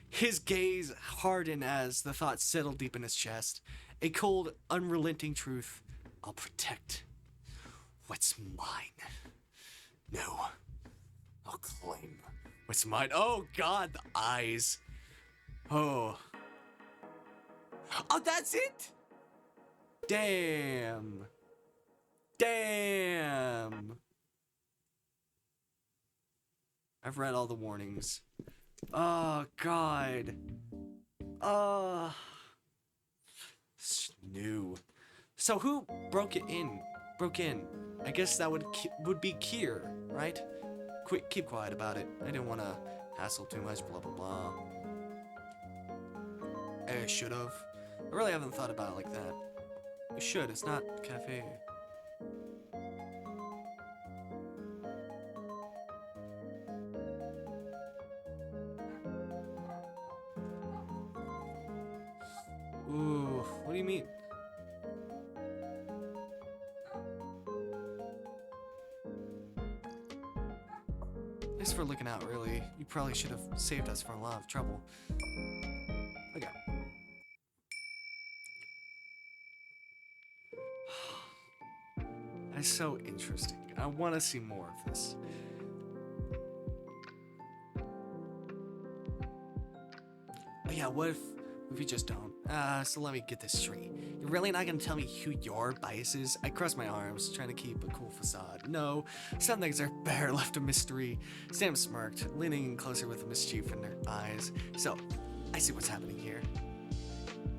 His gaze hardened as the thought settled deep in his chest. A cold, unrelenting truth. I'll protect what's mine. No, I'll claim what's mine. Oh God, the eyes. Oh. Oh, that's it? Damn. Damn. I've read all the warnings. Oh, God. Oh. Snoo. So who broke in? I guess that would be Kier, right? Keep quiet about it. I didn't want to hassle too much, blah, blah, blah. I should have. I really haven't thought about it like that. You should. It's not cafe. Ooh, what do you mean? Thanks for looking out, really. You probably should have saved us from a lot of trouble. Okay. That's so interesting. I want to see more of this. But yeah, what if we just don't? So let me get this straight. You're really not gonna tell me who your bias is? I cross my arms, trying to keep a cool facade. No, some things are better left a mystery. Sam smirked, leaning closer with mischief in her eyes. So, I see what's happening here.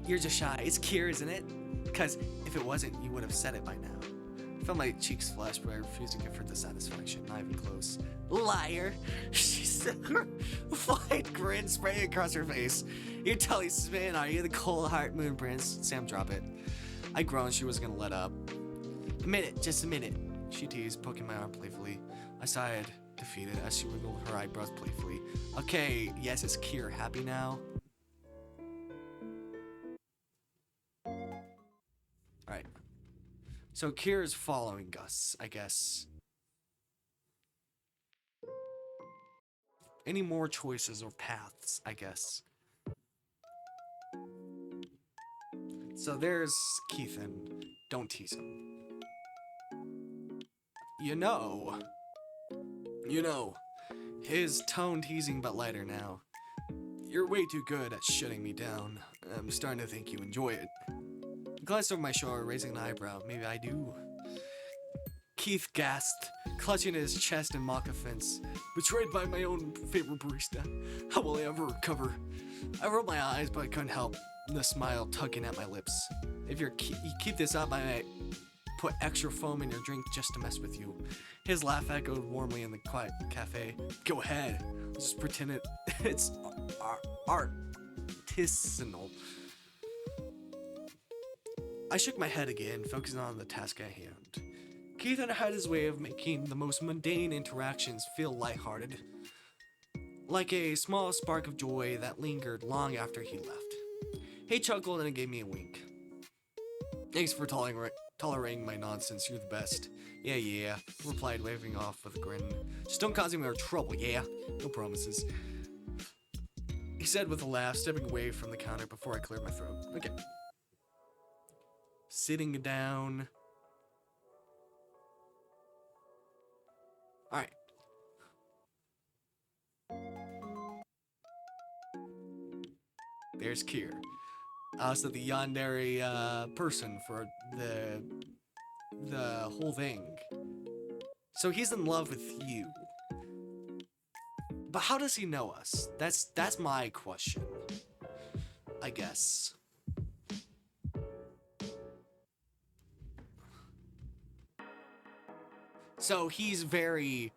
You're just shy. It's Kier, isn't it? Because if it wasn't, you would have said it by now. I felt my cheeks flush, but I refused to give her the satisfaction. Not even close. Liar! She said, her wide grin spraying across her face. You're Tully Spin, are you? The cold heart moon prince. Sam, drop it. I groaned she was gonna let up. A minute, just a minute. She teased, poking my arm playfully. I sighed, defeated, as she wiggled her eyebrows playfully. Okay, yes, it's Kier. Happy now? Alright. So Kier is following us, I guess. Any more choices or paths, I guess. So there's Keithan. Don't tease him. You know, his tone teasing but lighter now. You're way too good at shutting me down. I'm starting to think you enjoy it. He glanced over my shoulder, raising an eyebrow. Maybe I do. Keith gasped, clutching at his chest in mock offense. Betrayed by my own favorite barista. How will I ever recover? I rolled my eyes, but I couldn't help the smile tugging at my lips. If you keep this up, I might put extra foam in your drink just to mess with you. His laugh echoed warmly in the quiet cafe. Go ahead. Let's just pretend it's artisanal. I shook my head again, focusing on the task at hand. Keithan had his way of making the most mundane interactions feel lighthearted, like a small spark of joy that lingered long after he left. He chuckled and gave me a wink. Thanks for tolerating my nonsense, you're the best. Yeah, replied, waving off with a grin. Just don't cause any more trouble, yeah? No promises. He said with a laugh, stepping away from the counter before I cleared my throat. Okay. Sitting down. Alright. There's Kier. So the Yandere person for the whole thing. So he's in love with you. But how does he know us? That's my question. I guess. So he's very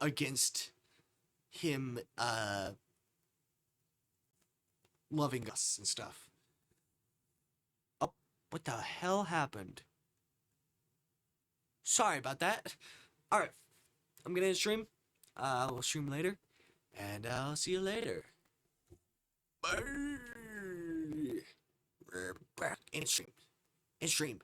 against him loving us and stuff. Oh, what the hell happened? Sorry about that. Alright, I'm gonna end stream. We'll stream later. And I'll see you later. Bye. We're back in stream.